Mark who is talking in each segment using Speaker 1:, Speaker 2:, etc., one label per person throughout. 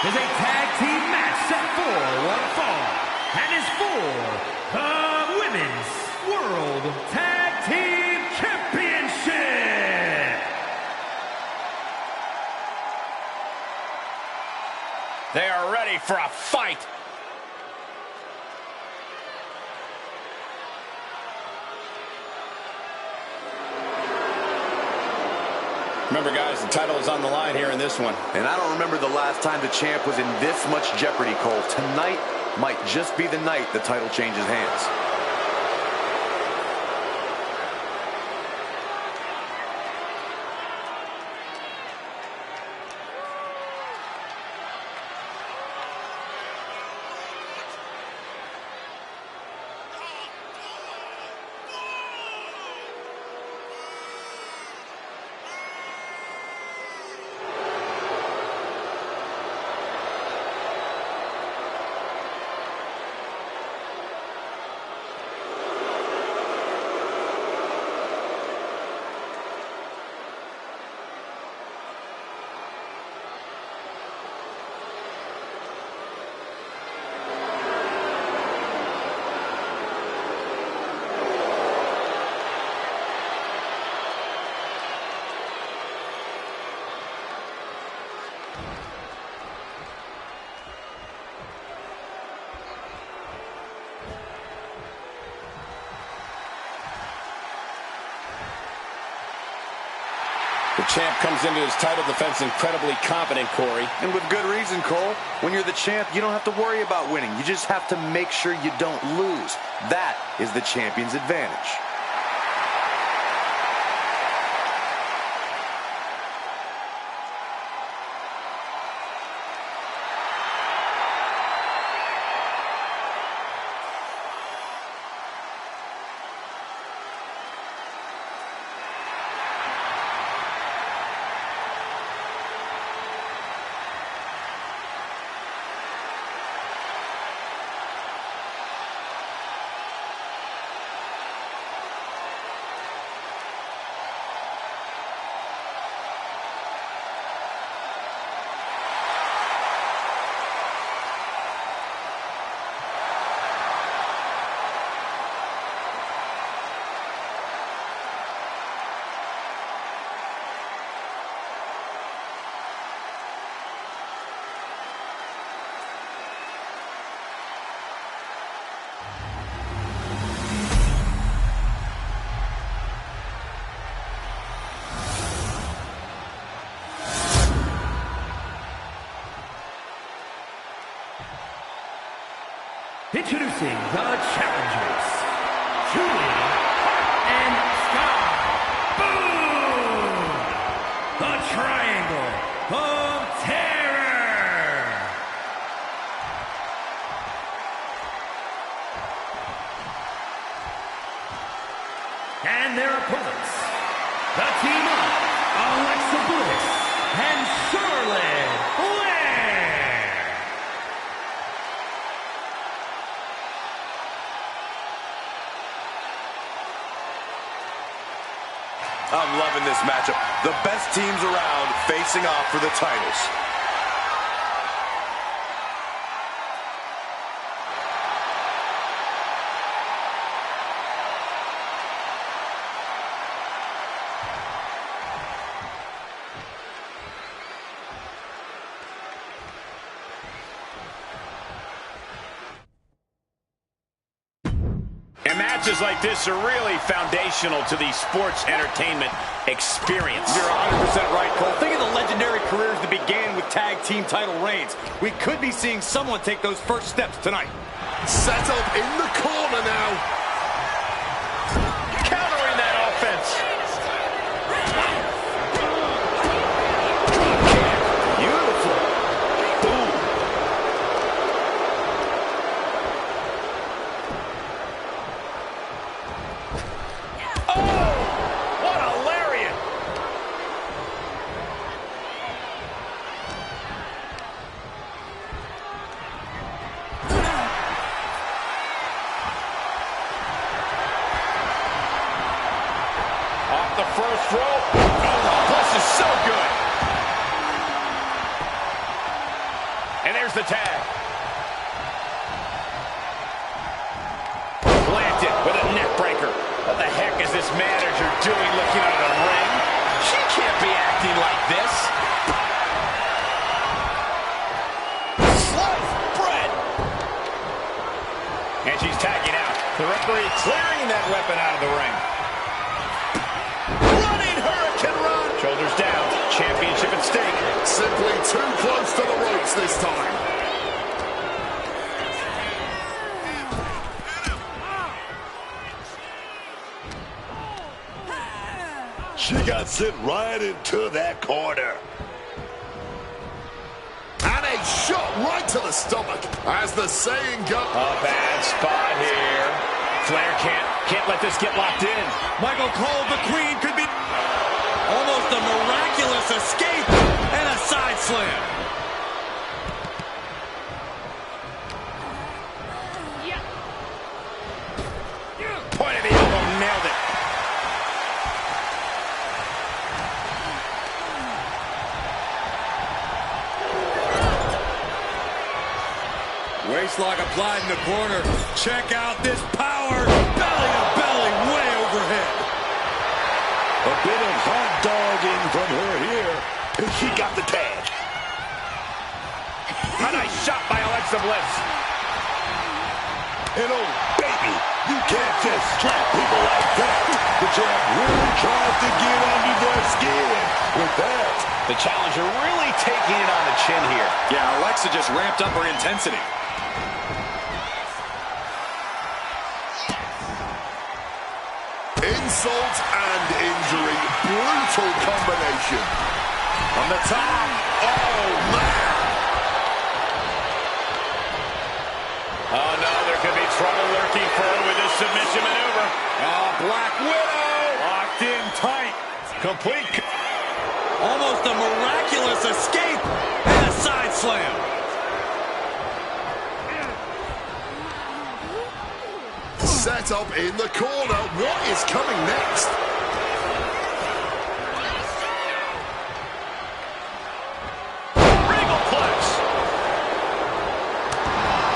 Speaker 1: is a tag team match set for one fall and is for the Women's World Tag Team Championship.
Speaker 2: They are ready for a fight. Remember, guys, the title is on the line here in this one.
Speaker 3: And I don't remember the last time the champ was in this much jeopardy, Cole. Tonight might just be the night the title changes hands.
Speaker 2: The champ comes into his title defense incredibly confident, Corey.
Speaker 3: And with good reason, Cole. When you're the champ, you don't have to worry about winning. You just have to make sure you don't lose. That is the champion's advantage.
Speaker 1: Introducing the challengers, Julie and Sky. Boom! The Triangle of Terror. And their opponents, the team of Alexa Bliss and Charlotte Flair.
Speaker 3: I'm loving this matchup. The best teams around facing off for the titles.
Speaker 2: Matches like this are really foundational to the sports entertainment experience.
Speaker 4: You're 100% right, Cole. Think of the legendary careers that began with tag team title reigns. We could be seeing someone take those first steps tonight.
Speaker 5: Set up in the corner now.
Speaker 2: Countering that offense.
Speaker 4: Beautiful. Boom.
Speaker 2: The first rope. Oh, Bliss is so good. secures the tag. Planted with a neck breaker. What the heck is this manager doing looking out of the ring? She can't be acting like this. Sliced bread. And she's tagging out. The referee clearing that weapon out of the ring. Running Hurricane Run. Shoulders down. Championship at stake.
Speaker 5: Simply too close to the ropes this time.
Speaker 6: She got sent right into that corner.
Speaker 5: And a shot right to the stomach, as the saying goes.
Speaker 2: A bad spot here. Flair can't let this get locked in.
Speaker 4: Michael Cole, the Queen, could be almost a miraculous escape and a side slam.
Speaker 2: Point of the elbow, nailed it.
Speaker 4: Waistlock applied in the corner. Check out this power. Belly to belly, way overhead.
Speaker 6: A bit of hot dogging from her here, and she got the tag.
Speaker 2: A nice shot by Alexa Bliss.
Speaker 6: And oh, baby, you can't just slap people like that. The champ really tries to get under their skin with that.
Speaker 2: The challenger really taking it on the chin here.
Speaker 4: Yeah, Alexa just ramped up her intensity.
Speaker 5: Insult and injury. Brutal combination.
Speaker 2: On the top.
Speaker 5: Oh, man.
Speaker 2: Oh, no, there could be trouble lurking for her with this submission maneuver.
Speaker 4: Oh, Black Widow.
Speaker 2: Locked in tight. Complete.
Speaker 4: Almost a miraculous escape and a side slam.
Speaker 5: Set up in the corner. What is coming next?
Speaker 2: Regal Plex.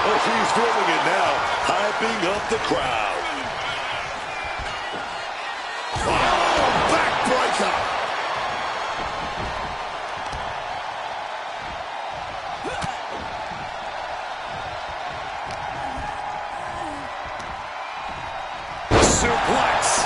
Speaker 6: Oh, she's feeling it now, hyping up the crowd.
Speaker 5: Oh, backbreaker.
Speaker 2: Suplex.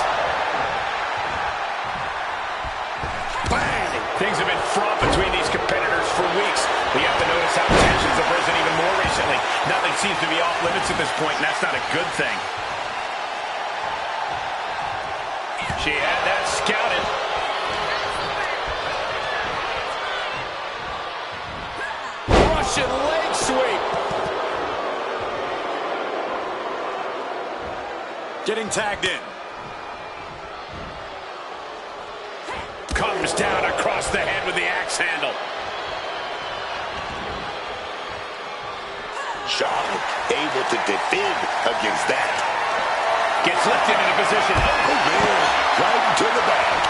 Speaker 2: Bang! Things have been fraught between these competitors for weeks. But you have to notice how tensions have risen even more recently. Nothing seems to be off limits at this point, and that's not a good thing. She had that scouted. Russian leg sweep.
Speaker 4: Getting tagged in.
Speaker 2: Comes down across the head with the axe handle.
Speaker 6: Charlotte able to defend against that.
Speaker 2: Gets lifted into position.
Speaker 6: Oh, man, right into the back.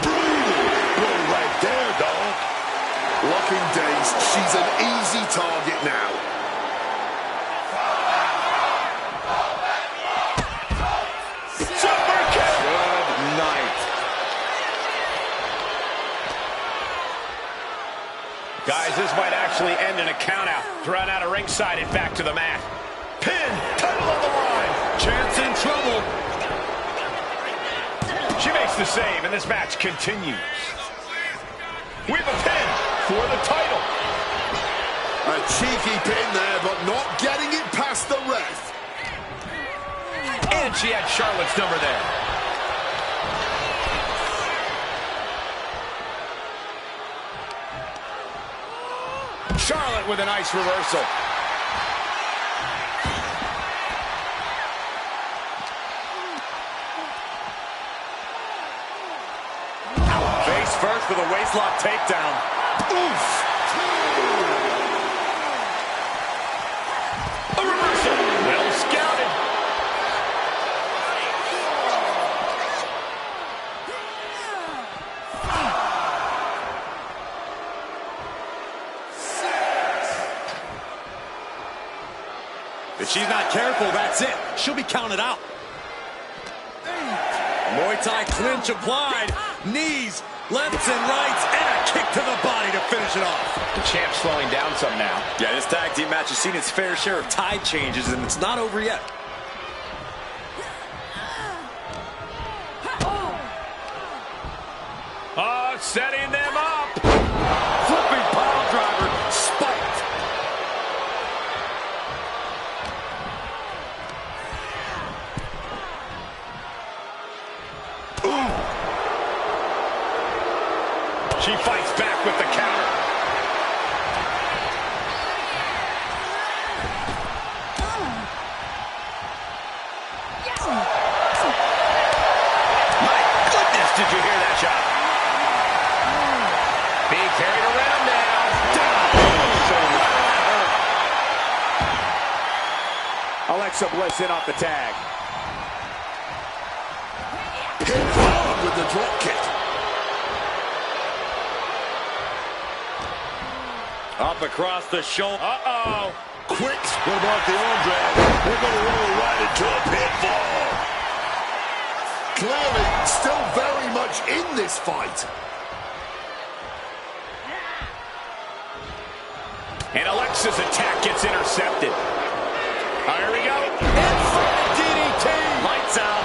Speaker 6: Brutal blow right there, dog.
Speaker 5: Locking days. She's an easy target now.
Speaker 2: Super kick.
Speaker 4: Good night.
Speaker 2: Guys, this might actually end in a countout. Thrown out of ringside and back to the mat. Pin, title on the line.
Speaker 4: Chance in trouble.
Speaker 2: She makes the save, and this match continues. We have a pin for the title.
Speaker 5: A cheeky pin there, but not getting it past the ref.
Speaker 2: And she had Charlotte's number there. Charlotte with a nice reversal.
Speaker 4: Face first with a waistlock takedown.
Speaker 5: Oof.
Speaker 2: A reversal. Well scouted.
Speaker 4: If she's not careful, that's it. She'll be counted out. Muay Thai clinch applied. Knees, lefts and rights, and a kick to the body to finish it off.
Speaker 2: The champ's slowing down some now.
Speaker 4: Yeah, this tag team match has seen its fair share of tide changes, and it's not over yet.
Speaker 2: Oh, setting them up.
Speaker 4: Flipping pile driver, spiked.
Speaker 2: Ooh. She fights back with the counter. My goodness, did you hear that shot? Being carried around now.
Speaker 4: Alexa Bliss in off the tag.
Speaker 5: Hit hard with the drop kick.
Speaker 4: Up across the shoulder.
Speaker 2: Uh-oh.
Speaker 5: Quick.
Speaker 6: What about the arm drag? They're going to roll right into a pinfall.
Speaker 5: Clearly still very much in this fight.
Speaker 2: And Alexa's attack gets intercepted. Here we go.
Speaker 4: DDT. Lights out.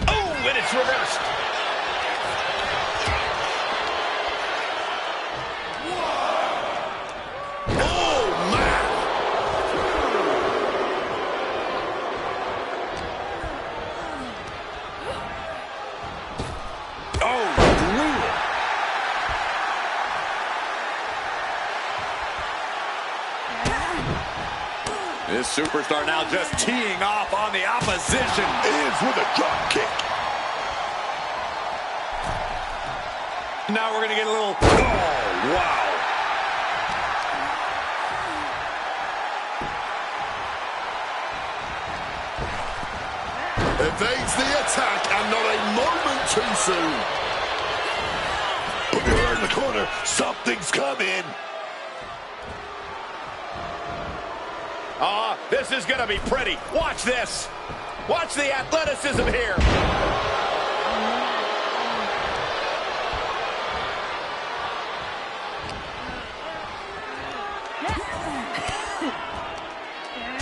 Speaker 2: Oh, and it's reversed.
Speaker 5: Oh, man.
Speaker 4: Oh, brutal. This superstar now just teeing off on the opposition.
Speaker 6: Ends with a drop kick.
Speaker 4: Now we're going to get a little... Oh, wow.
Speaker 5: Evades the attack and not a moment too soon.
Speaker 6: Put your hair in the corner. Something's coming.
Speaker 2: This is going to be pretty. Watch this. Watch the athleticism here.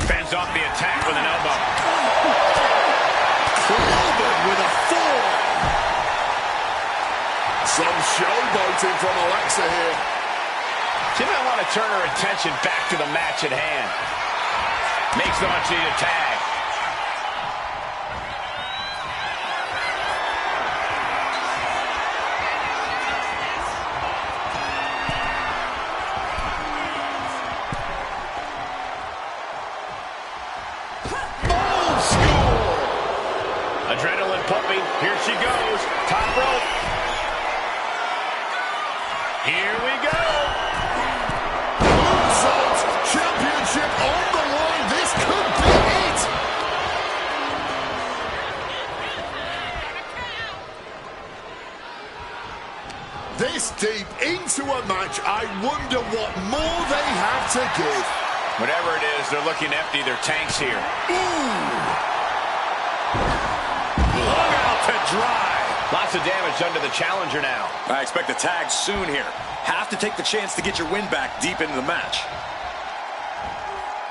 Speaker 2: Fends off the attack with an elbow.
Speaker 5: Clobbard with a forearm. Some showboating from Alexa here.
Speaker 2: She might want to turn her attention back to the match at hand. Makes the much-needed tag. Old school! Adrenaline pumping. Here she goes. Top rope. Here we go.
Speaker 5: Moonsault. Championship on the line. This could be it. This deep into a match, I wonder what more they have to give.
Speaker 2: Whatever it is, they're looking to empty their tanks here.
Speaker 4: Hung out to dry.
Speaker 2: Lots of damage done to the challenger now.
Speaker 4: I expect a tag soon here. Have to take the chance to get your win back deep into the match.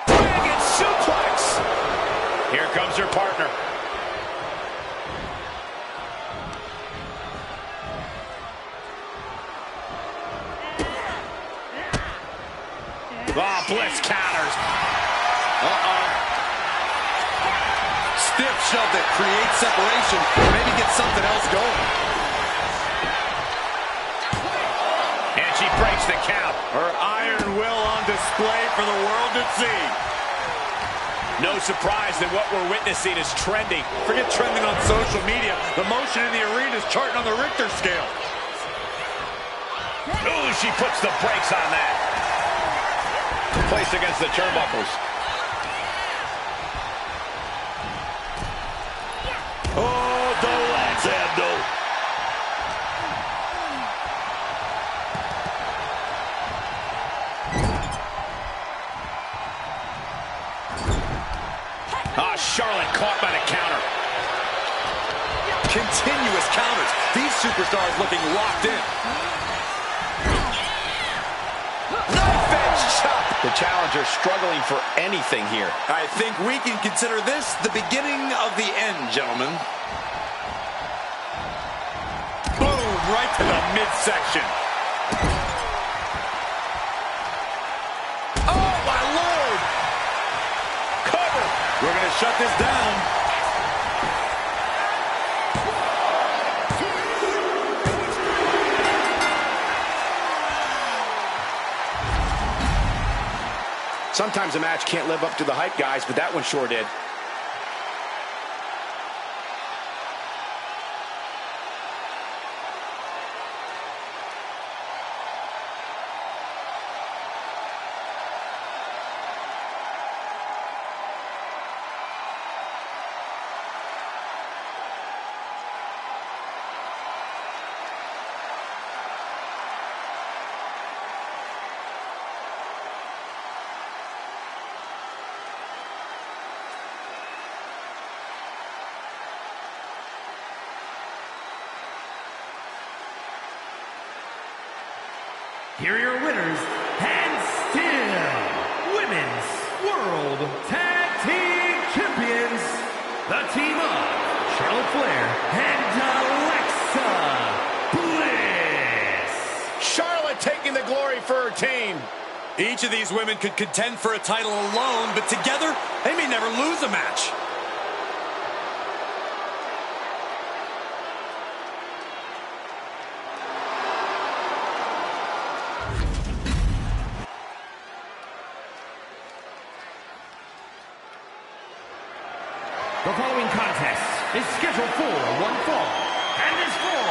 Speaker 2: Dragon suplex. Here comes her partner. Oh, Bliss counters.
Speaker 4: Stiff shove that creates separation. Maybe get something else going.
Speaker 2: And she breaks the count.
Speaker 4: Her iron will on display for the world to see.
Speaker 2: No surprise that what we're witnessing is trending.
Speaker 4: Forget trending on social media. The motion in the arena is charting on the Richter scale.
Speaker 2: Ooh, she puts the brakes on that. Placed against the turnbuckles.
Speaker 6: Oh, the lance handle.
Speaker 2: caught by the counter.
Speaker 4: Continuous counters. These superstars looking locked in. Knife edge chop.
Speaker 2: The challenger struggling for anything here.
Speaker 4: I think we can consider this the beginning of the end, gentlemen. Boom, right to the midsection. Oh, my Lord. Cover. We're going to shut this down.
Speaker 2: Sometimes a match can't live up to the hype, guys, but that one sure did.
Speaker 1: Here are your winners, and still Women's World Tag Team Champions, the team of Charlotte Flair and Alexa Bliss.
Speaker 2: Charlotte taking the glory for her team.
Speaker 4: Each of these women could contend for a title alone, but together, they may never lose a match.
Speaker 1: The following contest is scheduled for one fall and is for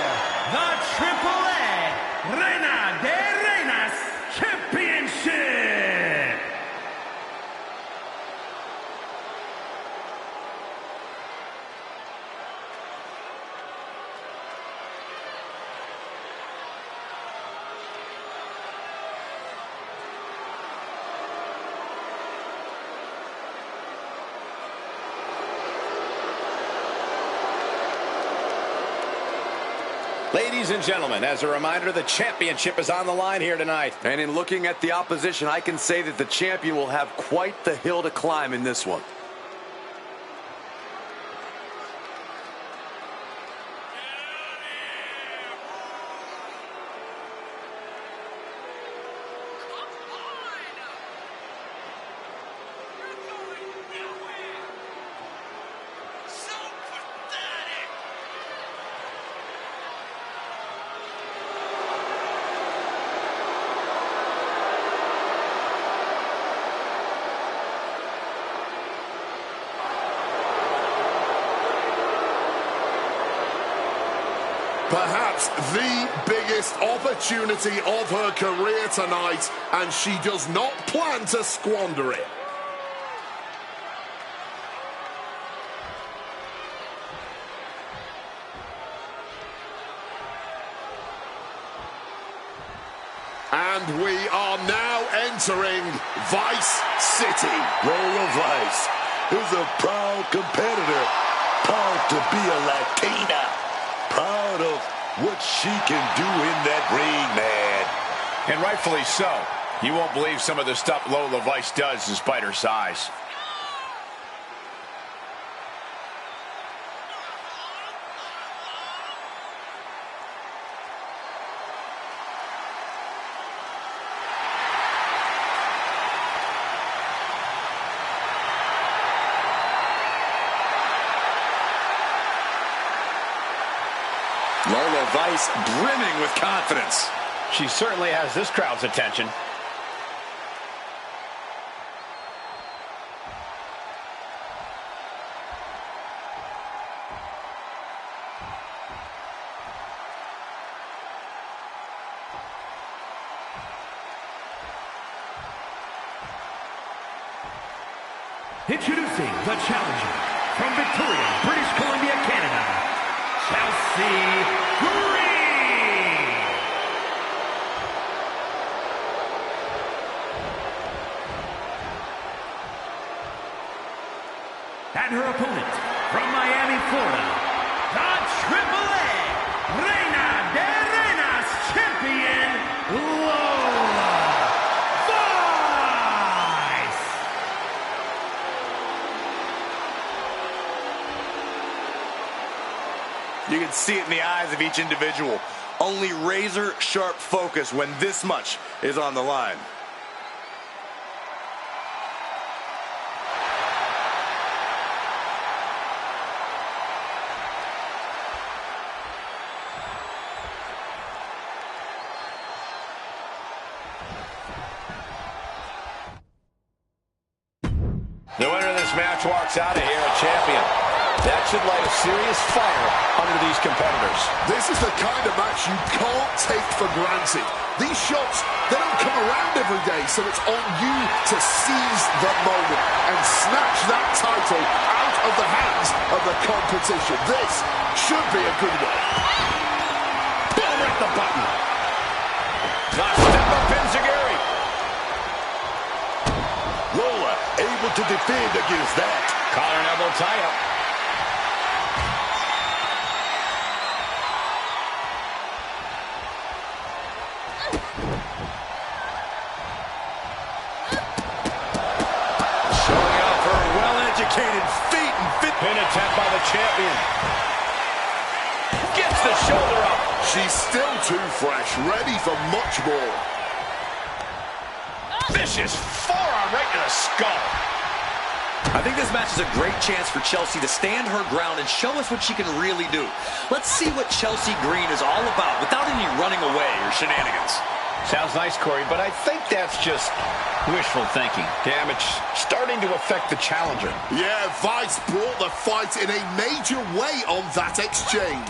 Speaker 1: the AAA Reina de Reinas Championship.
Speaker 2: Ladies and gentlemen, as a reminder, the championship is on the line here tonight.
Speaker 3: And in looking at the opposition, I can say that the champion will have quite the hill to climb in this one.
Speaker 5: Perhaps the biggest opportunity of her career tonight, and she does not plan to squander it. And we are now entering Vice City.
Speaker 6: Lola Vice is a proud competitor, proud to be a Latina, proud of what she can do in that ring, man.
Speaker 2: And rightfully so. You won't believe some of the stuff Lola Vice does despite her size.
Speaker 4: Lola Vice brimming with confidence.
Speaker 2: She certainly has this crowd's attention.
Speaker 1: Introducing the challenger from Victoria, British Columbia, Canada, Chelsea Green. And her opponent Florida, the AAA Reina de Reinas champion, Lola Vice.
Speaker 3: You can see it in the eyes of each individual. Only razor-sharp focus when this much is on the line.
Speaker 2: The winner of this match walks out of here a champion. That should light a serious fire under these competitors.
Speaker 5: This is the kind of match you can't take for granted. These shots, they don't come around every day, so it's on you to seize the moment and snatch that title out of the hands of the competition. This should be a good one.
Speaker 2: Boom at the button. Step up Enziguri.
Speaker 6: Lola able to defend against that.
Speaker 2: Collar and elbow tie-up.
Speaker 4: Showing off her well-educated feet and fit.
Speaker 2: Pin attempt by the champion. Gets the shoulder up.
Speaker 5: She's still too fresh, ready for much more.
Speaker 2: Vicious forearm right to the skull.
Speaker 4: I think this match is a great chance for Chelsea to stand her ground and show us what she can really do. Let's see what Chelsea Green is all about without any running away or shenanigans.
Speaker 2: Sounds nice, Corey, but I think that's just wishful thinking. Damn, it's starting to affect the challenger.
Speaker 5: Yeah, Vice brought the fight in a major way on that exchange.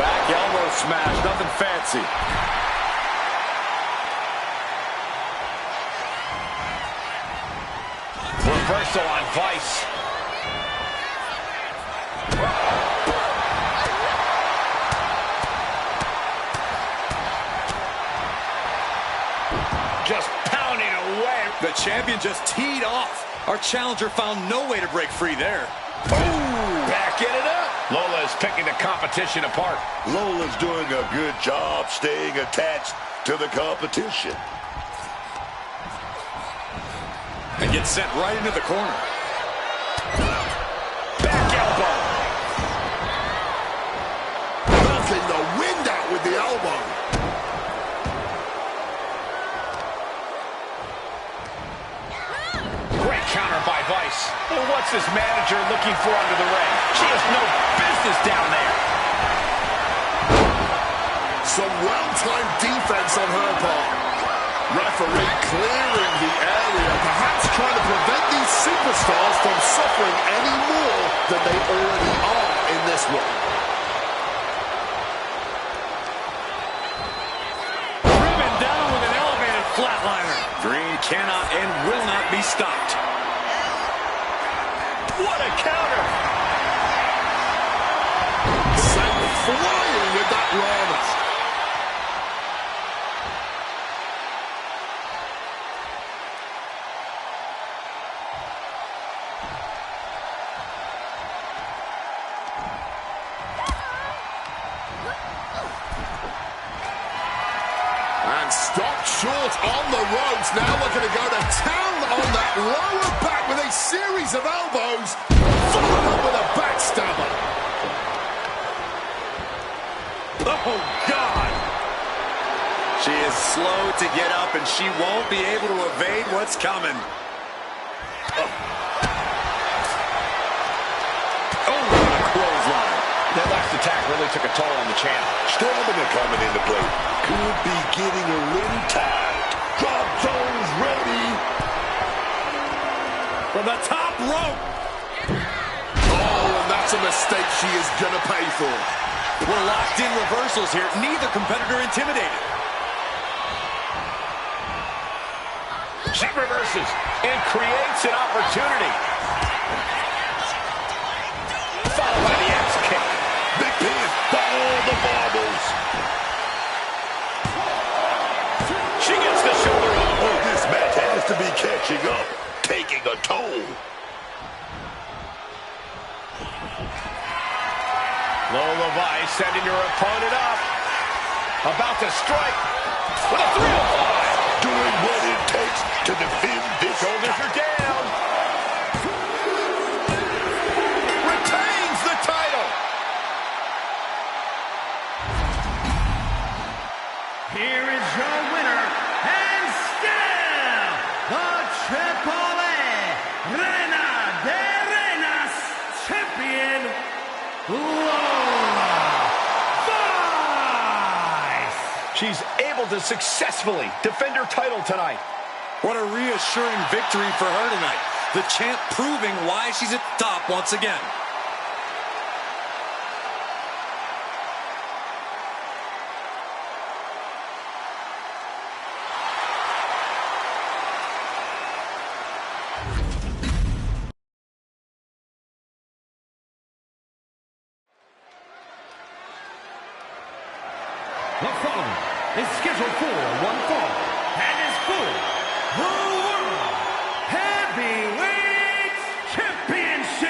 Speaker 4: Back elbow smash, nothing fancy.
Speaker 2: Reversal on Vice. Just pounding away.
Speaker 4: The champion just teed off. Our challenger found no way to break free there.
Speaker 2: Ooh, backing it up. Lola is picking the competition apart.
Speaker 6: Lola's doing a good job staying attached to the competition.
Speaker 4: And gets sent right into the corner.
Speaker 2: Back elbow.
Speaker 5: Knocking the wind out with the elbow.
Speaker 2: Great counter by Vice. And what's this manager looking for under the ring? She has no business down there.
Speaker 5: Some well-timed defense on her part. Referee clearing the area, perhaps trying to prevent these superstars from suffering any more than they already are in this one.
Speaker 4: Driven down with an elevated flatliner. Green cannot and will not be stopped.
Speaker 2: What a counter.
Speaker 5: Sent flying with that run. And stopped short on the ropes. Now we're going to go to town on that lower back with a series of elbows. Followed up with a backstabber.
Speaker 4: Oh, God! She is slow to get up, and she won't be able to evade what's coming. Oh, what a clothesline.
Speaker 2: That last attack really took a toll on the champ.
Speaker 6: Stamina coming into play. Could be getting a little tired. Drop zones ready.
Speaker 4: From the top rope.
Speaker 5: Oh, and that's a mistake she is going to pay for.
Speaker 4: We're locked in reversals here. Neither competitor intimidated.
Speaker 2: She reverses and creates an opportunity. Followed by the axe kick.
Speaker 6: Big pin. All the marbles.
Speaker 2: She gets the shoulder up.
Speaker 6: Oh, this match has to be catching up. Taking a toll.
Speaker 2: Low Levice setting your opponent up. About to strike with a 305.
Speaker 6: Doing what it takes to defend this.
Speaker 2: Shoulders are down. Retains the title.
Speaker 1: Here is your winner, and still the Triple A Reina de Reinas champion, Lola Vice.
Speaker 2: She's able to successfully defend her title tonight.
Speaker 4: What a reassuring victory for her tonight. The champ proving why she's at the top once again.
Speaker 1: The following is scheduled for one fall and is for the World Heavyweight Championship.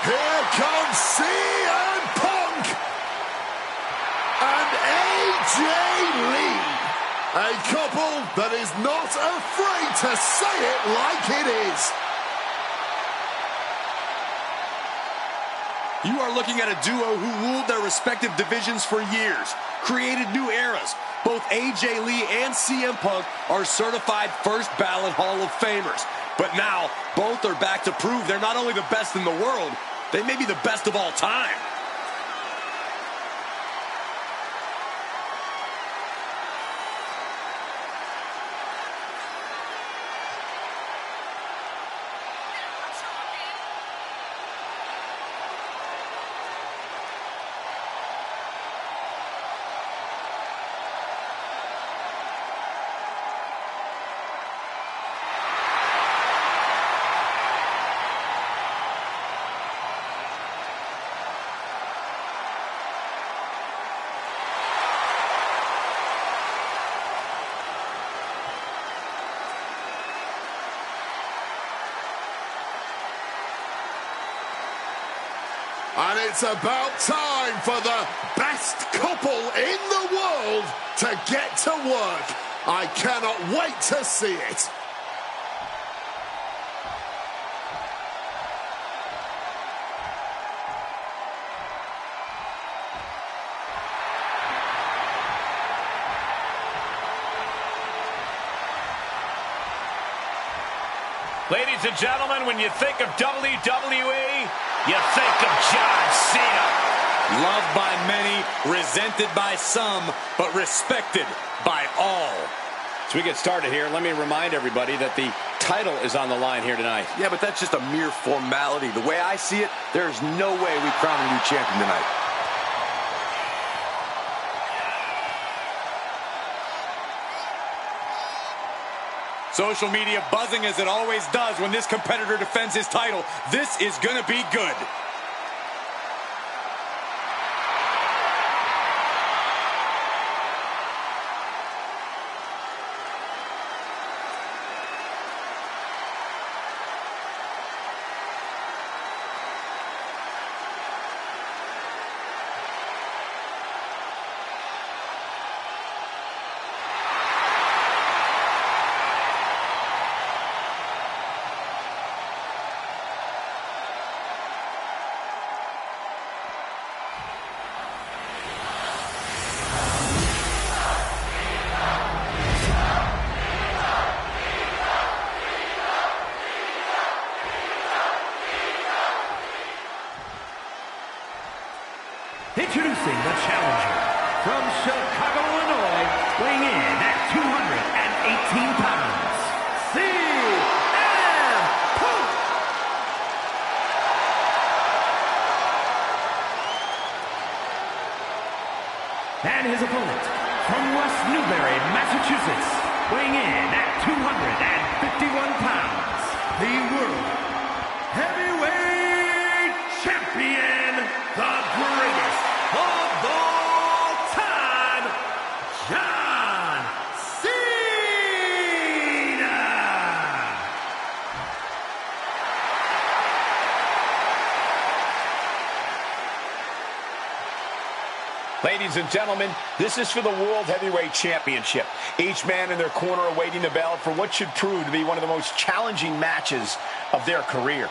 Speaker 5: Here comes CM Punk and AJ Lee. A couple that is not afraid to say it like it is.
Speaker 4: You are looking at a duo who ruled their respective divisions for years, created new eras. Both AJ Lee and CM Punk are certified first ballot Hall of Famers. But now, both are back to prove they're not only the best in the world, they may be the best of all time.
Speaker 5: And it's about time for the best couple in the world to get to work. I cannot wait to see it.
Speaker 2: Ladies and gentlemen, when you think of WWE, you think of John Cena.
Speaker 4: Loved by many, resented by some, but respected by all.
Speaker 2: As we get started here, let me remind everybody that the title is on the line here tonight.
Speaker 3: Yeah, but that's just a mere formality. The way I see it, there's no way we crown a new champion tonight.
Speaker 4: Social media buzzing as it always does when this competitor defends his title. This is gonna be good.
Speaker 1: Introducing the challenger from Chicago, Illinois, weighing in at 218 pounds, CM Punk! And his opponent from West Newbury, Massachusetts, weighing in at 251 pounds, the World Heavyweight Champion, the greatest of all time, John Cena!
Speaker 2: Ladies and gentlemen, this is for the World Heavyweight Championship. Each man in their corner awaiting the bell for what should prove to be one of the most challenging matches of their career.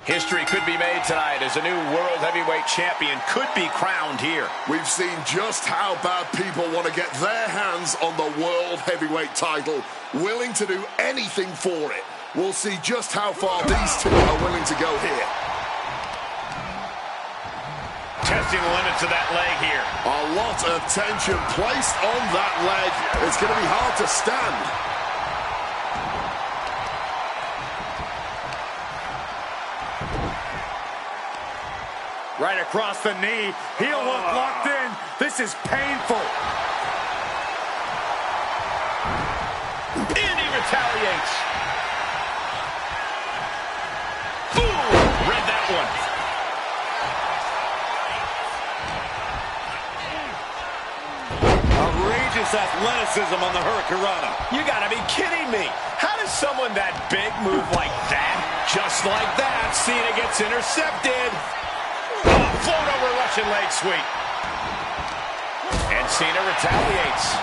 Speaker 2: History could be made tonight as a new World Heavyweight Champion could be crowned here.
Speaker 5: We've seen just how bad people want to get their hands on the World Heavyweight title, willing to do anything for it. We'll see just how far these two are willing to go here.
Speaker 2: Testing the limits of that leg here.
Speaker 5: A lot of tension placed on that leg. It's going to be hard to stand.
Speaker 4: Right across the knee. Heel hook locked in. This is painful.
Speaker 2: And he retaliates. Boom! Read that one.
Speaker 4: Outrageous athleticism on the Hurricanrana.
Speaker 2: You gotta be kidding me. How does someone that big move like that? Just like that, Cena gets intercepted. Float over Russian leg sweep. And Cena retaliates.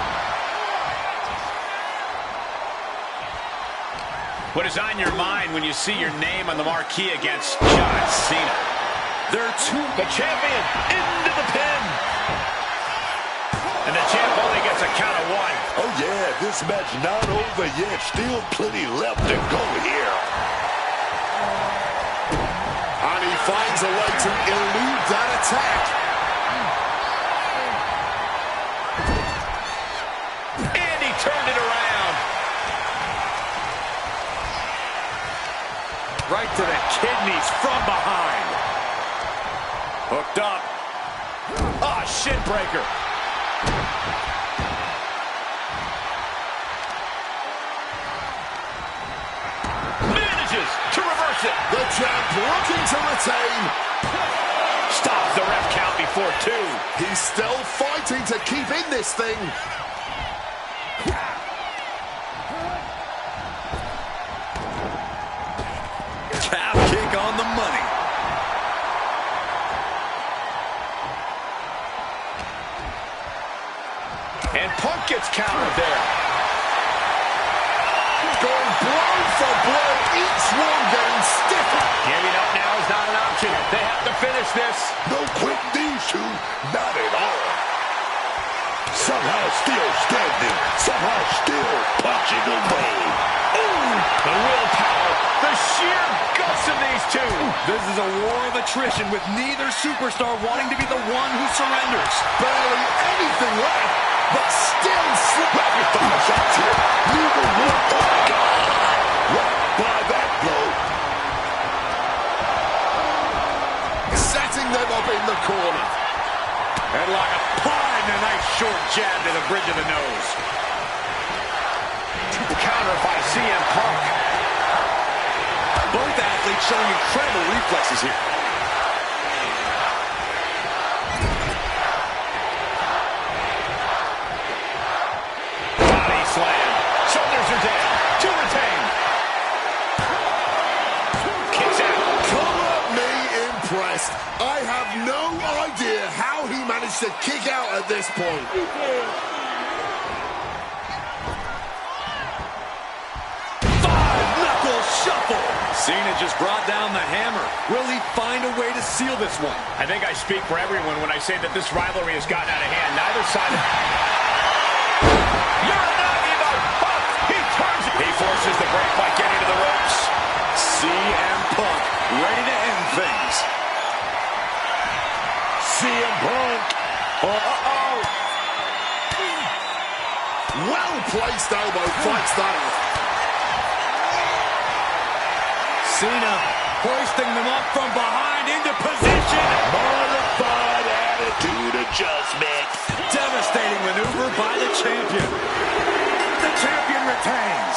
Speaker 2: What is on your mind when you see your name on the marquee against John Cena? The champion into the pin. And the champ only gets a count of one.
Speaker 6: Oh yeah, this match not over yet. Still plenty left to go here.
Speaker 5: And he finds a way to elude that attack.
Speaker 2: And he turned it around.
Speaker 4: Right to the kidneys from behind. Hooked up.
Speaker 2: Ah, shin breaker. Manages to reverse it.
Speaker 5: The champ looking to retain.
Speaker 2: Stops the ref count before two.
Speaker 5: He's still fighting to keep in this thing.
Speaker 4: Calf kick on the money.
Speaker 2: And Punk gets countered there.
Speaker 5: Going blow for blow, each one getting stiffer.
Speaker 2: Giving up now is not an option. They have to finish this.
Speaker 6: No quitting these two, not at all. Somehow still standing, somehow still punching away.
Speaker 2: Ooh, the willpower, the sheer guts of these two.
Speaker 4: This is a war of attrition with neither superstar wanting to be the one who surrenders.
Speaker 5: Barely anything left, but still
Speaker 6: Rapid fire shots here. Neither one. Oh, God. Right by that blow.
Speaker 5: setting them up in the corner.
Speaker 4: Headlock applied and a nice short jab to the bridge of the nose.
Speaker 2: Counter by CM Punk.
Speaker 4: Both athletes showing incredible reflexes here.
Speaker 2: Body slam. Shoulders are down. To retain. Kicks out.
Speaker 5: Come at me impressed. I have no idea how he managed to kick out at this point.
Speaker 4: powerful. Cena just brought down the hammer. Will he find a way to seal this one?
Speaker 2: I think I speak for everyone when I say that this rivalry has gotten out of hand. Neither side... He turns it. He forces the break by getting to the ropes.
Speaker 4: CM Punk ready to end things.
Speaker 6: CM Punk.
Speaker 4: Uh-oh.
Speaker 5: Well-placed elbow fights that off.
Speaker 4: Cena hoisting them up from behind into position.
Speaker 6: Modified attitude adjustment.
Speaker 4: Devastating maneuver by the champion. The champion retains.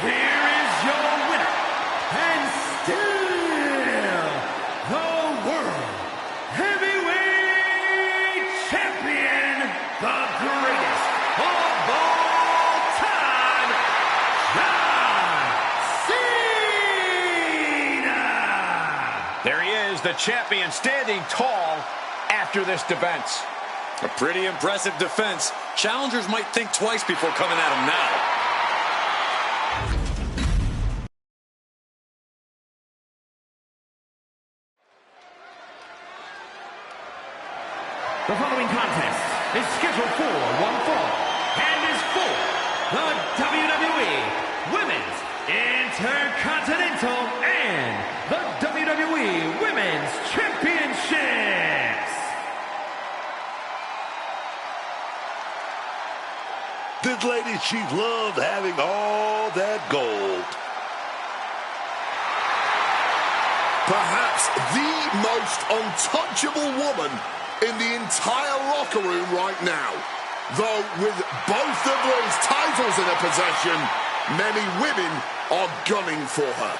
Speaker 1: Here is your winner, and still the World Heavyweight Champion, the greatest of all time, John Cena!
Speaker 2: There he is, the champion, standing tall after this defense.
Speaker 4: A pretty impressive defense. Challengers might think twice before coming at him now.
Speaker 1: The following contest is scheduled for one fall and is for the WWE Women's Intercontinental and the WWE Women's Championships.
Speaker 6: This lady, she loved having all that gold.
Speaker 5: Perhaps the most untouchable woman in the entire locker room right now. Though with both of those titles in her possession, many women are gunning for her.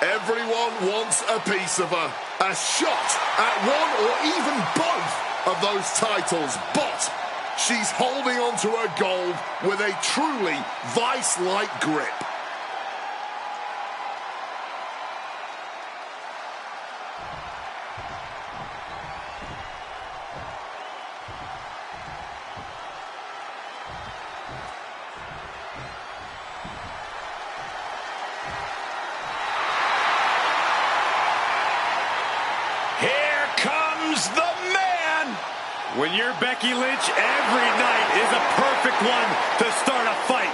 Speaker 5: Everyone wants a piece of her. A shot at one or even both of those titles. But she's holding on to her gold with a truly vice-like grip.
Speaker 4: When you're Becky Lynch, every night is a perfect one to start a fight.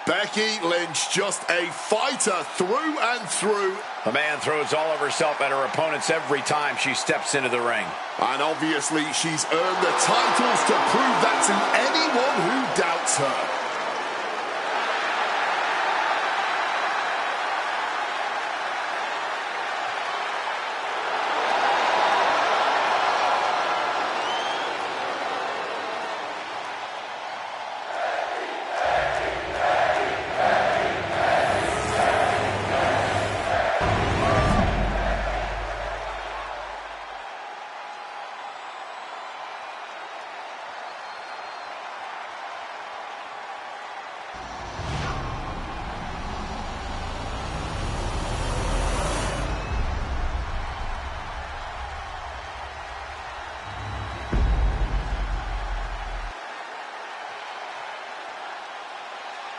Speaker 5: Becky Lynch, just a fighter through and through.
Speaker 2: The man throws all of herself at her opponents every time she steps into the ring.
Speaker 5: And obviously she's earned the titles to prove that to anyone who doubts her.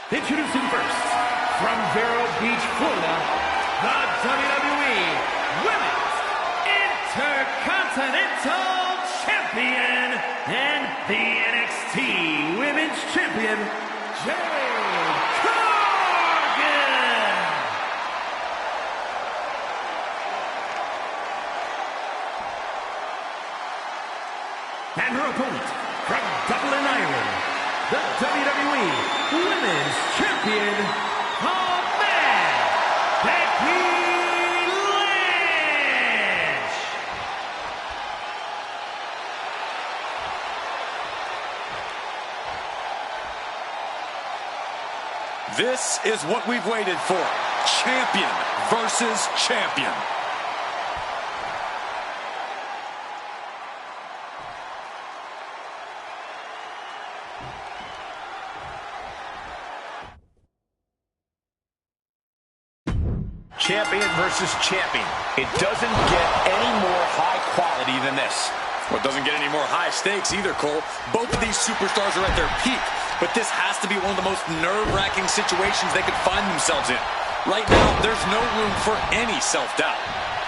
Speaker 1: Introducing first, from Vero Beach, Florida, the WWE Women's Intercontinental Champion and the NXT Women's Champion, Jade Cargill. And her opponent from Dublin, Ireland, the WWE Women's Champion, Becky Lynch.
Speaker 4: This is what we've waited for. Champion versus champion.
Speaker 2: Champion versus champion. It doesn't get any more high quality than this.
Speaker 4: Well, it doesn't get any more high stakes either, Cole. Both of these superstars are at their peak, but this has to be one of the most nerve-wracking situations they could find themselves in. Right now, there's no room for any self-doubt.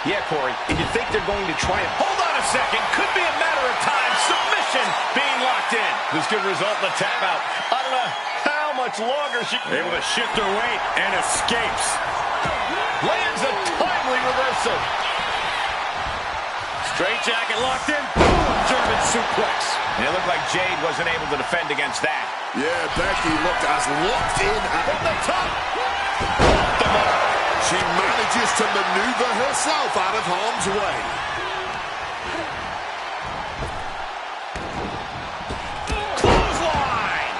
Speaker 2: Yeah, Corey, and you think they're going to try and... Hold on a second. Could be a matter of time. Submission being locked in. This could result in a tap out. I don't know how much longer she...
Speaker 4: Able to shift her weight and escapes.
Speaker 2: Lands a timely reversal.
Speaker 4: Straight jacket locked in. Boom! German suplex.
Speaker 2: And it looked like Jade wasn't able to defend against that.
Speaker 5: Yeah, Becky looked as locked in
Speaker 2: From the top.
Speaker 5: She manages to maneuver herself out of harm's way.
Speaker 2: Clothesline!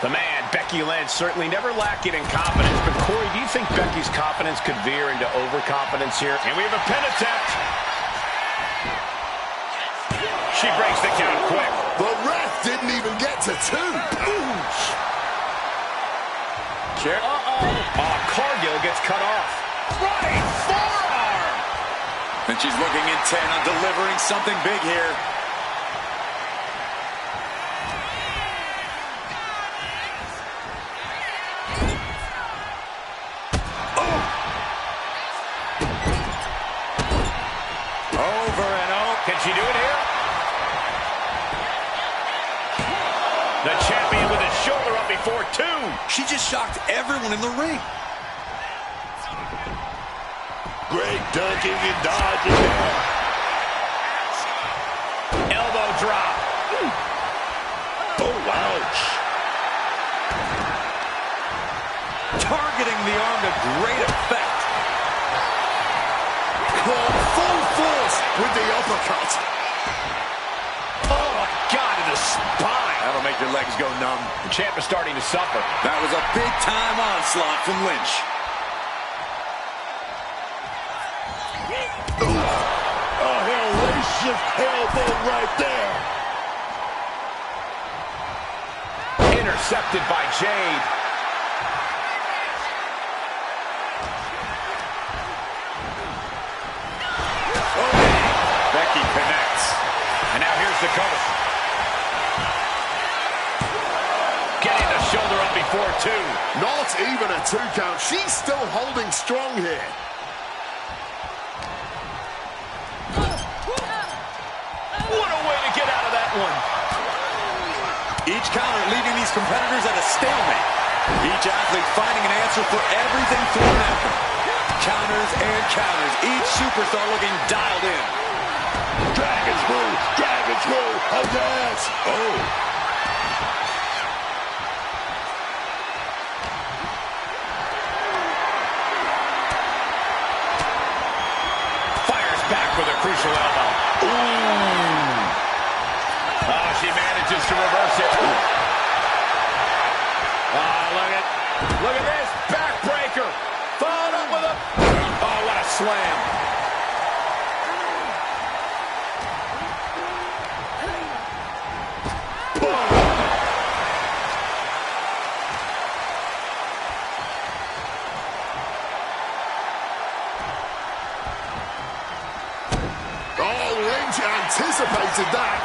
Speaker 2: The man, Becky Lynch, certainly never lacking in confidence. But Corey, do you think Becky's confidence could veer into overconfidence here? And we have a pin attempt. She breaks the count quick.
Speaker 5: The ref didn't even get to two.
Speaker 2: Cargill gets cut off. Right forearm!
Speaker 4: And she's looking intent on delivering something big here. Over and over.
Speaker 2: Can she do it here? The champion with his shoulder up before two.
Speaker 4: She just shocked everyone in the ring.
Speaker 6: Great ducking and dodging there.
Speaker 2: Elbow drop.
Speaker 6: Oh, ouch.
Speaker 4: Targeting the arm to great effect.
Speaker 5: Caught full force with the uppercut.
Speaker 2: Oh, my God, to the spine.
Speaker 4: That'll make your legs go numb.
Speaker 2: The champ is starting to suffer.
Speaker 4: That was a big-time onslaught from Lynch.
Speaker 6: A hellacious elbow right there.
Speaker 2: Intercepted by Jade.
Speaker 4: Becky connects.
Speaker 2: And now here's the cover. Getting the shoulder up before two.
Speaker 5: Not even a 2 count. She's still holding strong here.
Speaker 2: What a way to get out of that one.
Speaker 4: Each counter leaving these competitors at a stalemate. Each athlete finding an answer for everything thrown at them. Counters and counters. Each superstar looking dialed in.
Speaker 6: Dragon screw, dragon screw. Oh, yes. Oh.
Speaker 2: Fires back with a crucial elbow. Ooh. Oh, she manages to reverse it. Oh, look at this. Backbreaker. Followed up with a... Oh, what a slam.
Speaker 5: Anticipated that.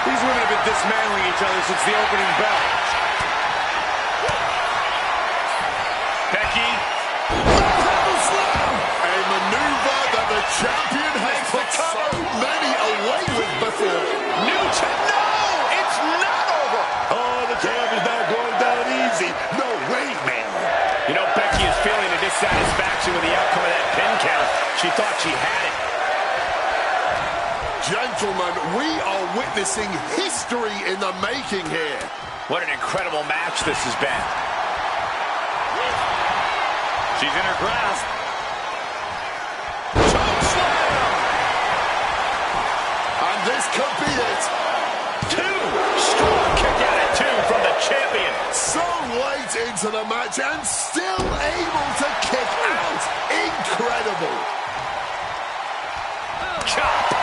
Speaker 4: These women have been dismantling each other since the opening bell.
Speaker 2: Becky.
Speaker 5: A maneuver that the champion has put so many away with before.
Speaker 2: Newton, no! It's not over!
Speaker 6: Oh, the champ is not going down easy. No way, man.
Speaker 2: You know, Becky is feeling a dissatisfaction with the outcome of that pin count. She thought she had it.
Speaker 5: Gentlemen, we are witnessing history in the making here.
Speaker 2: What an incredible match this has been. She's in her grasp. Chokeslam!
Speaker 5: And this could be it.
Speaker 2: Two! Strong kick out at two from the champion.
Speaker 5: So late into the match and still able to kick out. Incredible.
Speaker 2: Chop!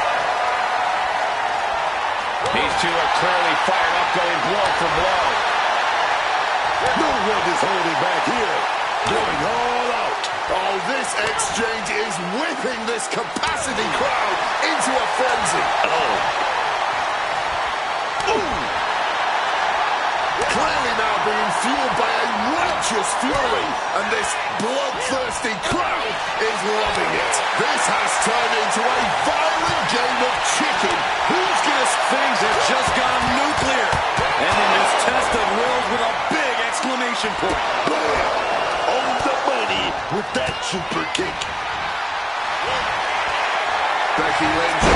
Speaker 2: These two are clearly fired up, going blow for blow.
Speaker 6: No one is holding back here. Going all out.
Speaker 5: Oh, this exchange is whipping this capacity crowd into a frenzy.
Speaker 6: Oh.
Speaker 5: Ooh. Clearly now being fueled by a righteous fury, and this bloodthirsty crowd is loving it. This has turned into a violent game of chicken. Who's gonna...
Speaker 4: Things have just gone nuclear. And in this test of wills with a big exclamation point.
Speaker 6: Bam! On the money with that super kick.
Speaker 5: Becky Lynch.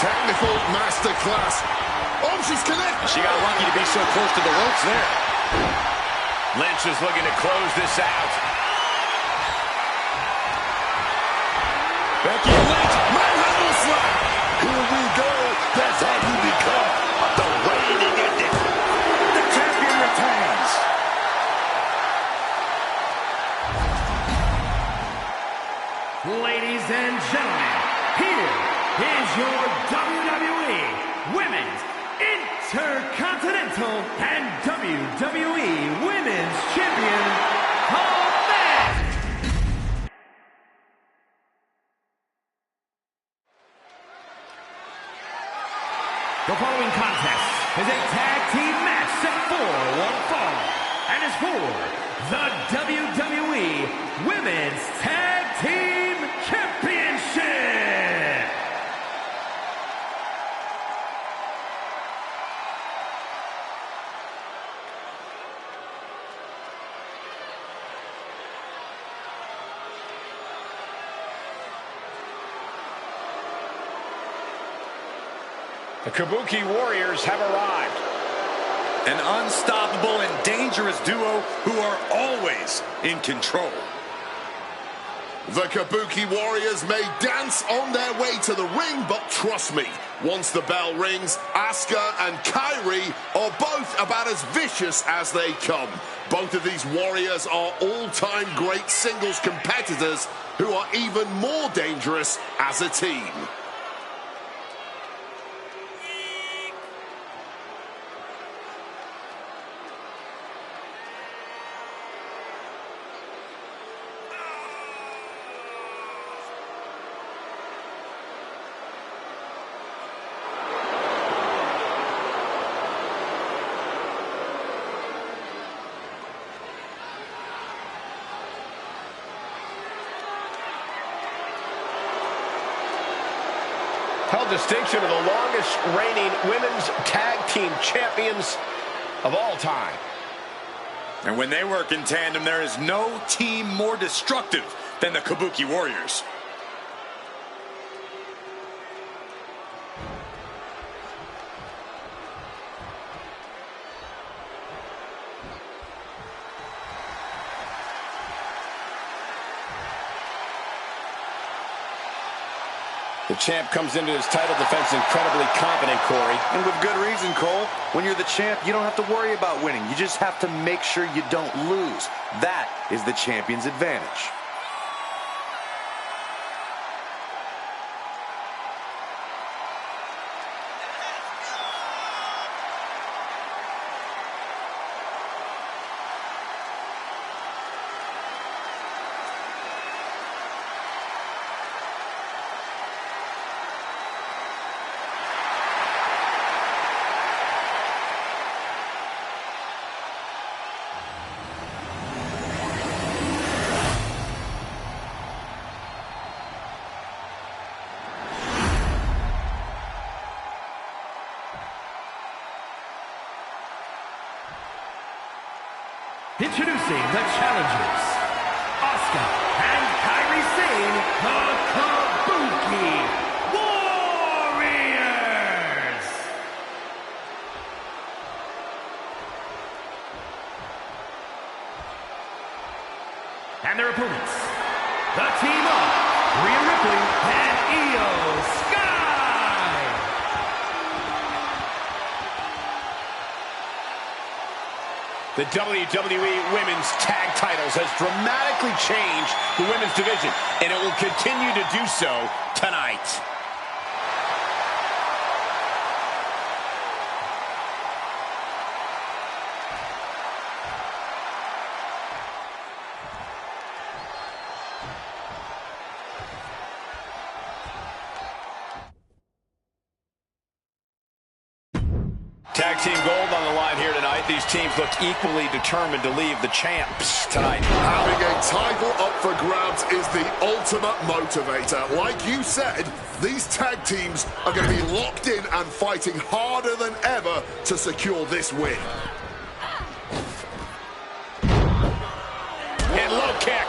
Speaker 5: Technical masterclass. Oh, she's connected.
Speaker 4: She got lucky to be so close to the ropes there.
Speaker 2: Lynch is looking to close this out.
Speaker 4: Becky Lynch.
Speaker 5: Manhandle slap.
Speaker 6: Here we go. That's how you become the reigning ending.
Speaker 4: The champion retains.
Speaker 1: Ladies and gentlemen, here is your WWE Women's Intercontinental and WWE Women's Champion, Paul Beck. The following contest is a tag team match set for one fall and is for the WWE Women's Tag Team Championship.
Speaker 2: The Kabuki Warriors have arrived.
Speaker 4: An unstoppable and dangerous duo who are always in control.
Speaker 5: The Kabuki Warriors may dance on their way to the ring, but trust me, once the bell rings, Asuka and Kairi are both about as vicious as they come. Both of these warriors are all-time great singles competitors who are even more dangerous as a team.
Speaker 2: Held distinction of the longest reigning women's tag team champions of all time.
Speaker 4: And when they work in tandem, there is no team more destructive than the Kabuki Warriors.
Speaker 2: The champ comes into his title defense incredibly confident, Corey.
Speaker 3: And with good reason, Cole. When you're the champ, you don't have to worry about winning. You just have to make sure you don't lose. That is the champion's advantage.
Speaker 1: Introducing the challengers, Asuka and Kairi Sane, the Kabuki Warriors.
Speaker 2: The WWE Women's Tag Titles has dramatically changed the women's division, and it will continue to do so tonight. Tag team gold on the line here tonight. These teams look equally determined to leave the champs tonight.
Speaker 5: Having a title up for grabs is the ultimate motivator. Like you said, these tag teams are going to be locked in and fighting harder than ever to secure this win.
Speaker 2: And low kick.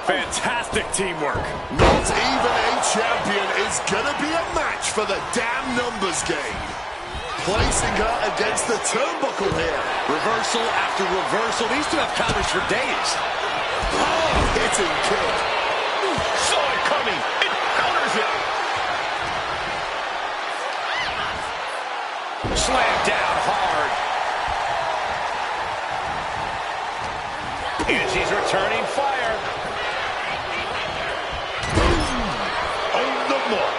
Speaker 2: Fantastic teamwork.
Speaker 5: Not even a champion is going to be a match for the damn numbers game. Placing her against the turnbuckle here.
Speaker 4: Reversal after reversal. These two have counters for days.
Speaker 5: Hitting kick.
Speaker 2: Saw it coming. It counters it. Slam down hard. And she's returning fire.
Speaker 6: On the mark.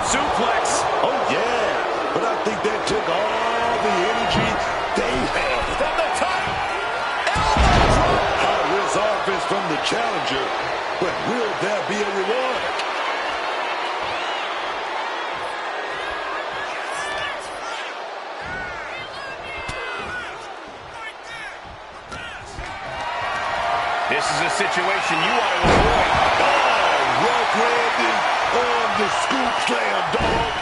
Speaker 2: Suplex.
Speaker 6: Oh, yeah. But I think that took all the energy they had.
Speaker 2: From the top. Elbow drop.
Speaker 6: High-risk offense from the challenger. But will there be a reward?
Speaker 2: This is a situation you want to avoid.
Speaker 6: Oh, rope landing on the scoop slam, dog.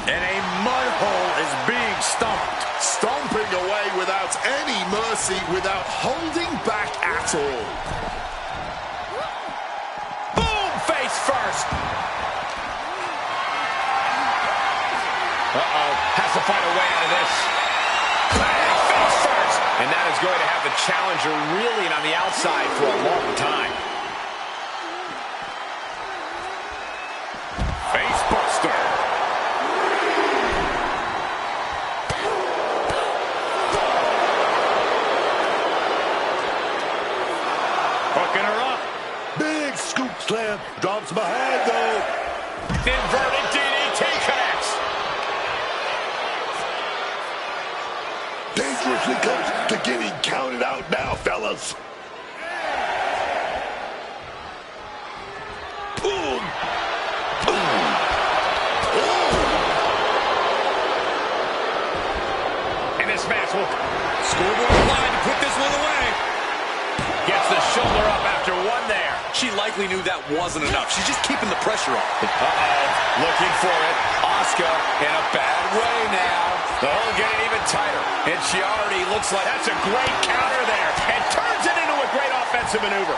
Speaker 4: And a mud hole is being stomped.
Speaker 5: Stomping away without any mercy, without holding back at all.
Speaker 2: Boom! Face first. Uh-oh. Has to find a way out of this. Bang! Face first. And that is going to have the challenger reeling on the outside for a long time. Face buster. Hooking her up.
Speaker 6: Big scoop slam. Drops behind, though.
Speaker 2: Inverted DDT connects.
Speaker 6: Dangerously close to getting counted out now, fellas. Boom.
Speaker 2: And this match will
Speaker 4: Scoreboard line to put this one away.
Speaker 2: gets the shoulder up after one there.
Speaker 4: She likely knew that wasn't enough. She's just keeping the pressure on.
Speaker 2: Uh-oh, looking for it. Asuka in a bad way now. The hole getting even tighter. And she already looks like that's a great counter there. And turns it into a great offensive maneuver.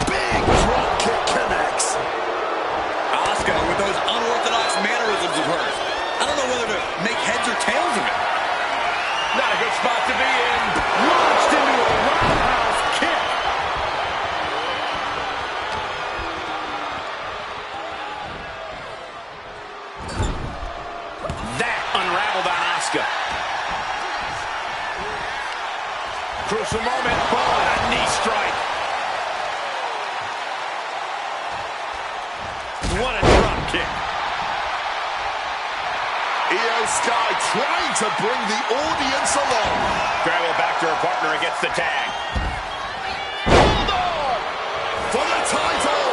Speaker 5: Big drop kick connects.
Speaker 4: Asuka with those unorthodox mannerisms of hers. I don't know whether to make heads or tails of it.
Speaker 2: Not a good spot to be in. Launched into a roundhouse kick. That unraveled on Asuka. Crucial moment. Boom, a knee strike. What a drop kick.
Speaker 5: Io Sky trying to bring the audience along.
Speaker 2: Gravel back to her partner and gets the tag. Hold on!
Speaker 5: For the title.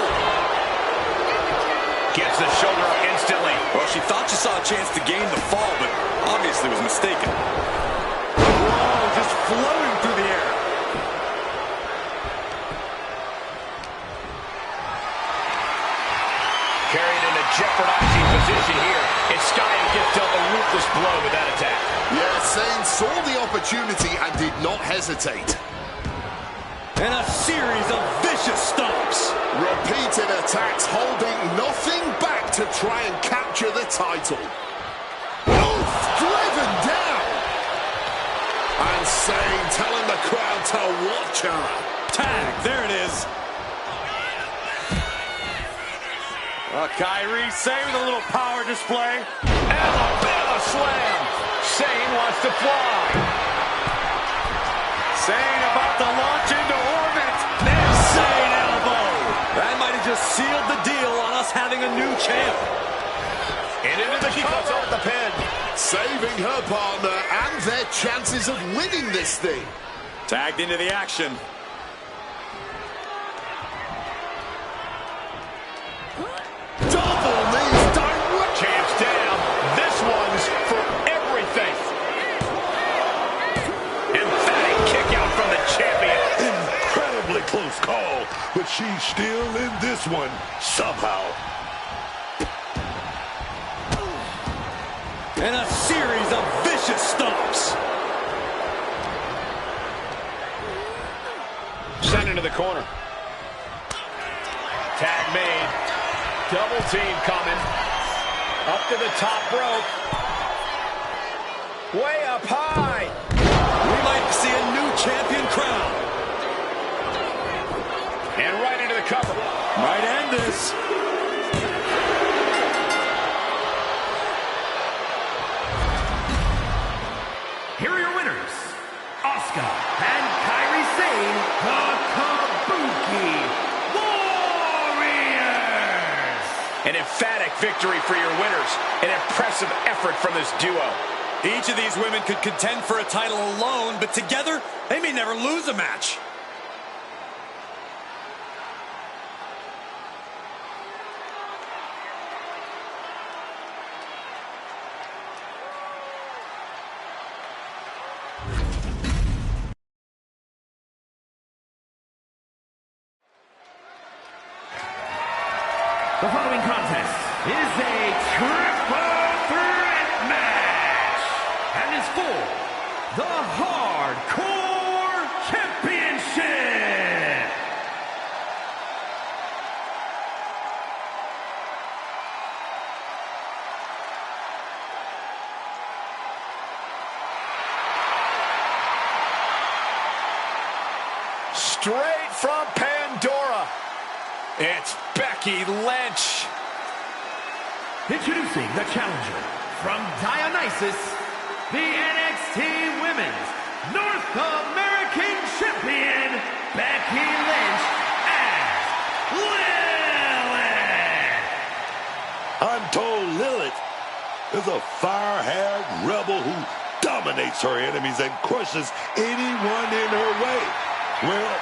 Speaker 2: Gets the shoulder up instantly.
Speaker 4: Well, she thought she saw a chance to gain the fall, but obviously was mistaken.
Speaker 2: Whoa, just floating through the air. Carried in a jeopardizing position here. And Sky gets dealt a ruthless blow with that attack.
Speaker 5: Yeah, Sane saw the opportunity and did not hesitate.
Speaker 4: And a series of vicious stomps.
Speaker 5: Repeated attacks holding nothing back to try and capture the title. Oof, driven down. And Sane telling the crowd to watch her.
Speaker 4: Tag, there it is. Kyrie Sane with a little power display.
Speaker 2: Alabama slam. Sane wants to fly.
Speaker 4: Sane about to launch into orbit. Insane elbow. That might have just sealed the deal on us having a new champ.
Speaker 2: And into the cover at the pin.
Speaker 5: Saving her partner and their chances of winning this thing.
Speaker 4: Tagged into the action.
Speaker 5: Double knees direct.
Speaker 2: Champ's down. This one's for everything. Emphatic kick out from the champion.
Speaker 6: Incredibly close call, but she's still in this one somehow.
Speaker 4: And a series of vicious stomps.
Speaker 2: Sent into the corner. Tag made. Double team coming. Up to the top rope. Way up high.
Speaker 4: We might see a new champion crown.
Speaker 2: And right into the cover.
Speaker 4: Might end this.
Speaker 1: Here are your winners, Asuka and Kairi Sane, the Kabuki Warriors.
Speaker 2: An emphatic victory for your winners. An impressive effort from this duo.
Speaker 4: Each of these women could contend for a title alone, but together, they may never lose a match.
Speaker 1: The following contest is a triple threat match and is for the Hardcore Championship.
Speaker 2: Straight from Pandora. It's Becky Lynch.
Speaker 1: Introducing the challenger from Dionysus, the NXT Women's North American Champion, Becky Lynch as Lilith.
Speaker 6: I'm told Lilith is a fire-haired rebel who dominates her enemies and crushes anyone in her way. Well,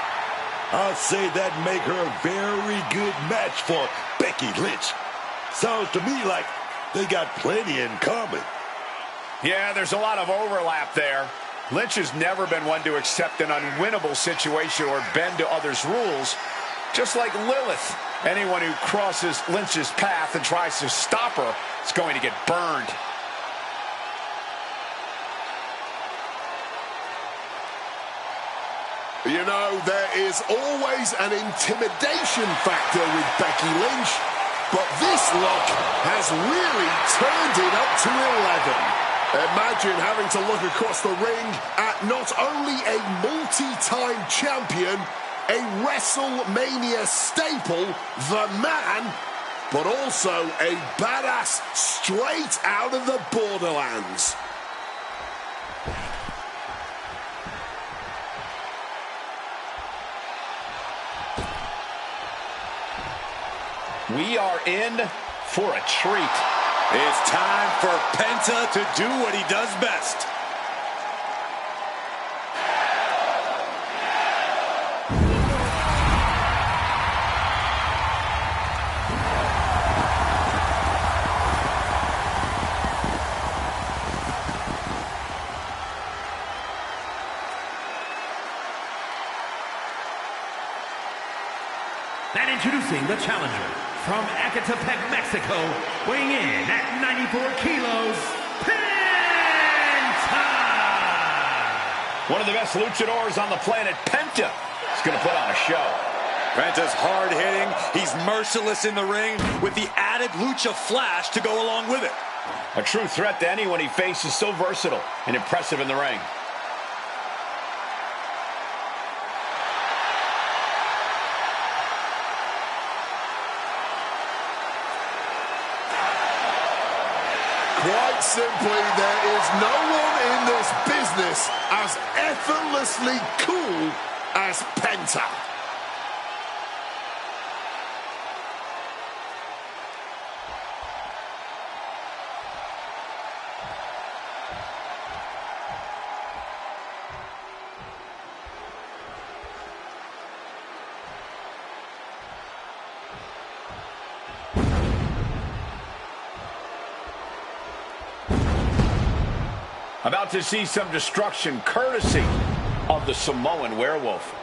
Speaker 6: I'll say that make her a very good match for Becky Lynch. Sounds to me like they got plenty in common.
Speaker 2: Yeah, there's a lot of overlap there. Lynch has never been one to accept an unwinnable situation or bend to others' rules. Just like Lilith, anyone who crosses Lynch's path and tries to stop her is going to get burned.
Speaker 5: You know, there is always an intimidation factor with Becky Lynch, but this look has really turned it up to 11. Imagine having to look across the ring at not only a multi-time champion, a WrestleMania staple, the man, but also a badass straight out of the Borderlands.
Speaker 2: We are in for a treat.
Speaker 4: It's time for Penta to do what he does best.
Speaker 1: And introducing the challenger from Ecatepec, Mexico, weighing in at 94 kilos, Penta!
Speaker 2: One of the best luchadors on the planet, Penta, is going to put on a show.
Speaker 4: Penta's hard-hitting. He's merciless in the ring with the added lucha flash to go along with it.
Speaker 2: A true threat to anyone he faces, so versatile and impressive in the ring.
Speaker 5: Quite simply, there is no one in this business as effortlessly cool as Penta.
Speaker 2: About to see some destruction courtesy of the Samoan Werewolf.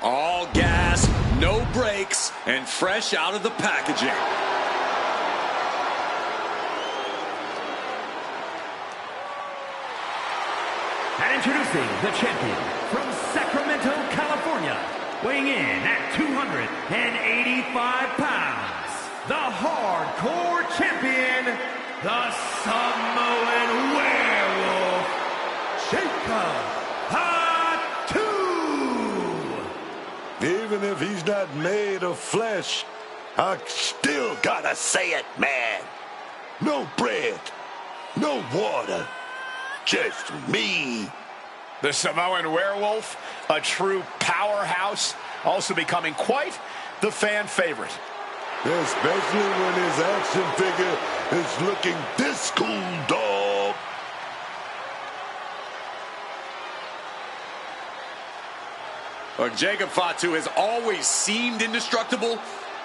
Speaker 4: All gas, no brakes, and fresh out of the packaging.
Speaker 1: And introducing the champion from Sacramento, California, weighing in at 285 pounds, the Hardcore Champion, the Samoan Werewolf, Jacob Fatu!
Speaker 6: Even if he's not made of flesh, I still gotta say it, man. No bread, no water, just me.
Speaker 2: The Samoan Werewolf, a true powerhouse, also becoming quite the fan favorite.
Speaker 6: Especially when his action figure is looking this cool, dog.
Speaker 4: Look, Jacob Fatu has always seemed indestructible,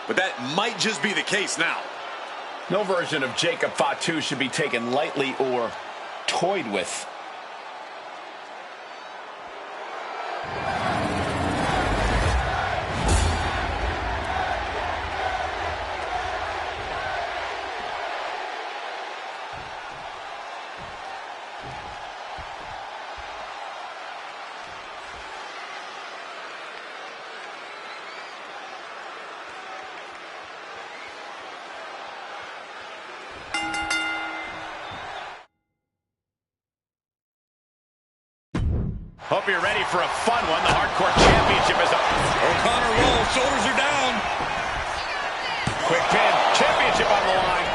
Speaker 4: but that might just be the case now.
Speaker 2: No version of Jacob Fatu should be taken lightly or toyed with. Hope you're ready for a fun one. The Hardcore Championship is up.
Speaker 4: O'Connor rolls, shoulders are down.
Speaker 2: Quick pin. Championship on the line.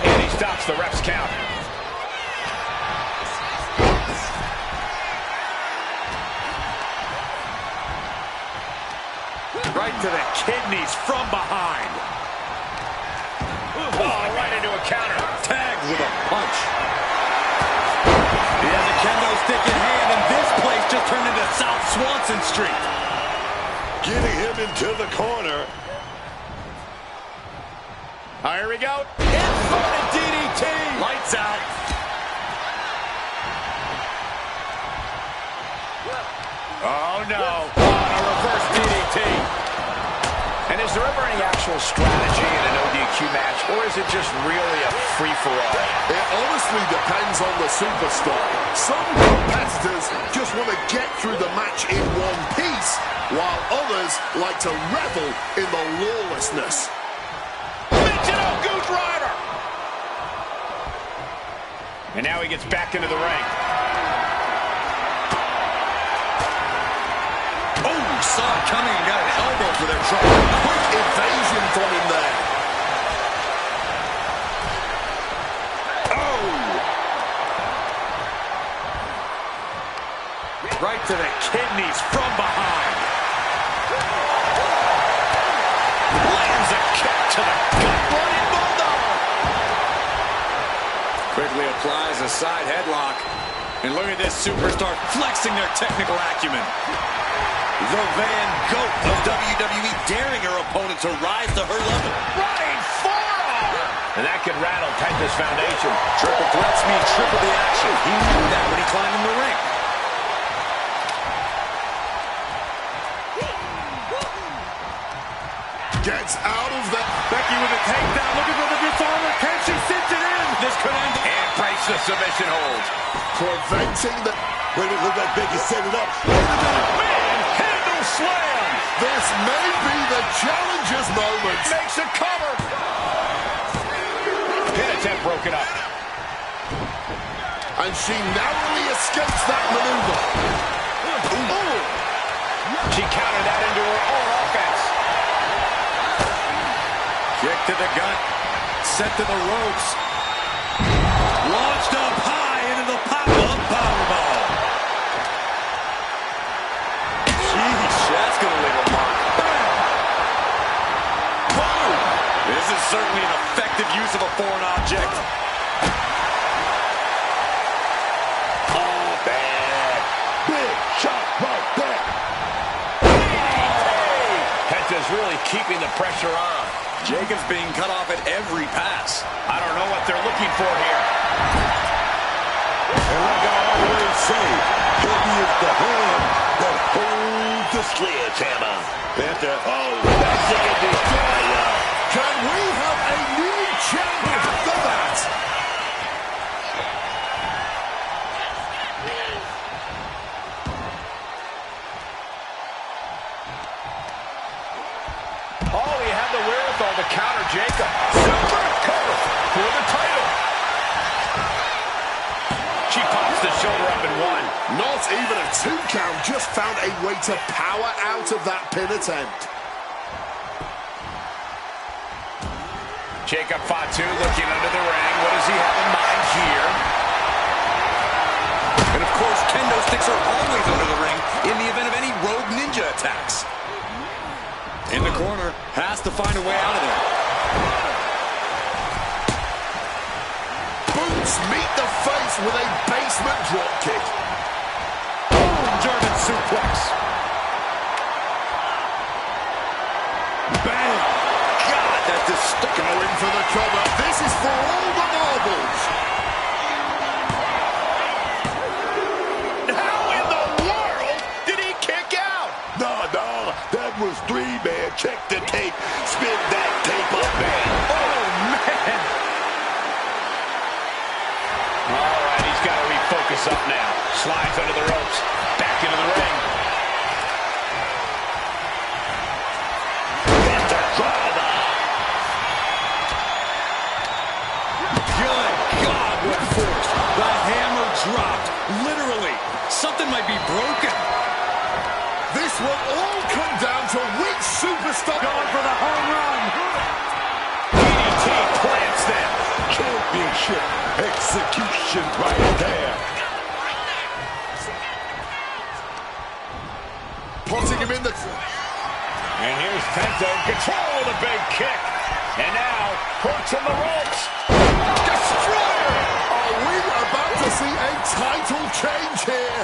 Speaker 2: And he stops the ref's count.
Speaker 4: Right to the kidneys from behind.
Speaker 2: Oh, right into a counter.
Speaker 4: Tagged with a punch. He has a kendo stick in hand, and this place just turned into South Swanson Street.
Speaker 6: Getting him into the corner.
Speaker 2: Here we go. Inverted DDT.
Speaker 4: Lights out.
Speaker 2: Oh, no. A reverse DDT. And is there ever any actual strategy in an ODQ match, or is it just really a free-for-all?
Speaker 5: It honestly depends on the superstar. Some competitors just want to get through the match in one piece, while others like to revel in the lawlessness.
Speaker 2: Michino Goose Rider! And now he gets back into the ring.
Speaker 4: Oh, saw it coming and got an elbow for their trouble.
Speaker 5: Quick evasion from him there.
Speaker 4: Right to the kidneys from behind.
Speaker 2: Lands a kick to the gut. Running Bulldog.
Speaker 4: Quickly applies a side headlock. And look at this superstar flexing their technical acumen. The Van Goat of WWE, daring her opponent to rise to her level.
Speaker 2: Running forearm. And that could rattle Penta's foundation.
Speaker 4: Triple threats mean triple the action. He knew that when he climbed in the ring.
Speaker 5: Gets out of that.
Speaker 2: Becky with a takedown, looking for the disarmer. Can she cinch it in? This could end. And breaks the submission hold.
Speaker 5: Preventing the...
Speaker 6: When it looked like Becky set it up.
Speaker 2: Man, handle slam.
Speaker 5: This may be the challenger's moment.
Speaker 2: Makes a cover. Pin attempt broken up.
Speaker 5: And she narrowly escapes that maneuver.
Speaker 2: Ooh. She countered that into her own offense.
Speaker 4: Kick to the gut. sent to the ropes. Launched up high into the pop-up powerbomb. Sheesh, that's going to leave a mark. Boom! This is certainly an effective use of a foreign object.
Speaker 6: Oh, bad. Big shot right there.
Speaker 2: Penta's really keeping the pressure on.
Speaker 4: Jacobs being cut off at every pass.
Speaker 2: I don't know what they're looking for here.
Speaker 6: And like I always say, heavy is the hand that holds the sledgehammer. Penta, oh, that's a destroyer.
Speaker 5: Can we have a new champ after that?
Speaker 2: Oh, he had the wherewithal to counter Jacob. Super cover for the title. She pops the shoulder up and one.
Speaker 5: Not even a 2 count, just found a way to power out of that pin attempt.
Speaker 2: Jacob Fatu looking under the ring. What does he have in mind here?
Speaker 4: And of course, kendo sticks are always under the ring in the event of any rogue ninja attacks. In the corner, has to find a way out of there.
Speaker 5: Boots meet the face with a basement dropkick.
Speaker 4: Boom, German suplex. Bang. God, that just
Speaker 5: Going for the cover. This is for all the marbles.
Speaker 2: How in the world did he kick out?
Speaker 6: No, that was 3-man. Check the tape. Spin that tape up, man.
Speaker 2: Oh, man. All right, he's got to refocus up now. Slides under the ropes. Back into the ring.
Speaker 4: The hammer dropped. Literally. Something might be broken.
Speaker 5: This will all come down to which superstar.
Speaker 4: Going for the home run.
Speaker 2: DDT plants them.
Speaker 6: Championship execution right there.
Speaker 5: Potting him in the...
Speaker 2: And here's Penta in control of the big kick. And now, hooks in the ropes. Destroyer!
Speaker 5: Are we about to see a title change here?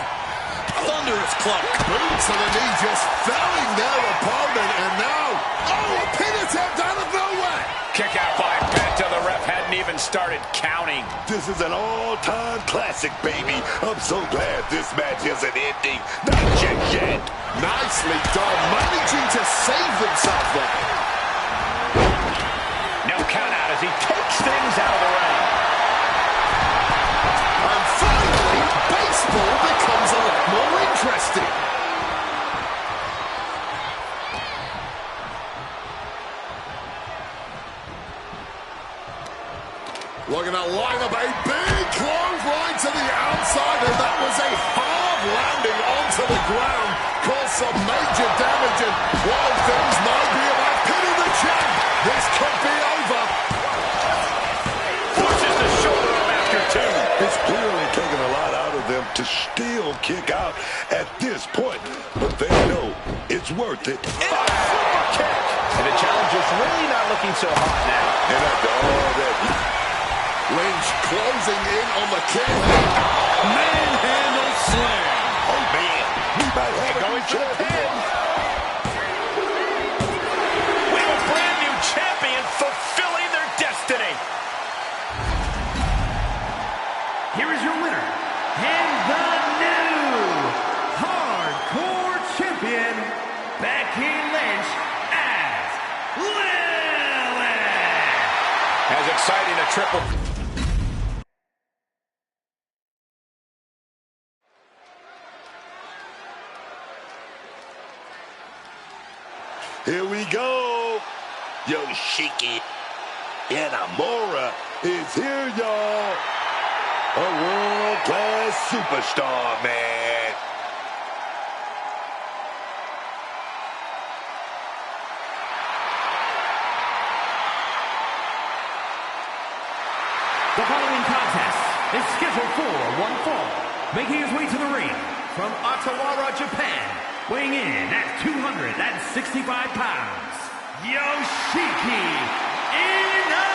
Speaker 4: Thunderous club.
Speaker 5: Boot to the knee, just felling their opponent, and now, oh, a pin attempt out of nowhere!
Speaker 2: Kick out by Penta. The ref hadn't even started counting.
Speaker 6: This is an all-time classic, baby. I'm so glad this match isn't ending. Not just yet.
Speaker 5: Nicely done, managing to save themselves there.
Speaker 2: No count out as he takes things out of the ring.
Speaker 5: And finally, baseball becomes a lot more interesting. Looking to line up a big clothesline to the outside, and that was a hard landing onto the ground. Caused some major damage, and while things might be about pinning the champ, this could be over.
Speaker 2: Pushes the shoulder up after two.
Speaker 6: It's clearly taken a lot out of them to still kick out at this point, but they know it's worth it.
Speaker 2: Super kick. And the challenger's really not looking so hot now.
Speaker 6: And after all that,
Speaker 5: Lynch closing in on the kick.
Speaker 4: Manhandle slam.
Speaker 6: oh man, we might have a
Speaker 2: Going
Speaker 6: new
Speaker 2: for the
Speaker 6: champion.
Speaker 2: pin. We have a brand new champion fulfilling their destiny.
Speaker 1: Here is your winner, and the new Hardcore Champion, Becky Lynch as Lilith.
Speaker 2: As exciting a triple.
Speaker 6: Here we go. Yoshiki Inamura is here, y'all. A world-class superstar, man.
Speaker 1: The following contest is scheduled for one fall. Making his way to the ring from Ottawa, Japan, weighing in at 265 pounds, Yoshiki Inamura!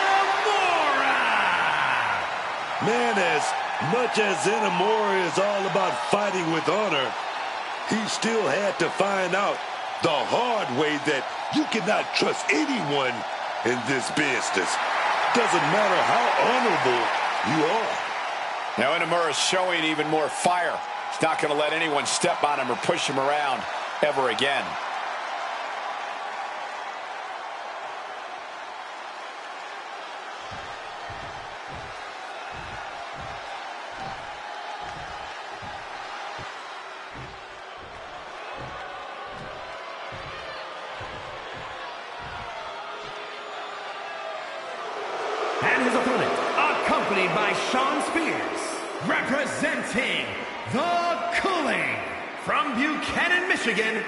Speaker 6: Man, as much as Inamura is all about fighting with honor, he still had to find out the hard way that you cannot trust anyone in this business. Doesn't matter how honorable you are.
Speaker 2: Now Inamura is showing even more fire. He's not going to let anyone step on him or push him around ever again.
Speaker 1: And his opponent, accompanied by Shawn Spears, representing the Cooling from Buchanan, Michigan,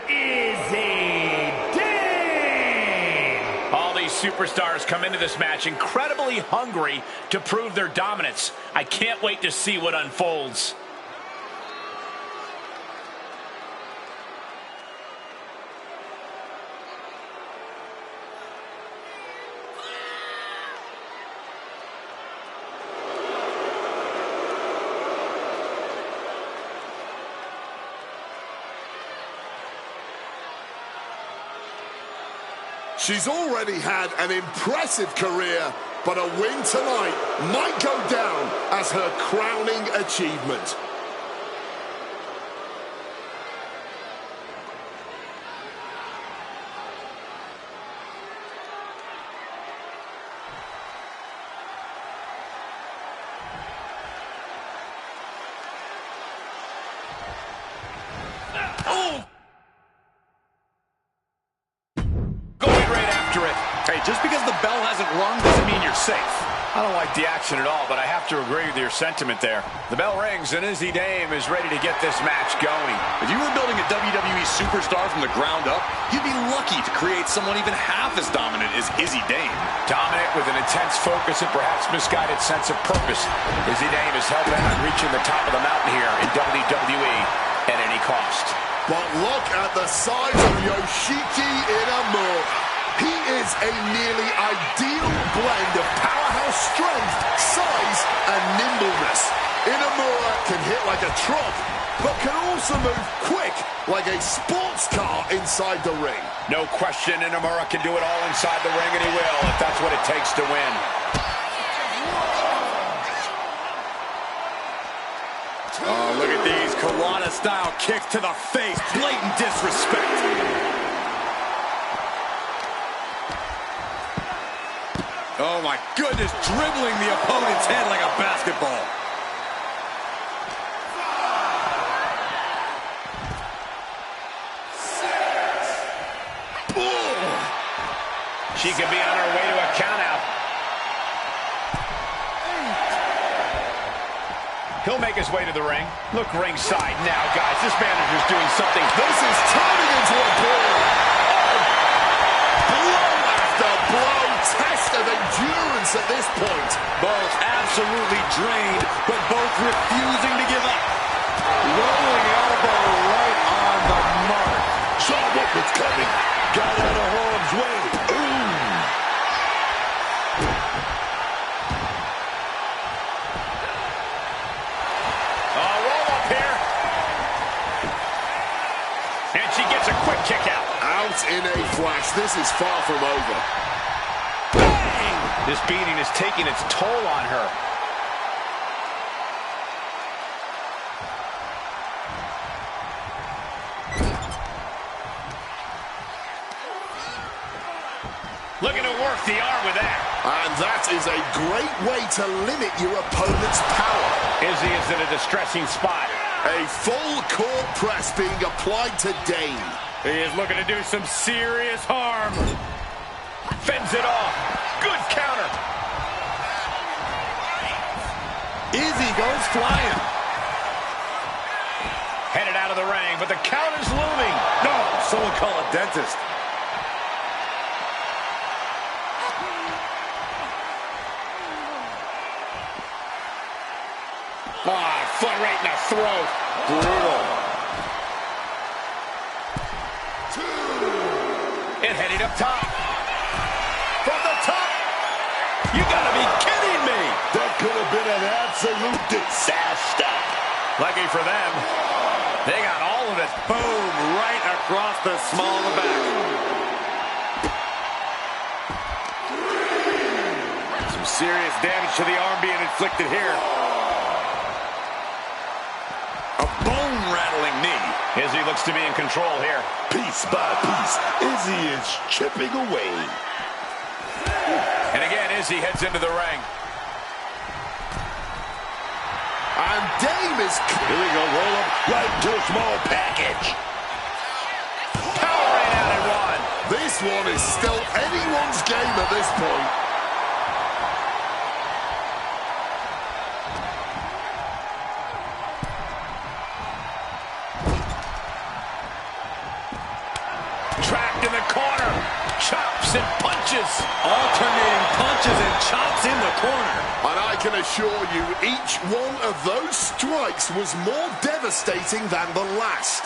Speaker 1: Izzy Dane.
Speaker 2: All these superstars come into this match incredibly hungry to prove their dominance. I can't wait to see what unfolds.
Speaker 5: She's already had an impressive career, but a win tonight might go down as her crowning achievement.
Speaker 3: Just because the bell hasn't rung doesn't mean you're safe.
Speaker 2: I don't like the action at all, but I have to agree with your sentiment there. The bell rings, and Izzy Dane is ready to get this match going.
Speaker 3: If you were building a WWE superstar from the ground up, you'd be lucky to create someone even half as dominant as Izzy Dane.
Speaker 2: Dominant with an intense focus and perhaps misguided sense of purpose. Izzy Dane is hell-bent on reaching the top of the mountain here in WWE at any cost.
Speaker 5: But look at the size of Yoshiki Inamura. He is a nearly ideal blend of powerhouse strength, size, and nimbleness. Inamura can hit like a truck, but can also move quick like a sports car inside the ring.
Speaker 2: No question, Inamura can do it all inside the ring, and he will if that's what it takes to win.
Speaker 3: Oh, look at these Colada-style kicks to the face. Blatant disrespect. Oh my goodness, dribbling the opponent's head like a basketball.
Speaker 2: She could be on her way to a countout. He'll make his way to the ring. Look ringside now, guys. This manager's doing something.
Speaker 5: This is turning into a brawl. Blow after blow. Test of endurance at this point.
Speaker 3: Both absolutely drained, but both refusing to give up. Rolling elbow right on the mark.
Speaker 6: Saw what was coming. Got out of harm's way. Ooh.
Speaker 2: Roll up here. And she gets a quick kick out.
Speaker 5: Out in a flash. This is far from over.
Speaker 2: This beating is taking its toll on her. Looking to work the arm with that.
Speaker 5: And that is a great way to limit your opponent's power.
Speaker 2: Izzy is in a distressing spot.
Speaker 5: A full court press being applied to Dane.
Speaker 2: He is looking to do some serious harm. Fends it off. Good counter.
Speaker 3: Izzy goes flying.
Speaker 2: Headed out of the ring, but the count is looming.
Speaker 3: No, someone call a dentist.
Speaker 2: Foot right in the throat. Brutal. And heading up top. From the top. You gotta be kidding me.
Speaker 6: That could have been an absolute disaster.
Speaker 2: Lucky for them, they got all of it.
Speaker 3: Boom, right across the small of the back. Some serious damage to the arm being inflicted here. A bone-rattling knee.
Speaker 2: Izzy looks to be in control here.
Speaker 6: Piece by piece, Izzy is chipping away.
Speaker 2: And again, Izzy heads into the ring.
Speaker 5: And Dame is...
Speaker 6: Here we go, roll up right into a small package.
Speaker 2: Power right out and one.
Speaker 5: This one is still anyone's game at this point.
Speaker 2: Trapped in the corner. Chops and punches.
Speaker 3: Alternating punches and chops in the corner.
Speaker 5: And I can assure you, each one of those strikes was more devastating than the last.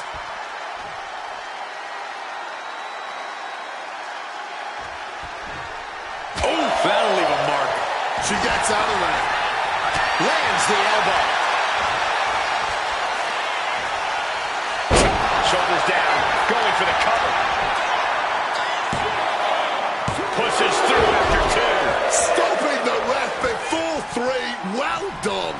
Speaker 3: Oh, that'll leave a mark.
Speaker 5: She gets out of there.
Speaker 2: Lands the elbow. Shoulders down. Going for the cover. Pushes through after two.
Speaker 5: Stopping the ref before three. Well done.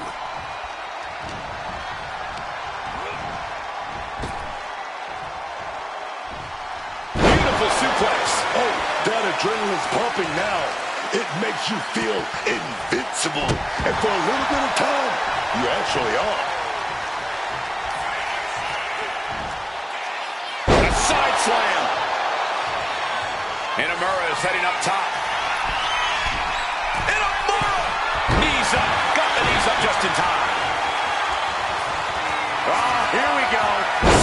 Speaker 2: Beautiful suplex.
Speaker 6: Oh, that adrenaline's pumping now. It makes you feel invincible. And for a little bit of time, you actually are.
Speaker 2: A side slam. Inamura is heading up top. Inamura! Knees up. Got the knees up just in time.
Speaker 3: Oh, here we go.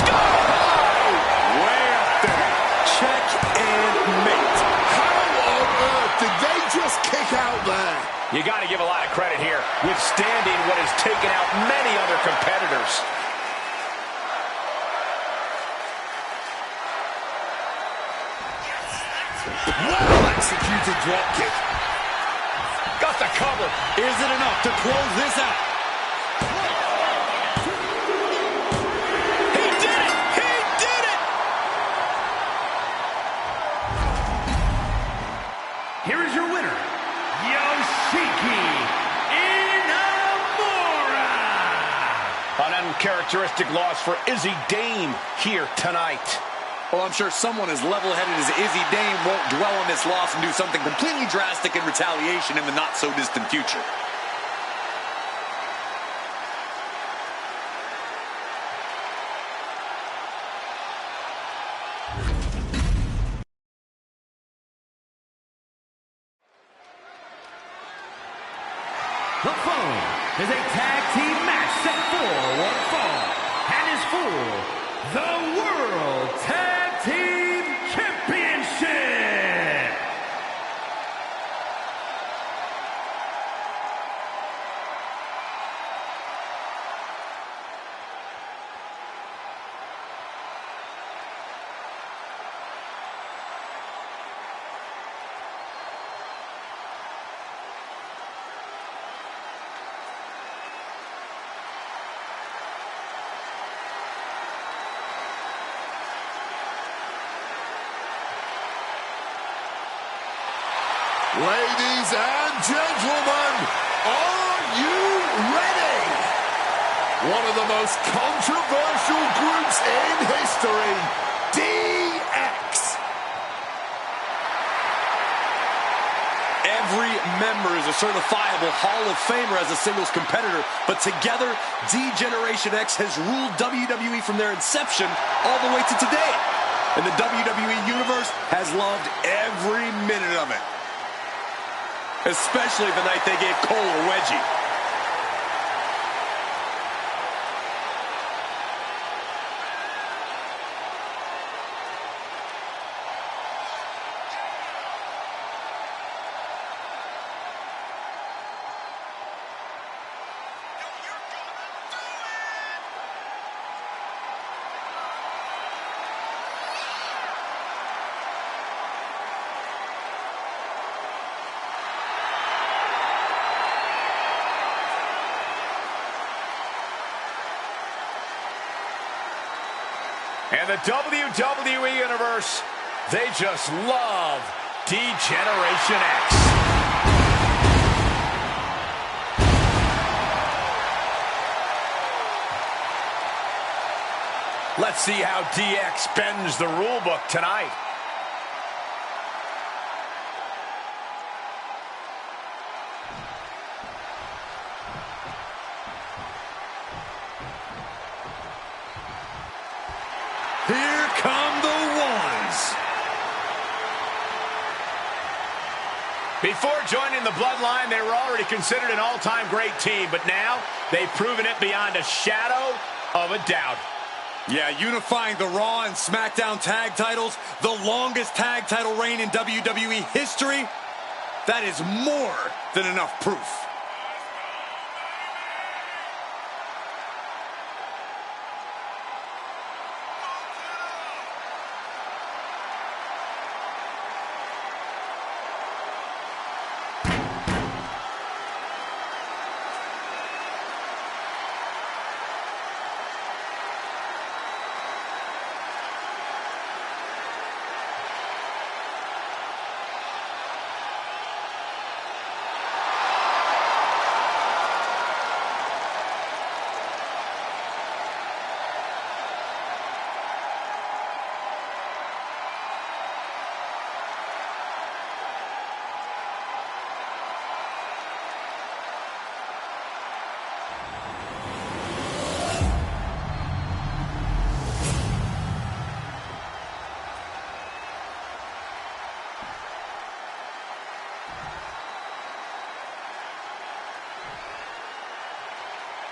Speaker 2: Sky high!
Speaker 3: Way up there. Check and mate.
Speaker 5: How on earth did they just kick out there?
Speaker 2: You got to give a lot of credit here, withstanding what has taken out many other competitors.
Speaker 5: Well-executed dropkick.
Speaker 2: Got the cover.
Speaker 3: Is it enough to close this out?
Speaker 2: He did it! He did it!
Speaker 1: Here is your winner, Yoshiki Inamura.
Speaker 2: An uncharacteristic loss for Izzy Dame here tonight.
Speaker 3: Well, I'm sure someone as level-headed as Izzy Dame won't dwell on this loss and do something completely drastic in retaliation in the not-so-distant future.
Speaker 1: The following is a tag team match set for one fall and is for the World Tag Team Championship.
Speaker 5: Ladies and gentlemen, are you ready? One of the most controversial groups in history, DX.
Speaker 3: Every member is a certifiable Hall of Famer as a singles competitor, but together, D-Generation X has ruled WWE from their inception all the way to today. And the WWE Universe has loved every minute of it. Especially the night they gave Cole a wedgie.
Speaker 2: And the WWE Universe, they just love D-Generation X. Let's see how DX bends the rulebook tonight.
Speaker 3: Here come the ones.
Speaker 2: Before joining the Bloodline, they were already considered an all-time great team, but now they've proven it beyond a shadow of a doubt.
Speaker 3: Yeah, unifying the Raw and SmackDown tag titles, the longest tag title reign in WWE history, that is more than enough proof.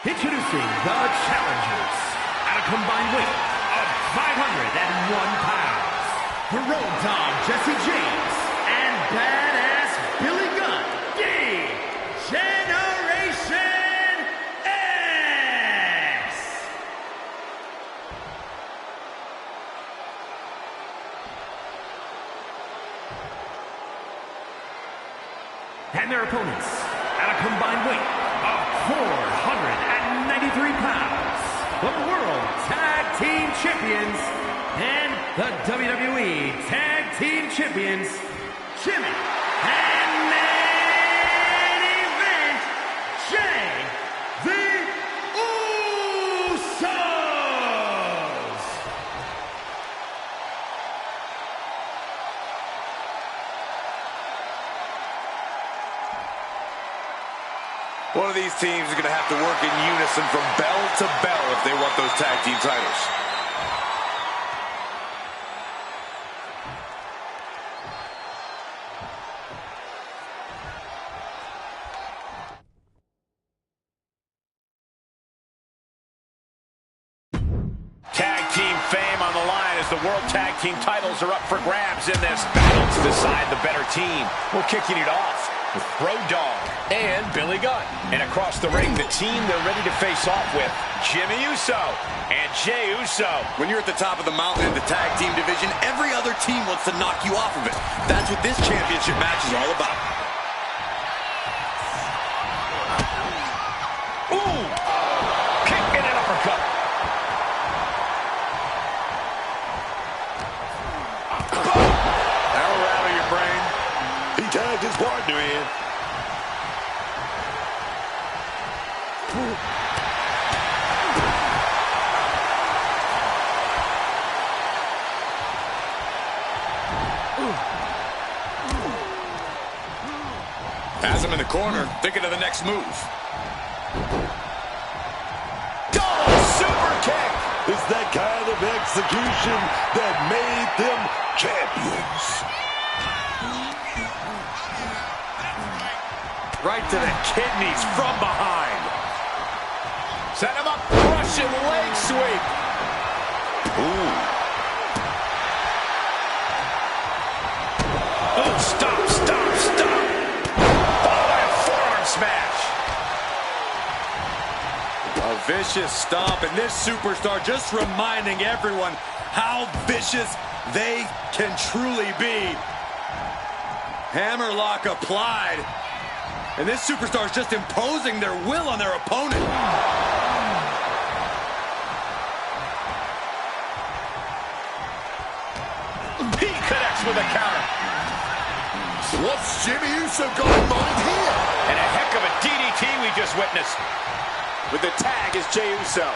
Speaker 1: Introducing the challengers at a combined weight of 501 pounds. The Road Dogg Jesse James and Badass Billy Gunn, D-Generation X. And their opponents at a combined weight of 493 pounds, the World Tag Team Champions and the WWE Tag Team Champions, Jimmy and main event, Jay the Usos.
Speaker 3: One of these teams is going to have to work in unison from bell to bell if they want those tag team titles.
Speaker 2: Tag team fame on the line as the World Tag Team titles are up for grabs in this battle to decide the better team. We're kicking it off with Road Dogg and Billy Gunn. And across the ring, the team they're ready to face off with, Jimmy Uso and Jey Uso.
Speaker 3: When you're at the top of the mountain in the tag team division, every other team wants to knock you off of it. That's what this championship match is all about.
Speaker 2: Ooh! Kick and an uppercut.
Speaker 3: That'll rattle your brain.
Speaker 6: He tagged his partner in.
Speaker 3: Has him in the corner, thinking of the next move.
Speaker 2: Oh, super kick!
Speaker 6: It's that kind of execution that made them champions.
Speaker 3: Right to the kidneys from behind.
Speaker 2: Set him up, Russian leg sweep.
Speaker 6: Ooh.
Speaker 2: Oh, stop, stop, stop. Followed by a forearm smash.
Speaker 3: A vicious stomp, and this superstar just reminding everyone how vicious they can truly be. Hammerlock applied, and this superstar is just imposing their will on their opponent.
Speaker 2: He connects with a counter.
Speaker 5: What's Jimmy Uso got in mind here?
Speaker 2: And a heck of a DDT we just witnessed. With the tag is Jey Uso.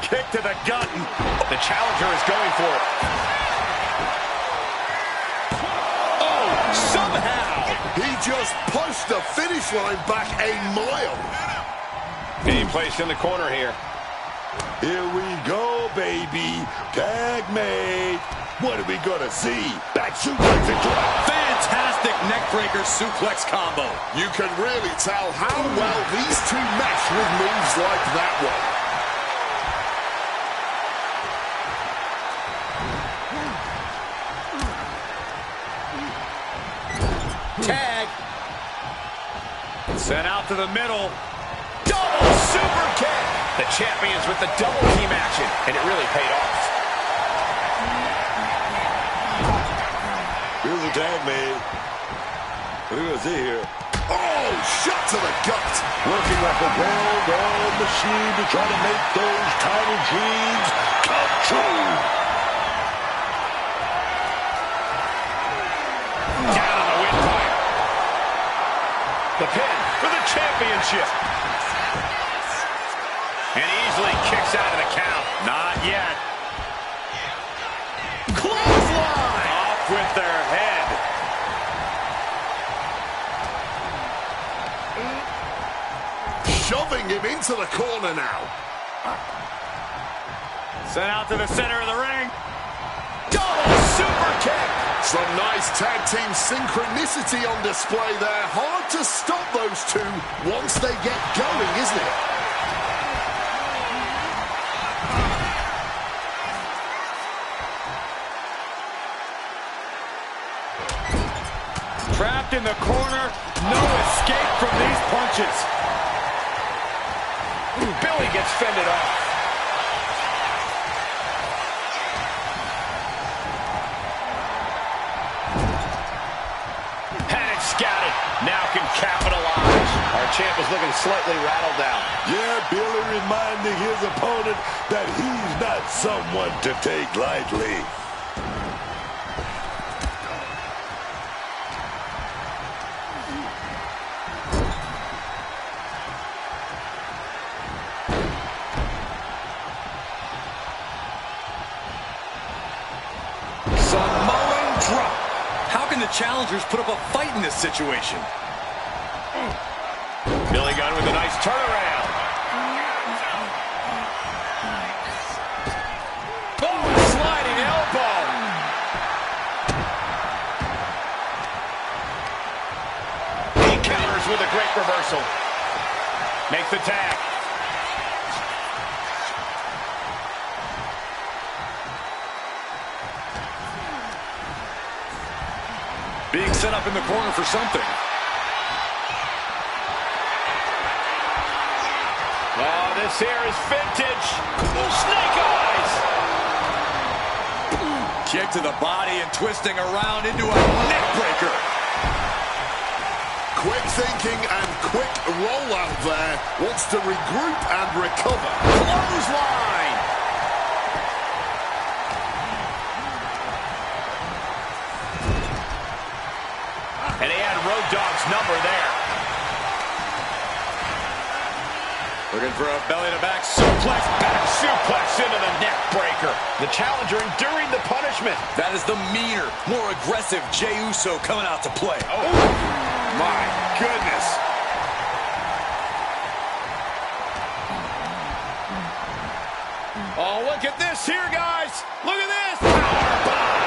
Speaker 2: Kick to the gut. The challenger is going for it. Oh, somehow.
Speaker 5: He just pushed the finish line back a mile.
Speaker 2: Being placed in the corner here.
Speaker 6: Here we go, baby. Tag made. What are we gonna see? Back suplex and drop.
Speaker 3: Fantastic neckbreaker suplex combo.
Speaker 5: You can really tell how well these two mesh with moves like that one.
Speaker 2: Tag. Sent out to the middle. Double super kick. The champions with the double team action. And it really paid off.
Speaker 6: Here's a tag made. What are we gonna see here?
Speaker 5: Oh, shot to the gut.
Speaker 6: Working like a well-oiled machine to try to make those title dreams come true.
Speaker 2: Down on the windpipe. The pin for the championship. And easily kicks out of the count. Not yet. Clothesline. Off with their head.
Speaker 5: Shoving him into the corner now.
Speaker 2: Sent out to the center of the ring. Double super kick.
Speaker 5: Some nice tag team synchronicity on display there. Hard to stop those two once they get going, isn't it?
Speaker 2: Trapped in the corner. No escape from these punches. Billy gets fended off. Scouted, now can capitalize. Our champ is looking slightly rattled down.
Speaker 6: Yeah, Billy reminding his opponent that he's not someone to take lightly.
Speaker 3: Samoan drop. How can the challengers put up a fight in this situation?
Speaker 2: Billy Gunn with a nice turnaround. Oh, sliding elbow. He counters with a great reversal. Makes the tag.
Speaker 3: Being set up in the corner for something.
Speaker 2: Oh, this here is vintage. Snake eyes.
Speaker 3: Kick to the body and twisting around into a neck breaker.
Speaker 5: Quick thinking and quick rollout there. Wants to regroup and recover.
Speaker 2: Clothesline. And he had Road Dogg's number there. Looking for a belly-to-back suplex. Back suplex into the neck breaker. The challenger enduring the punishment.
Speaker 3: That is the meaner, more aggressive Jey Uso coming out to play.
Speaker 2: Oh, my goodness. Oh, look at this here, guys. Look at this. Powerbomb.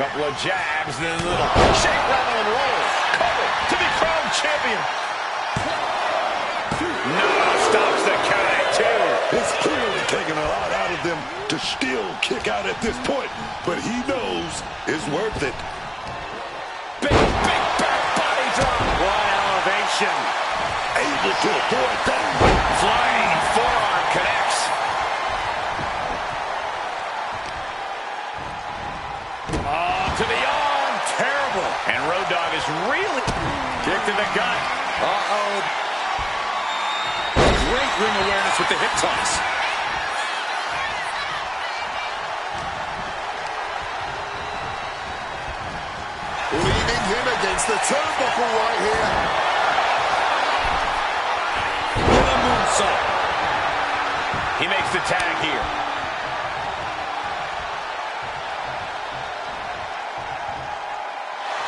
Speaker 2: Couple of jabs, and then a little shake, rattle, and roll. Cover to be crowned champion. No, stops the count at two.
Speaker 6: It's clearly taking a lot out of them to still kick out at this point, but he knows it's worth it.
Speaker 2: Big back body drop. What elevation.
Speaker 6: Able to avoid that.
Speaker 2: Flying forearm connects. Oh, to the arm. Terrible. And Road Dogg is really kicked in the gut.
Speaker 3: Uh-oh. great ring awareness with the hip toss.
Speaker 5: Leaning him against the turnbuckle right here.
Speaker 3: With a moonsault.
Speaker 2: He makes the tag here.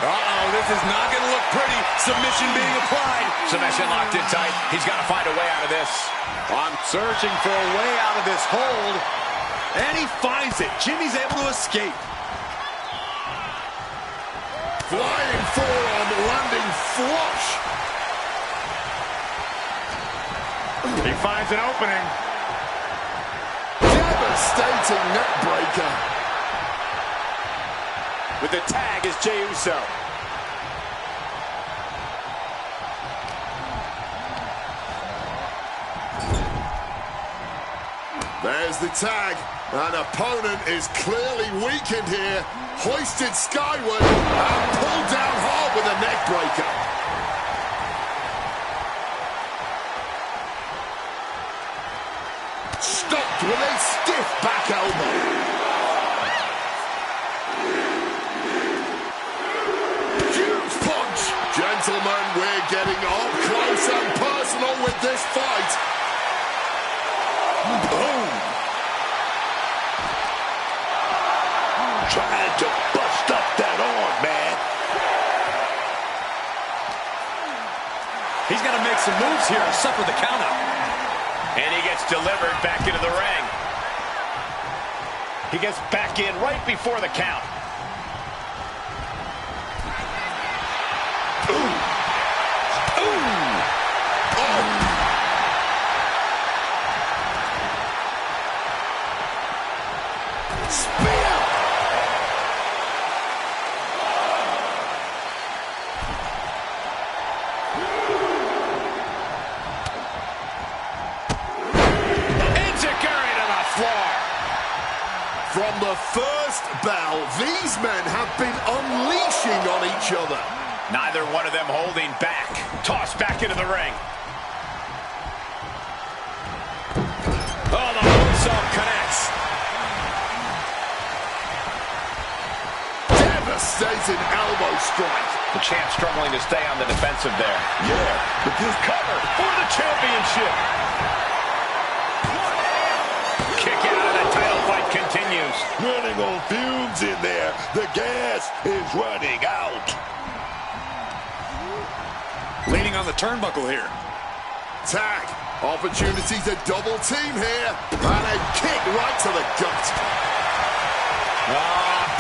Speaker 3: Uh-oh, this is not going to look pretty. Submission being applied.
Speaker 2: Submission locked in tight. He's got to find a way out of this.
Speaker 3: I'm searching for a way out of this hold. And he finds it. Jimmy's able to escape.
Speaker 5: Flying forearm, landing flush.
Speaker 2: He finds an opening.
Speaker 5: Devastating neckbreaker.
Speaker 2: With the tag is Jey Uso.
Speaker 5: There's the tag. An opponent is clearly weakened here. Hoisted skyward and pulled down hard with a neck breaker. Stopped with a stiff back elbow. Huge punch. Gentlemen, we're getting up close and personal with this fight.
Speaker 6: Boom! Trying to bust up that arm, man.
Speaker 3: He's got to make some moves here to suffer the countout.
Speaker 2: And he gets delivered back into the ring. He gets back in right before the count.
Speaker 5: Ooh. Ooh. Oh. Spear.
Speaker 2: Enziguri to the floor.
Speaker 5: From the first bell, these men have been unleashing on each other.
Speaker 2: Neither one of them holding back. Tossed back into the ring. Oh, the moonsault connects.
Speaker 5: Devastating elbow strike.
Speaker 2: The champ struggling to stay on the defensive there.
Speaker 6: Yeah, but this
Speaker 2: Cover for the championship. Kick out of the title fight continues.
Speaker 6: running on fumes in there. The gas is running out.
Speaker 3: Leaning on the turnbuckle here.
Speaker 5: Tag. Opportunity to double team here. And a kick right to the gut.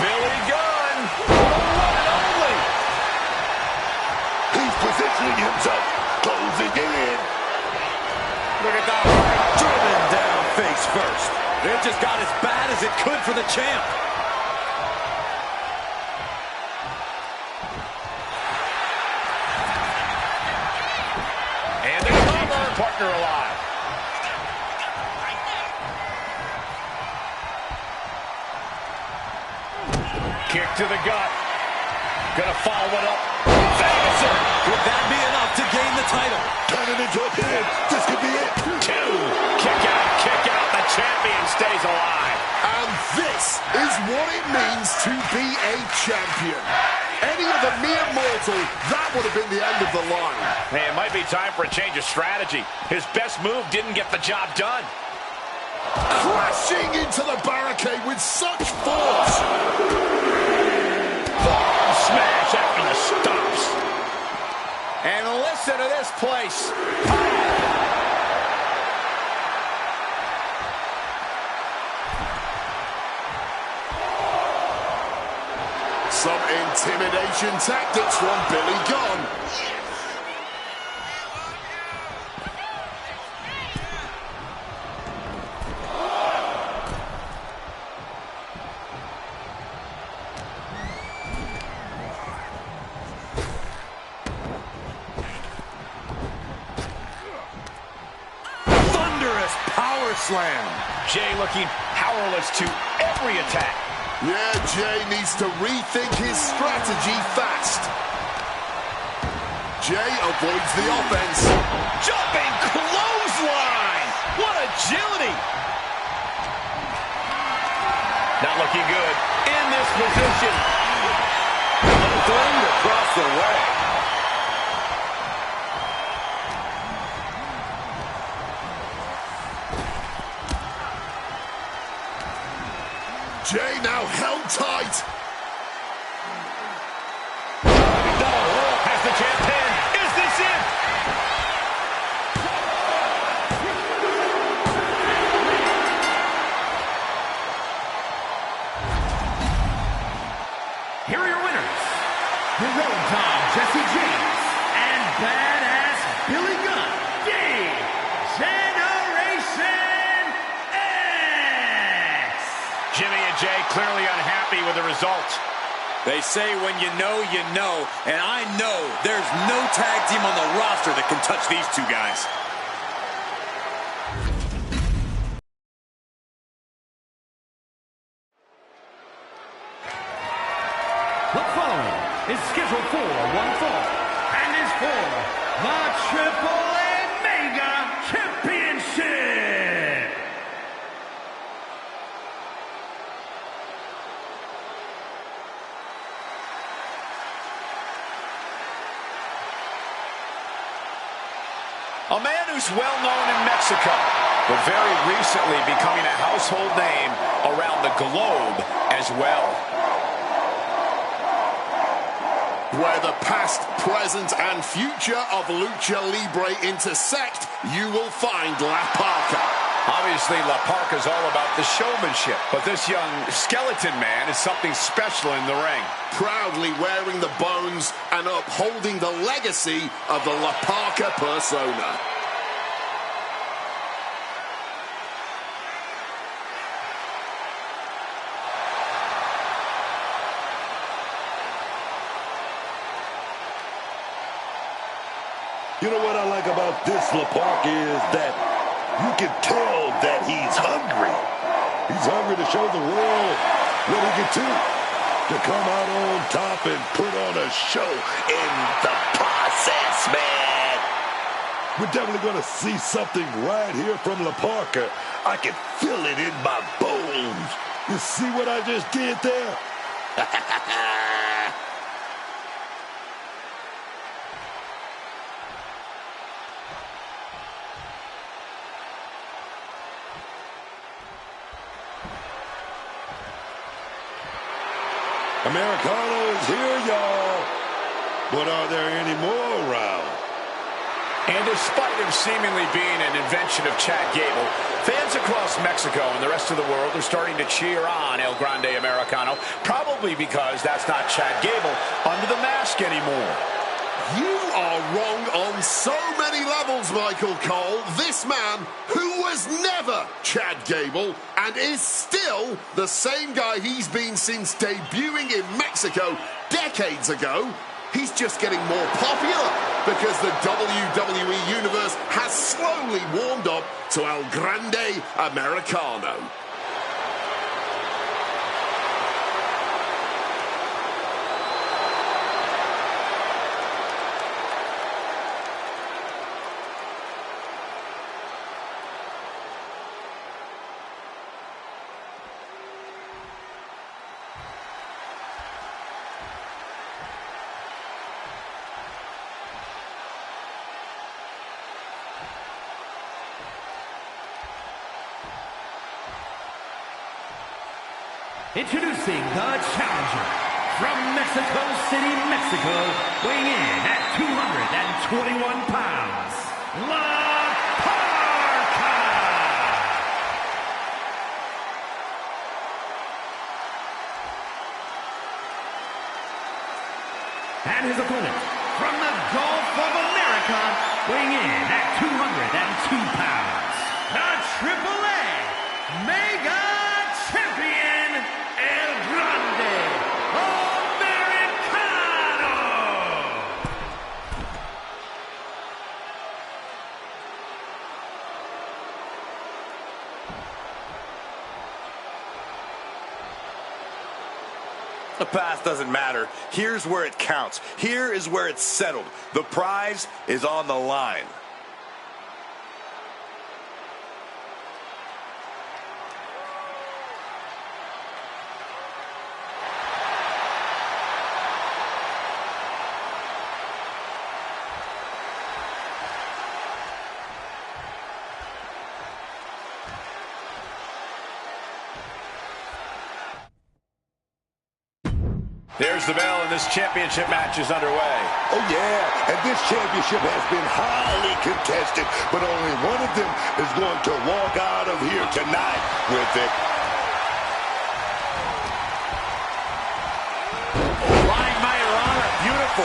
Speaker 2: Billy Gunn. The one and only.
Speaker 6: He's positioning himself, closing in.
Speaker 3: Look at that. Driven down face first. It just got as bad as it could for the champ.
Speaker 2: And the cover. Partner alive. Kick to the gut. Gonna follow it up. Ferguson.
Speaker 3: Would that be enough to gain the title?
Speaker 6: Turn it into a pin. This could be it.
Speaker 2: Two. Kick out, kick out. The champion stays alive.
Speaker 5: And this is what it means to be a champion. Any other mere mortal, that would have been the end of the line.
Speaker 2: Hey, it might be time for a change of strategy. His best move didn't get the job done.
Speaker 5: Crashing into the barricade with such force.
Speaker 2: Smash after the stomps. And listen to this place.
Speaker 5: Some intimidation tactics from Billy Gunn.
Speaker 3: Thunderous power slam.
Speaker 2: Jey looking powerless to every attack.
Speaker 5: Yeah, Jey needs to rethink his strategy fast. Jey avoids the offense.
Speaker 2: Jumping close. clothesline! What agility! Not looking good in this position.
Speaker 3: Thrown across the way.
Speaker 5: Jay now held tight.
Speaker 2: Has the champ pinned. Is this it?
Speaker 1: Here are your winners, Heroic Tom Jesse James and Badass Billy Gunn, Generation X.
Speaker 2: Jimmy and Jay clearly unhappy with the result.
Speaker 3: They say when you know, and I know there's no tag team on the roster that can touch these two guys.
Speaker 1: The following is scheduled for one fall and is for the Triple A Mega Championship.
Speaker 2: A man who's well known in Mexico, but very recently becoming a household name around the globe as well.
Speaker 5: Where the past, present, and future of Lucha Libre intersect, you will find La Parka.
Speaker 2: Obviously, La Parka's all about the showmanship, but this young skeleton man is something special in the ring.
Speaker 5: Proudly wearing the bones and upholding the legacy of the La Parka persona.
Speaker 6: You know what I like about this La Parka is that you can tell that he's hungry. He's hungry to show the world what he can do. To come out on top and put on a show in the process, man. We're definitely going to see something right here from La Parka. I can feel it in my bones. You see what I just did there? Americano's here, y'all. But are there any more around?
Speaker 2: And despite him seemingly being an invention of Chad Gable, fans across Mexico and the rest of the world are starting to cheer on El Grande Americano, probably because that's not Chad Gable under the mask anymore.
Speaker 5: You are wrong on so many levels, Michael Cole. This man, who was never Chad Gable and is still the same guy he's been since debuting in Mexico decades ago, he's just getting more popular because the WWE Universe has slowly warmed up to El Grande Americano.
Speaker 1: Introducing the challenger from Mexico City, Mexico, weighing in at 221 pounds, La Parka! And his opponent from the Gulf of America, weighing in at 202 pounds, the Triple A Mega Champion, El Grande Americano!
Speaker 3: The past doesn't matter. Here's where it counts. Here is where it's settled. The prize is on the line.
Speaker 2: There's the bell, and this championship match is underway.
Speaker 6: Oh, yeah, and this championship has been highly contested, but only one of them is going to walk out of here tonight with it.
Speaker 3: Lying Mayor Honor, beautiful.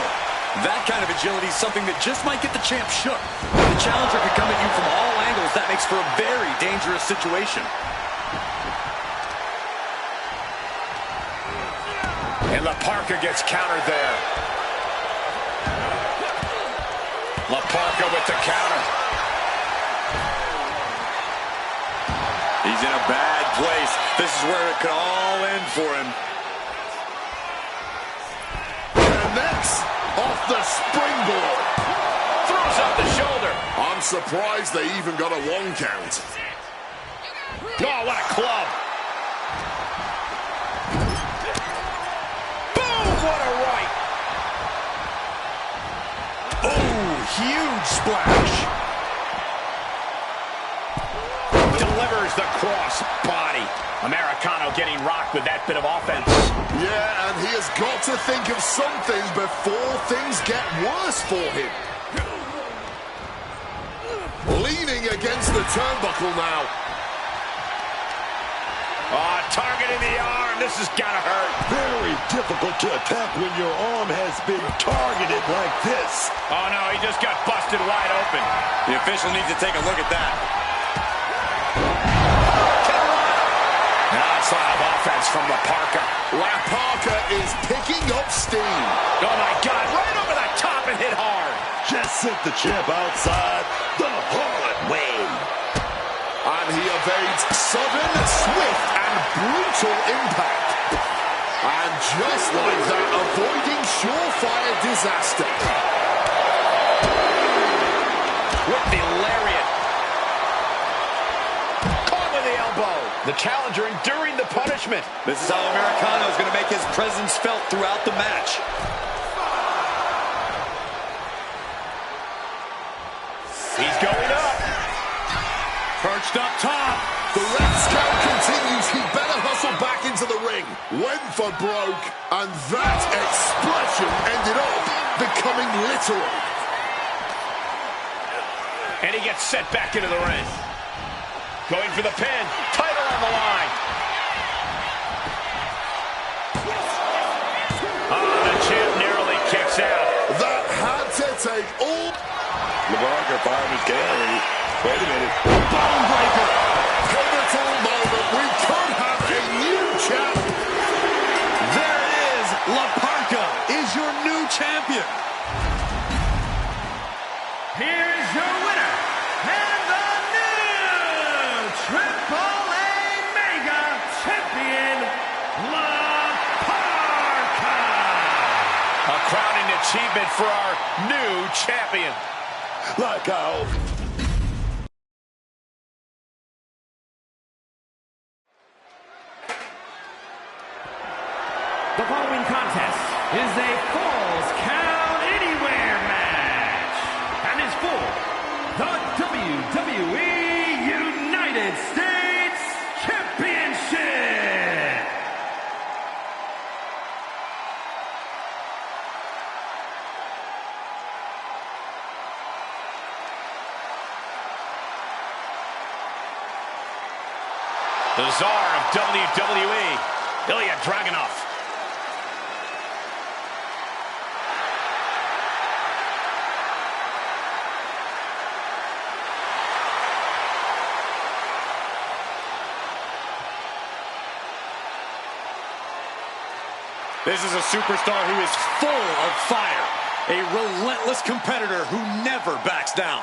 Speaker 3: That kind of agility is something that just might get the champ shook. When the challenger can come at you from all angles, that makes for a very dangerous situation.
Speaker 2: And La Parka gets countered there. La Parka with the counter.
Speaker 3: He's in a bad place. This is where it could all end for him.
Speaker 5: Connects off the springboard.
Speaker 2: Throws up the shoulder.
Speaker 5: I'm surprised they even got a 1 count.
Speaker 2: Oh, what a club. What a right. Oh, huge splash. Delivers the cross body. Americano getting rocked with that bit of offense.
Speaker 5: Yeah, and he has got to think of something before things get worse for him. Leaning against the turnbuckle now.
Speaker 2: Oh, targeting the arm. This has got to hurt.
Speaker 6: Very difficult to attack when your arm has been targeted like this.
Speaker 2: Oh, no, he just got busted wide open.
Speaker 3: The official needs to take a look at that.
Speaker 2: An onslaught of offense from La Parka.
Speaker 5: La Parka is picking up steam.
Speaker 2: Oh, my God, right over the top and hit hard.
Speaker 6: Just sent the champ outside the hard way.
Speaker 5: And he evades sudden, swift, and brutal impact. And just like that, avoiding surefire disaster.
Speaker 2: With the lariat. Caught with the elbow. The challenger enduring the punishment.
Speaker 3: This is how Americano is going to make his presence felt throughout the match.
Speaker 2: He's going up.
Speaker 3: Perched up top.
Speaker 5: The Red Scout continues. He better hustle back into the ring. Went for broke, and that expression ended up becoming literal.
Speaker 2: And he gets set back into the ring. Going for the pin. Title on the line. Oh, the champ narrowly kicks out.
Speaker 5: That had to take all...
Speaker 6: LeBron fired his gallery. Wait a minute.
Speaker 5: Bone breaker. Pivotal moment. We could have a new champ.
Speaker 3: There it is. La Parka is your new champion.
Speaker 1: Here is your winner, and the new Triple A Mega Champion, La Parka.
Speaker 2: A crowning achievement for our new champion.
Speaker 6: Like how...
Speaker 1: The following contest is a Falls Count Anywhere match and is for the WWE United States Championship.
Speaker 2: The czar of WWE, Ilya Dragunov.
Speaker 3: This is a superstar who is full of fire. A relentless competitor who never backs down.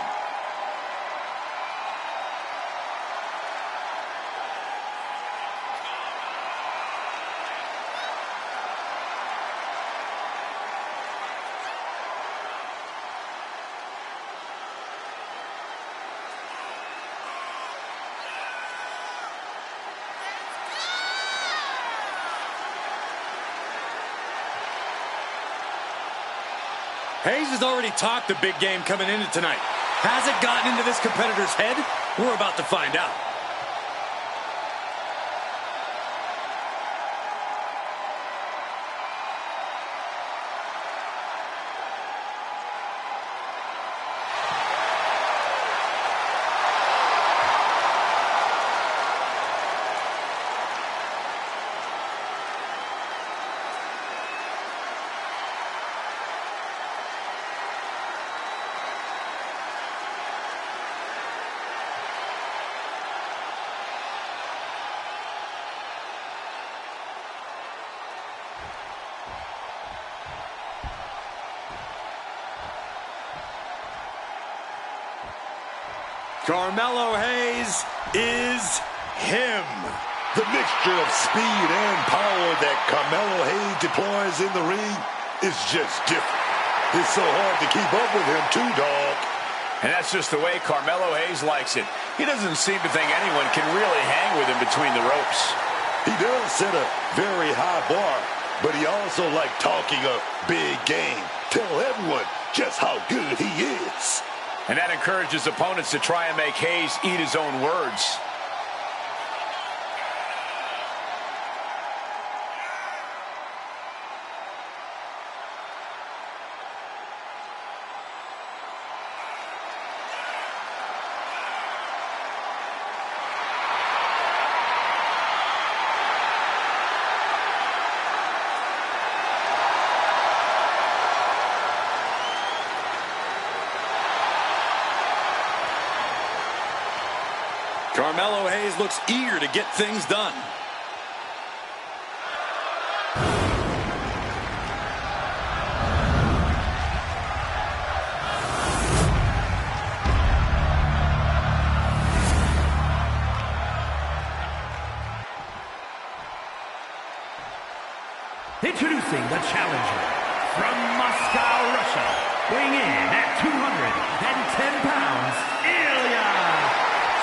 Speaker 3: Hayes has already talked a big game coming into tonight. Has it gotten into this competitor's head? We're about to find out.
Speaker 4: Carmelo Hayes is him.
Speaker 6: The mixture of speed and power that Carmelo Hayes deploys in the ring is just different. It's so hard to keep up with him too, dog.
Speaker 2: And that's just the way Carmelo Hayes likes it. He doesn't seem to think anyone can really hang with him between the ropes.
Speaker 6: He does set a very high bar, but he also likes talking a big game. Tell everyone just how good he is.
Speaker 2: And that encourages opponents to try and make Hayes eat his own words.
Speaker 4: Carmelo Hayes looks eager to get things done.
Speaker 1: Introducing the challenger from Moscow, Russia, weighing in at 210 pounds, Ilya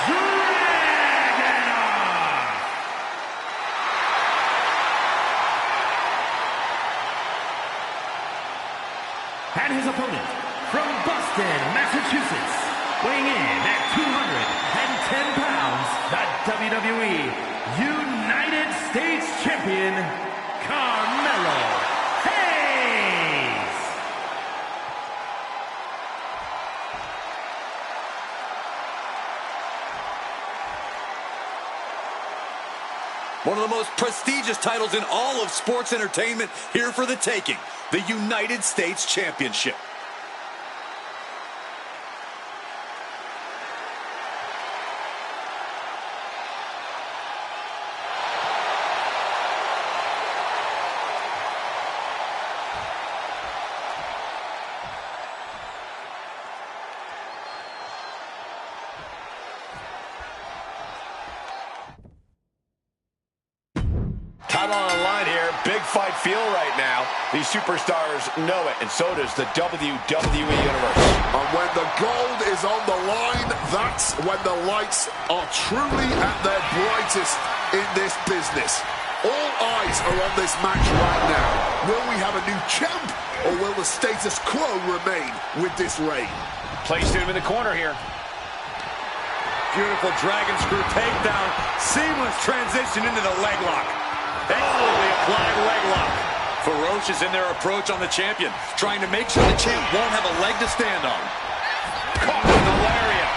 Speaker 1: Dragunov. And his opponent from Boston, Massachusetts, weighing in at 210 pounds, the WWE United States Champion, Carmelo Hayes.
Speaker 4: One of the most prestigious titles in all of sports entertainment, here for the taking, the United States Championship.
Speaker 2: Title on the line here. Big fight feel right now. These superstars know it, and so does the WWE Universe.
Speaker 5: And when the gold is on the line, that's when the lights are truly at their brightest in this business. All eyes are on this match right now. Will we have a new champ, or will the status quo remain with this reign?
Speaker 2: Placed him in the corner here.
Speaker 4: Beautiful dragon screw takedown. Seamless transition into the leg lock. Excellently applied leg lock. Ferocious in their approach on the champion, trying to make sure the champ won't have a leg to stand on.
Speaker 2: Caught with the lariat.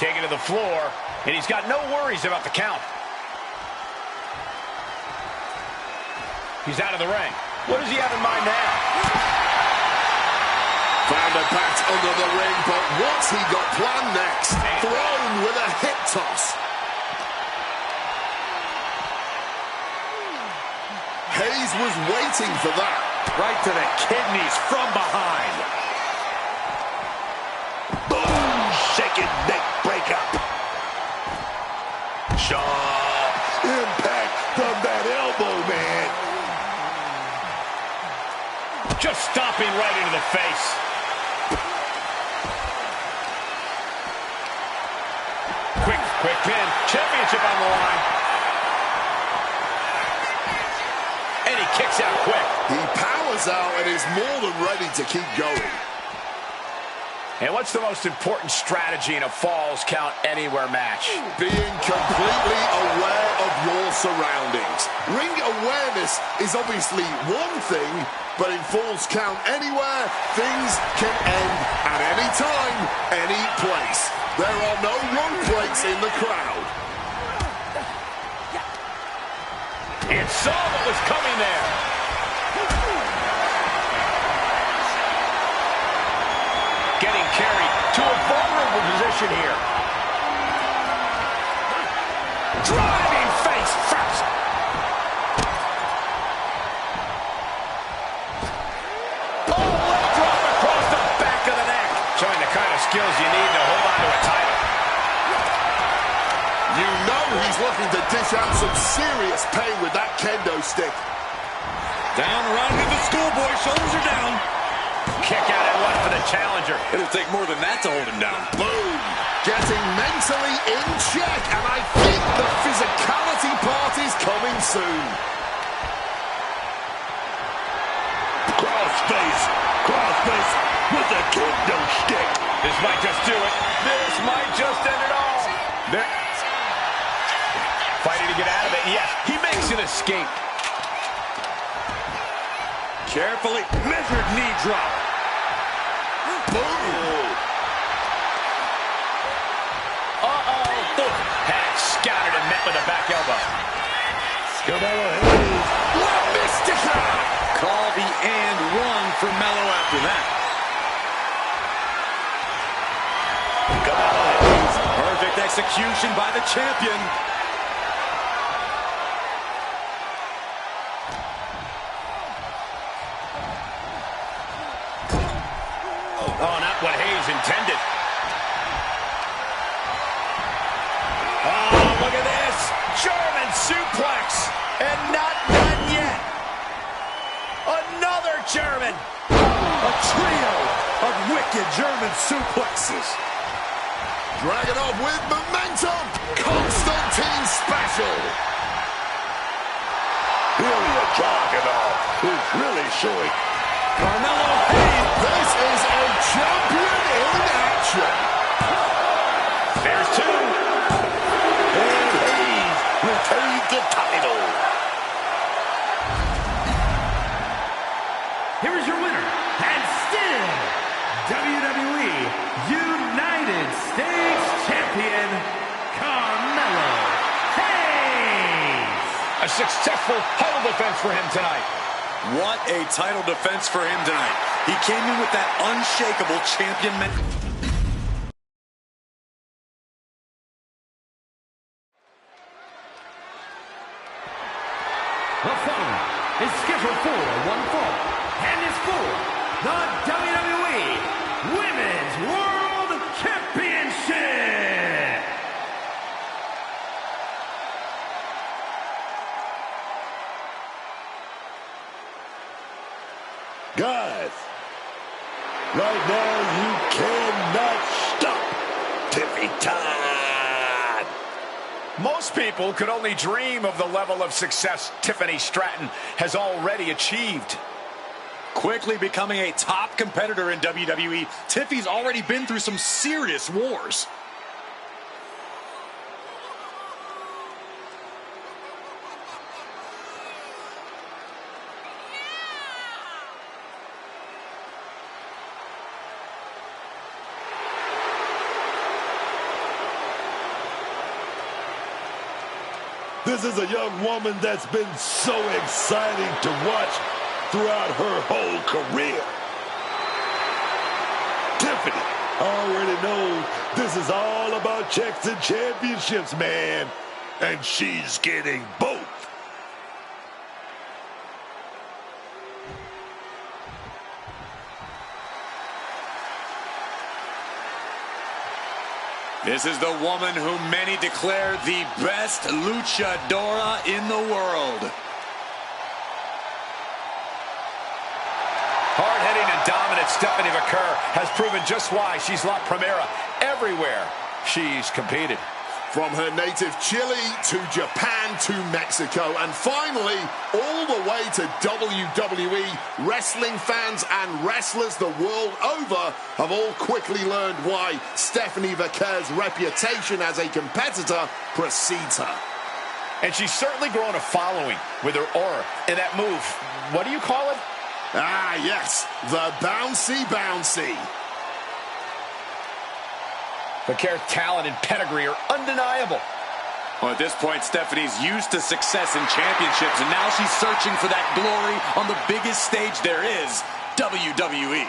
Speaker 2: Taken to the floor, and he's got no worries about the count. He's out of the ring. What does he have in mind now?
Speaker 5: Found a bat under the ring, but what's he got planned next? Thrown with a hip toss. Hayes was waiting for that.
Speaker 4: Right to the kidneys from behind.
Speaker 6: Boom! Shaking neck breakup. Sharp impact from that elbow, man.
Speaker 2: Just stomping right into the face. Quick pin. Championship on the line. And he kicks out quick.
Speaker 5: He powers out and is more than ready to keep going.
Speaker 2: And what's the most important strategy in a Falls Count Anywhere match?
Speaker 5: Being completely aware of your surroundings. Ring awareness is obviously one thing, but in Falls Count Anywhere, things can end at any time, any place. There are no run plates in the crowd.
Speaker 2: It saw what was coming there. Getting carried to a vulnerable position here. Driving face first. Oh, leg drop across the back. skills you need to hold on to a title.
Speaker 5: You know he's looking to dish out some serious pain with that kendo stick.
Speaker 3: Down, around to the schoolboy. Shoulders are down.
Speaker 2: Kick out at one for the challenger.
Speaker 3: It'll take more than that to hold him down.
Speaker 5: Boom. Getting mentally in check, and I think the physicality part is coming soon.
Speaker 6: Crossface with a kendo stick.
Speaker 2: This might just do it. This might just end it all. Fighting to get out of it. Yes, he makes an escape.
Speaker 3: Carefully measured knee drop.
Speaker 5: Boom.
Speaker 2: Had scouted and met with a back elbow.
Speaker 6: Canelo Hayes.
Speaker 5: La Mystica.
Speaker 3: Call the and one for Mello after that. Perfect execution by the champion.
Speaker 2: Oh, not what Hayes intended. Oh, look at this. German suplex. And not done yet. Another German.
Speaker 3: A trio of wicked German suplexes.
Speaker 5: Dragon with momentum. Constantine special.
Speaker 6: Ilya Dragunov is really showing.
Speaker 3: Carmelo Hayes.
Speaker 5: This is a champion in action.
Speaker 2: There's two.
Speaker 6: And Hayes retains the title.
Speaker 1: Here is your winner, and still WWE United States Champion, Carmelo Hayes.
Speaker 2: A successful title defense for him tonight.
Speaker 3: What a title defense for him tonight. He came in with that unshakable champion mentality.
Speaker 1: The following is scheduled for one fall, and is for the WWE Women's World Championship.
Speaker 6: Guys, right now you cannot stop Tiffy Todd.
Speaker 2: Most people could only dream of the level of success Tiffany Stratton has already achieved.
Speaker 3: Quickly becoming a top competitor in WWE, Tiffy's already been through some serious wars.
Speaker 6: This is a young woman that's been so exciting to watch throughout her whole career. Tiffany already knows this is all about checks and championships, man. And she's getting both.
Speaker 3: This is the woman whom many declare the best luchadora in the world.
Speaker 2: Hard-hitting and dominant Stephanie McCurr has proven just why she's La Primera everywhere she's competed.
Speaker 5: From her native Chile to Japan to Mexico, and finally all the way to WWE, wrestling fans and wrestlers the world over have all quickly learned why Stephanie McCurr's reputation as a competitor precedes her.
Speaker 2: And she's certainly grown a following with her aura and that move. What do you call it?
Speaker 5: Ah, yes, the bouncy bouncy.
Speaker 2: McCurr's talent and pedigree are undeniable.
Speaker 3: Well, at this point, Stephanie's used to success in championships, and now she's searching for that glory on the biggest stage there is, WWE.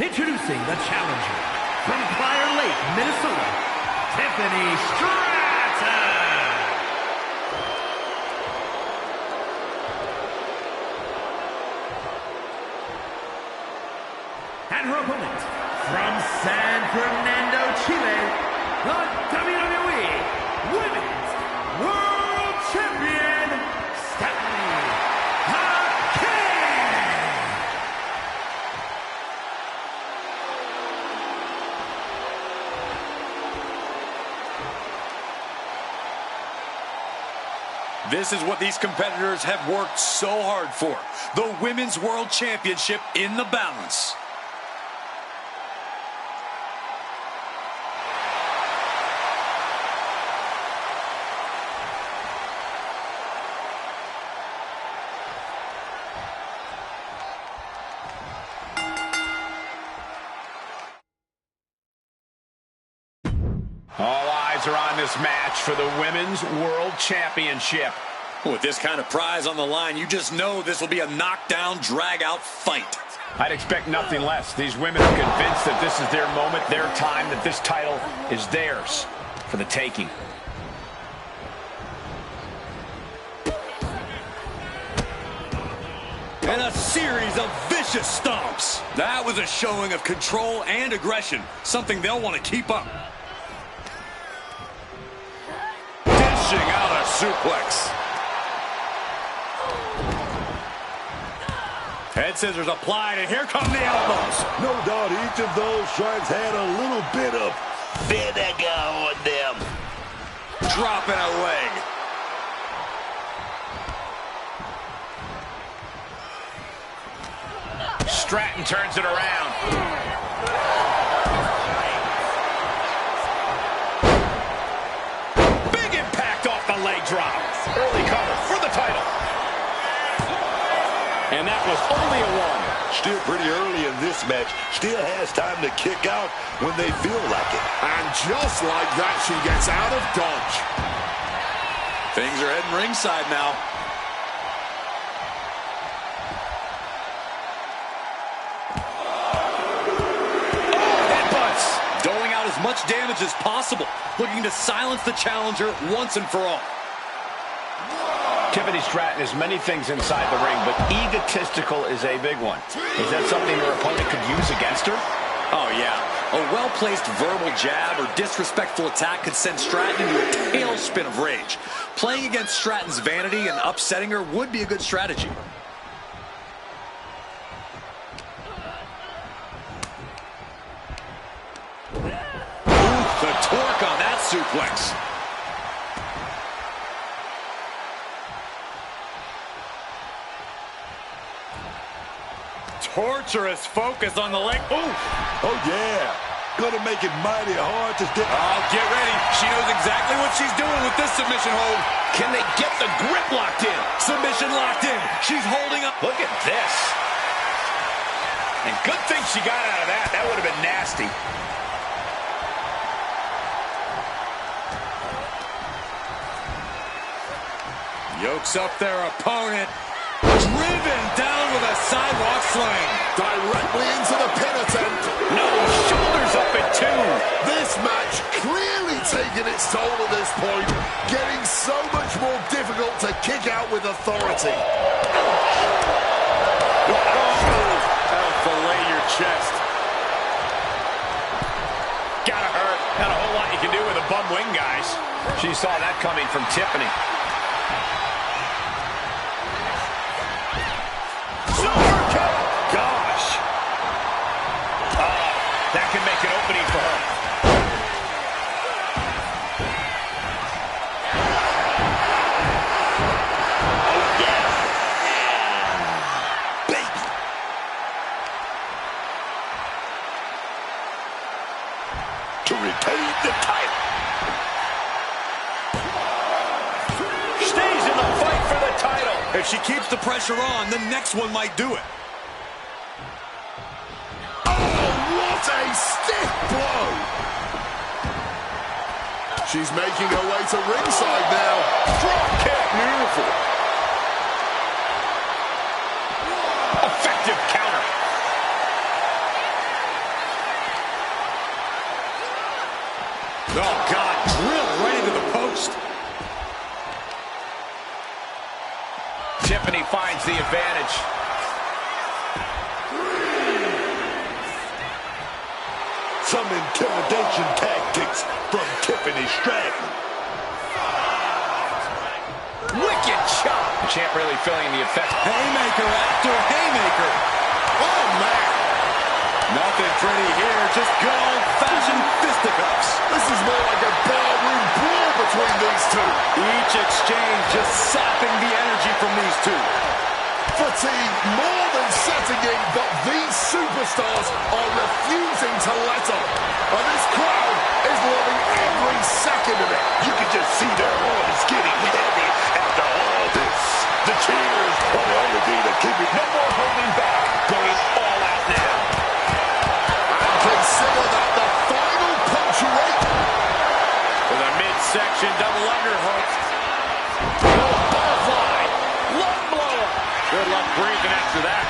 Speaker 1: Introducing the challenger from Prior Lake, Minnesota, Tiffany Stratton. And her opponent from San Fernando, Chile, the WWE Women's World Champion, Stephanie King.
Speaker 3: This is what these competitors have worked so hard for. The Women's World Championship in the balance.
Speaker 2: All eyes are on this match for the Women's World Championship.
Speaker 3: With this kind of prize on the line, you just know this will be a knockdown, drag-out fight.
Speaker 2: I'd expect nothing less. These women are convinced that this is their moment, their time, that this title is theirs for the taking.
Speaker 3: And a series of vicious stomps. That was a showing of control and aggression, something they'll want to keep up. Dishing out a suplex. Head scissors applied, and here come the elbows.
Speaker 6: No doubt each of those strikes had a little bit of vinegar on them.
Speaker 3: Dropping a leg.
Speaker 2: Stratton turns it around. Big impact off the leg drop. Early cover for the title. And that was only a one.
Speaker 6: Still pretty early in this match. Still has time to kick out when they feel like it.
Speaker 5: And just like that, she gets out of dodge.
Speaker 3: Things are heading ringside now. Headbutts. Doling out as much damage as possible. Looking to silence the challenger once and for all.
Speaker 2: Tiffany Stratton is many things inside the ring, but egotistical is a big one. Is that something her opponent could use against her?
Speaker 3: Oh, yeah. A well-placed verbal jab or disrespectful attack could send Stratton into a tailspin of rage. Playing against Stratton's vanity and upsetting her would be a good strategy. Ooh, the torque on that suplex. Torturous focus on the leg. Ooh.
Speaker 6: Oh, yeah. Gonna make it mighty hard to stick.
Speaker 3: Oh, get ready. She knows exactly what she's doing with this submission hold.
Speaker 2: Can they get the grip locked in?
Speaker 3: Submission locked in. She's holding up.
Speaker 2: Look at this. And good thing she got out of that. That would have been nasty.
Speaker 3: Yokes up their opponent. Driven down with a sidewalk slam.
Speaker 5: Directly into the pin attempt.
Speaker 2: No, shoulders up at two.
Speaker 5: This match clearly taking its toll at this point, getting so much more difficult to kick out with authority.
Speaker 3: That'll fillet your chest.
Speaker 2: Gotta hurt. Not a whole lot you can do with a bum wing, guys. She saw that coming from Tiffany. That can make an opening for her.
Speaker 6: Oh, yeah. Baby. To retain the title.
Speaker 2: Stays in the fight for the title.
Speaker 3: If she keeps the pressure on, the next one might do it.
Speaker 5: What a stiff blow! She's making her way to ringside now.
Speaker 2: Drop kick. Beautiful. Effective counter.
Speaker 3: Oh, God, drilled right into the post.
Speaker 2: Tiffany finds the advantage.
Speaker 6: Some intimidation tactics from Tiffany Stratton.
Speaker 2: Wicked chop. The champ really feeling the effect.
Speaker 3: Haymaker after haymaker.
Speaker 2: Oh, man.
Speaker 3: Nothing pretty here, just good old-fashioned fisticuffs.
Speaker 5: This is more like a barroom brawl between these two.
Speaker 3: Each exchange just sapping the energy from these two.
Speaker 5: Fatigue more than setting in, but these superstars are refusing to let up. And this crowd is loving every second of it.
Speaker 6: You can just see their arms getting heavy after all this. The cheers are the only thing that keep it.
Speaker 2: No more holding back. Going all out now.
Speaker 5: And consider that the final punctuation.
Speaker 2: With a midsection double underhook. Butterfly. Lung blower. Good luck breathing after that.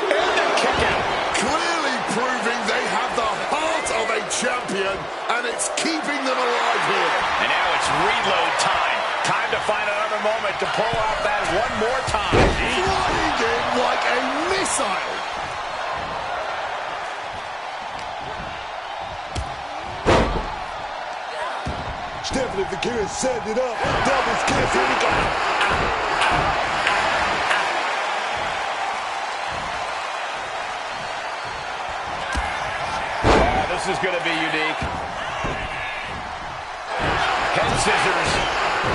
Speaker 2: And the kick out.
Speaker 5: Clearly proving they have the heart of a champion, and it's keeping them alive here.
Speaker 2: And now it's reload time. Time to find another moment to pull out that one more time.
Speaker 5: Flying in like a missile.
Speaker 6: Stephanie Fakir setting it up. Devil's kiss. Here we go.
Speaker 2: This is going to be unique. Head scissors.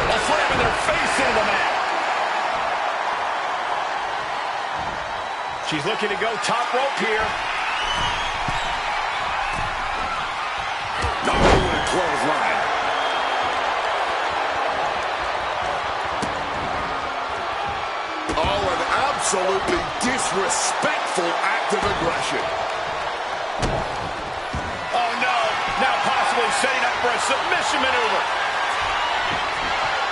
Speaker 2: While slamming their face into the mat. She's looking to go top rope here.
Speaker 6: Oh, clothesline.
Speaker 5: Oh, an absolutely disrespectful act of aggression.
Speaker 2: Oh, no. Now possibly setting up for a submission maneuver.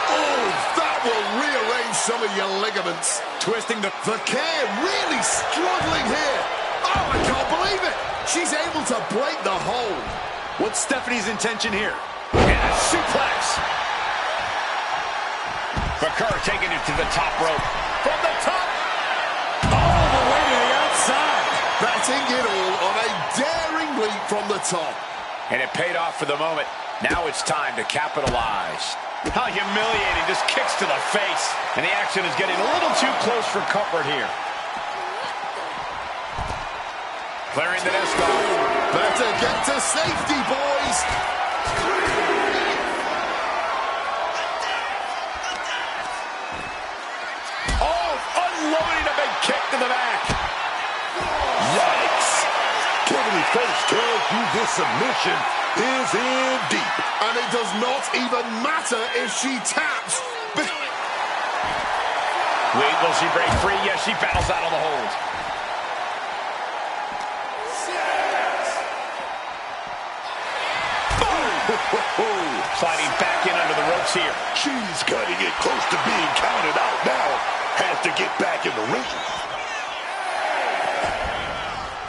Speaker 5: Oh, that will rearrange some of your ligaments.
Speaker 3: Twisting the...
Speaker 5: Fakir really struggling here. Oh, I can't believe it. She's able to break the hold.
Speaker 3: What's Stephanie's intention here?
Speaker 2: And a suplex. Fakir taking it to the top rope. From the top.
Speaker 3: All the way to the outside.
Speaker 5: Batting it all on a daring leap from the top.
Speaker 2: And it paid off for the moment. Now it's time to capitalize. How humiliating. Just kicks to the face. And the action is getting a little too close for comfort here. Clearing the desk off.
Speaker 5: Better get to safety, boys.
Speaker 2: Oh, unloading a big kick to the back.
Speaker 6: Yikes. Tiffany face tells you this submission is in deep.
Speaker 5: And it does not even matter if she taps.
Speaker 2: Wait, will she break free? Yes, she battles out of the hold. Sliding back in under the ropes here.
Speaker 6: She's cutting it close to being counted out now. Has to get back in the ring.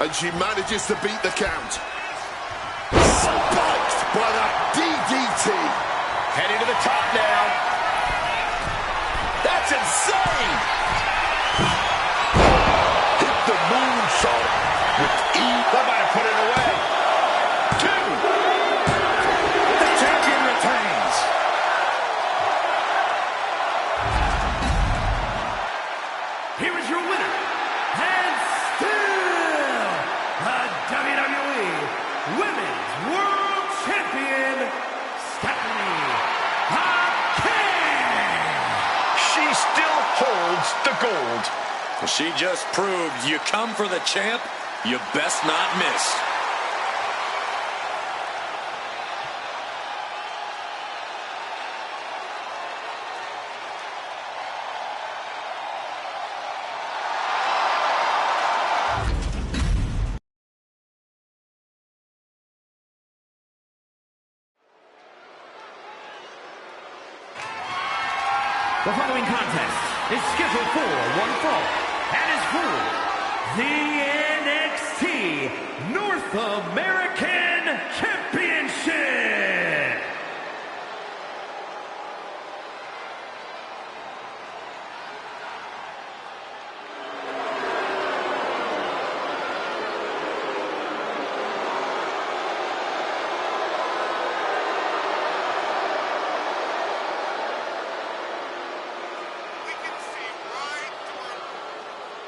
Speaker 5: And she manages to beat the count. Spiked by that DDT.
Speaker 2: Heading to the top now. That's insane.
Speaker 6: Hit the moonsault with ease.
Speaker 2: That might have put it away. Two.
Speaker 3: The champion retains.
Speaker 1: Here is your winner, and still the WWE Women's World Champion, Stephanie Fakir.
Speaker 2: She still holds the gold.
Speaker 3: She just proved you come for the champ, you best not miss.
Speaker 1: The following contest is scheduled for one fall and is for the NXT North American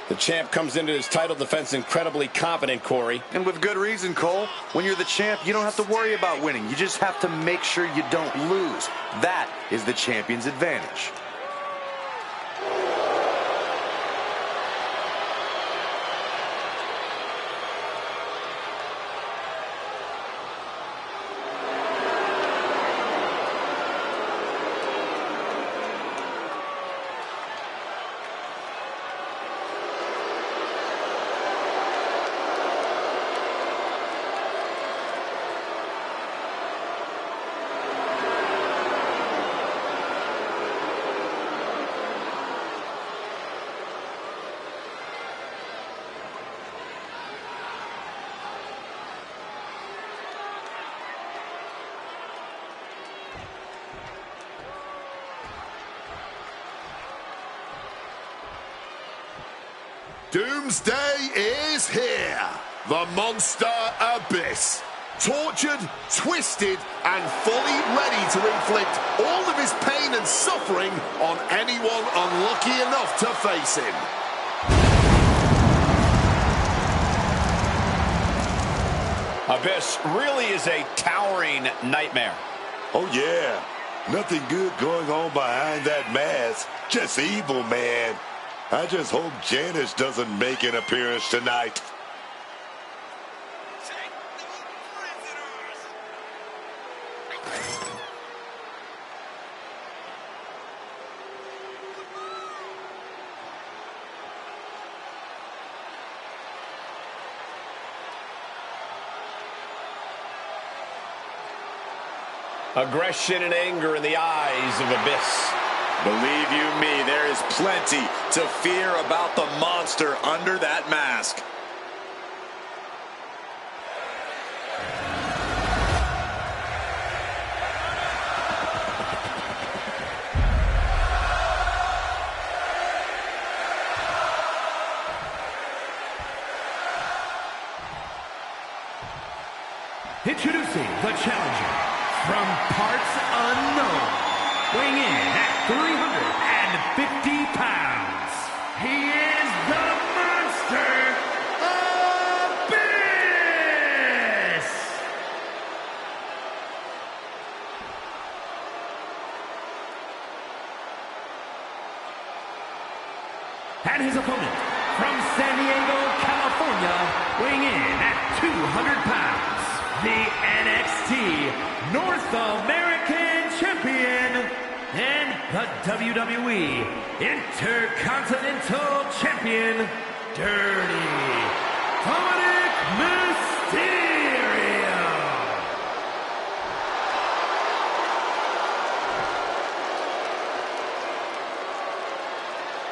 Speaker 2: The champ comes into his title defense incredibly confident, Corey.
Speaker 7: And with good reason, Cole. When you're the champ, you don't have to worry about winning. You just have to make sure you don't lose. That is the champion's advantage.
Speaker 5: Doomsday is here. The Monster Abyss. Tortured, twisted, and fully ready to inflict all of his pain and suffering on anyone unlucky enough to face him.
Speaker 2: Abyss really is a towering nightmare.
Speaker 6: Oh, yeah. Nothing good going on behind that mask. Just evil, man. I just hope Janice doesn't make an appearance tonight.
Speaker 2: Aggression and anger in the eyes of Abyss.
Speaker 7: Believe you me, there is plenty to fear about the monster under that mask.
Speaker 1: Introducing the challenger from parts unknown, weighing in at 350 pounds. He is the Monster Abyss! And his opponent from San Diego, California, weighing in at 200 pounds. The NXT North American Champion and the WWE Intercontinental Champion, Dirty Dominic Mysterio.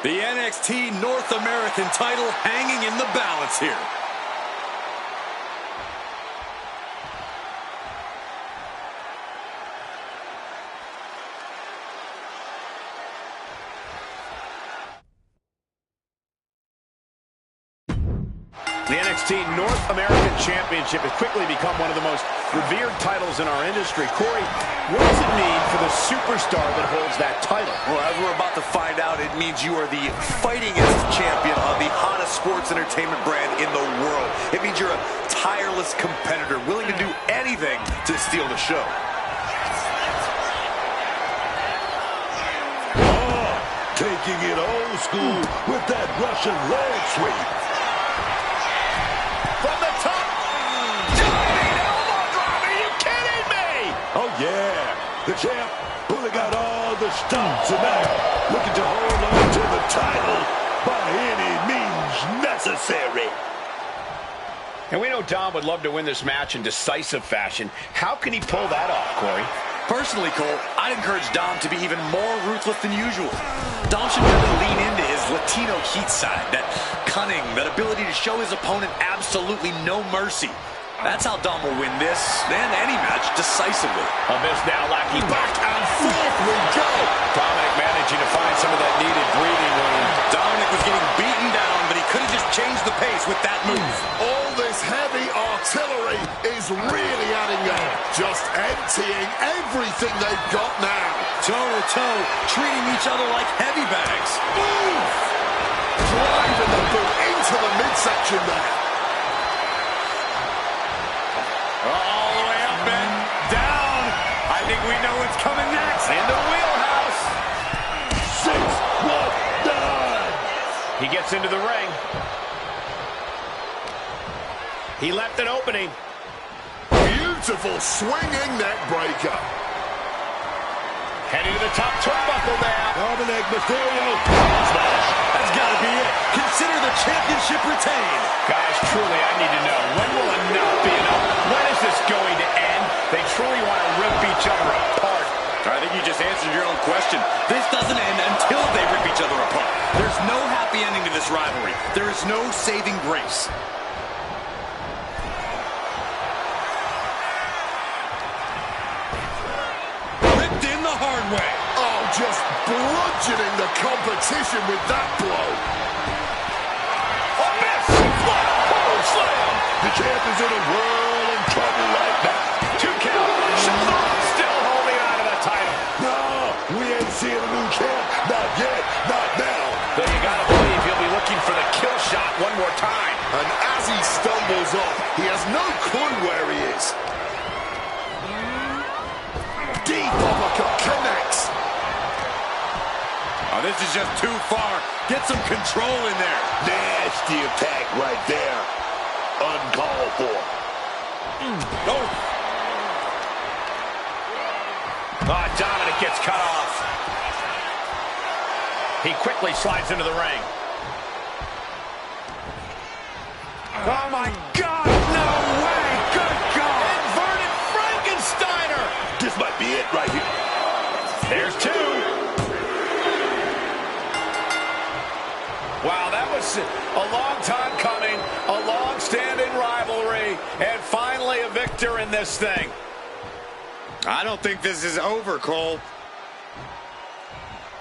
Speaker 7: The NXT North American title hanging in the balance here.
Speaker 2: The NXT North American Championship has quickly become one of the most revered titles in our industry. Corey, what does it mean for the superstar that holds that title?
Speaker 7: Well, as we're about to find out, it means you are the fightingest champion of the hottest sports entertainment brand in the world. It means you're a tireless competitor, willing to do anything to steal the show.
Speaker 6: Oh, taking it old school with that Russian leg sweep.
Speaker 2: From the top! Diving elbow drop! Are you kidding me?
Speaker 6: Oh, yeah. The champ pulling out all the stops tonight, looking to hold on to the title by any means necessary.
Speaker 2: And we know Dom would love to win this match in decisive fashion. How can he pull that off, Corey?
Speaker 7: Personally, Cole, I'd encourage Dom to be even more ruthless than usual. Dom should really lean into his Latino heat side, that cunning, that ability to show his opponent absolutely no mercy. That's how Dom will win this and any match decisively.
Speaker 2: Abyss now lacking back and forth we go. Dominic managing to find some of that needed breathing room.
Speaker 7: Dominic was getting beaten down, but he could have just changed the pace with that move.
Speaker 5: All this heavy artillery is really adding up, just emptying everything they've got now.
Speaker 7: Toe to toe, treating each other like heavy bags.
Speaker 5: Move! Driving the boot into the midsection there.
Speaker 2: All the way up and down. I think we know what's coming next. In the wheelhouse.
Speaker 6: 6-1-9.
Speaker 2: He gets into the ring. He left an opening.
Speaker 5: Beautiful swinging neck breaker.
Speaker 2: Heading to the top turnbuckle now.
Speaker 6: Dominic Mysterio. Smash.
Speaker 3: That's got to be it. Consider the championship retained.
Speaker 2: Guys, truly, I need to know, when will enough be enough? When is this going to end? They truly want to rip each other apart.
Speaker 3: I think you just answered your own question. This doesn't end until they rip each other apart. There's no happy ending to this rivalry. There is no saving grace. Ripped in the hard way.
Speaker 5: Oh, just bludgeoning the competition with that blow.
Speaker 2: A miss! Power slam!
Speaker 6: The champ is in a world of trouble right now.
Speaker 2: 2 count. Shoulder up, still holding on to the title.
Speaker 6: No, we ain't seeing a new champ. Not yet. Not now.
Speaker 2: Though you gotta believe he'll be looking for the kill shot one more time.
Speaker 5: And as he stumbles off, he has no clue where he is. Deep uppercut connects.
Speaker 3: Oh, this is just too far. Get some control in there.
Speaker 6: Nasty attack right there. Uncalled for.
Speaker 3: Oh.
Speaker 2: Dominic gets cut off. He quickly slides into the ring. Oh my God, no way! Good God! Inverted Frankensteiner!
Speaker 6: This might be it right here.
Speaker 2: There's 2. Wow, that was a long time coming, a long-standing rivalry, and finally a victor in this thing.
Speaker 3: I don't think this is over, Cole.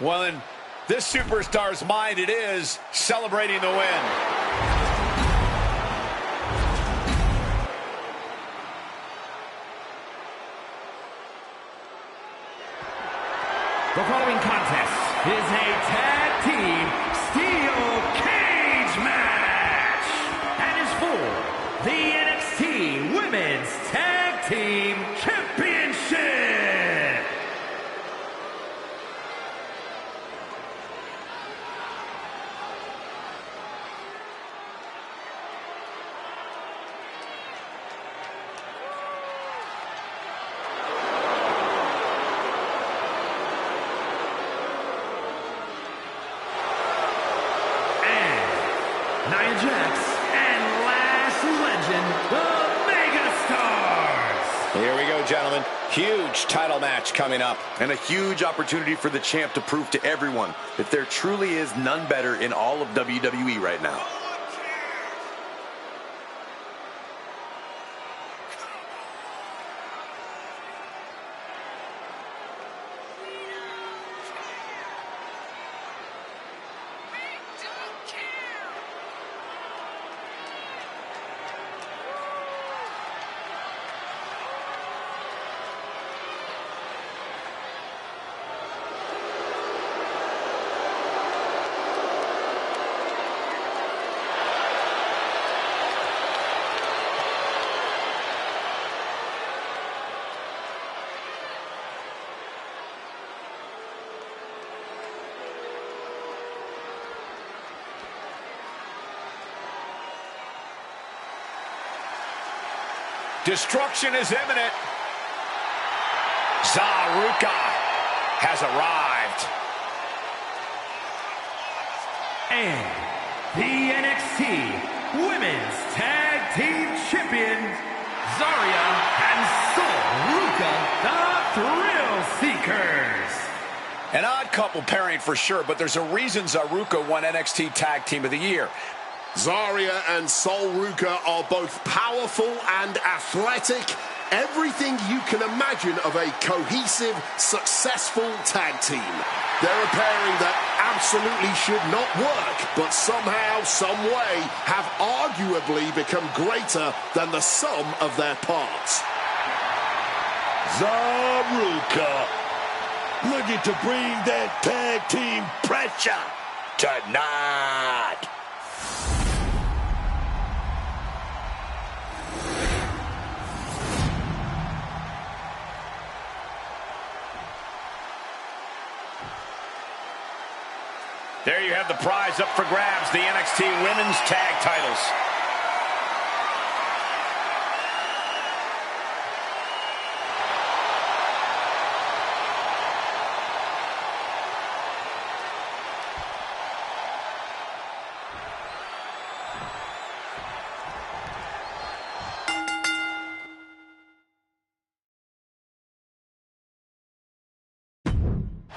Speaker 2: Well, in this superstar's mind, it is celebrating the win.
Speaker 1: The following contest is a tag team steel cage match and is for the NXT Women's Tag Team Championship. Nia Jax and last legend, the Megastars.
Speaker 2: Here we go, gentlemen. Huge title match coming up.
Speaker 3: And a huge opportunity for the champ to prove to everyone that there truly is none better in all of WWE right now.
Speaker 2: Destruction is imminent. Zaruka has arrived.
Speaker 1: And the NXT Women's Tag Team Champions, Zarya and Sol Ruka, the Thrill Seekers.
Speaker 2: An odd couple pairing for sure, but there's a reason Zaruka won NXT Tag Team of the Year.
Speaker 5: Zarya and Sol Ruka are both powerful and athletic. Everything you can imagine of a cohesive, successful tag team. They're a pairing that absolutely should not work, but somehow, some way, have arguably become greater than the sum of their parts.
Speaker 6: Zaruka looking to bring that tag team pressure. tonight.
Speaker 2: There you have the prize up for grabs, the NXT Women's Tag Titles.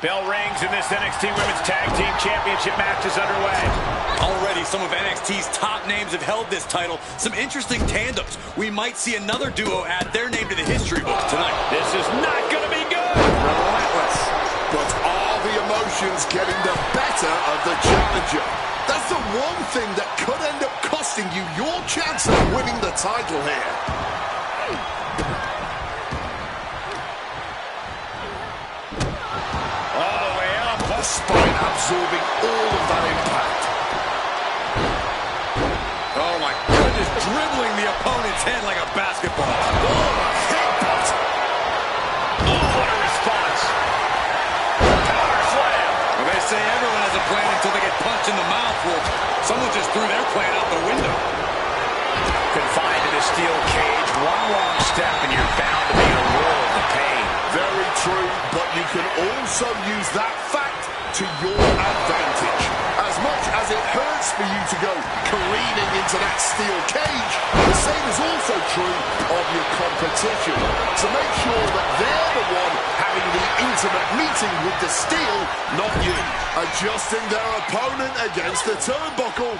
Speaker 2: Bell rings and this NXT Women's Tag Team Championship match is underway.
Speaker 3: Already, some of NXT's top names have held this title. Some interesting tandems. We might see another duo add their name to the history books tonight.
Speaker 2: This is not going to be good.
Speaker 5: Relentless. But are the emotions getting the better of the challenger? That's the one thing that could end up costing you your chance of winning the title here. The spine absorbing all of that impact.
Speaker 3: Oh my goodness, dribbling the opponent's head like a basketball.
Speaker 5: Oh, a headbutt.
Speaker 2: Oh, what a response. Power slam.
Speaker 3: Well, they say everyone has a plan until they get punched in the mouth. Well, someone just threw their plan out the window.
Speaker 2: Confined in a steel cage, one wrong step and you're bound to be in a world of pain.
Speaker 5: Very true, but you can also use that fact to your advantage. As much as it hurts for you to go careening into that steel cage, the same is also true of your competition. So make sure that they're the one having the intimate meeting with the steel, not you. Adjusting their opponent against the turnbuckle.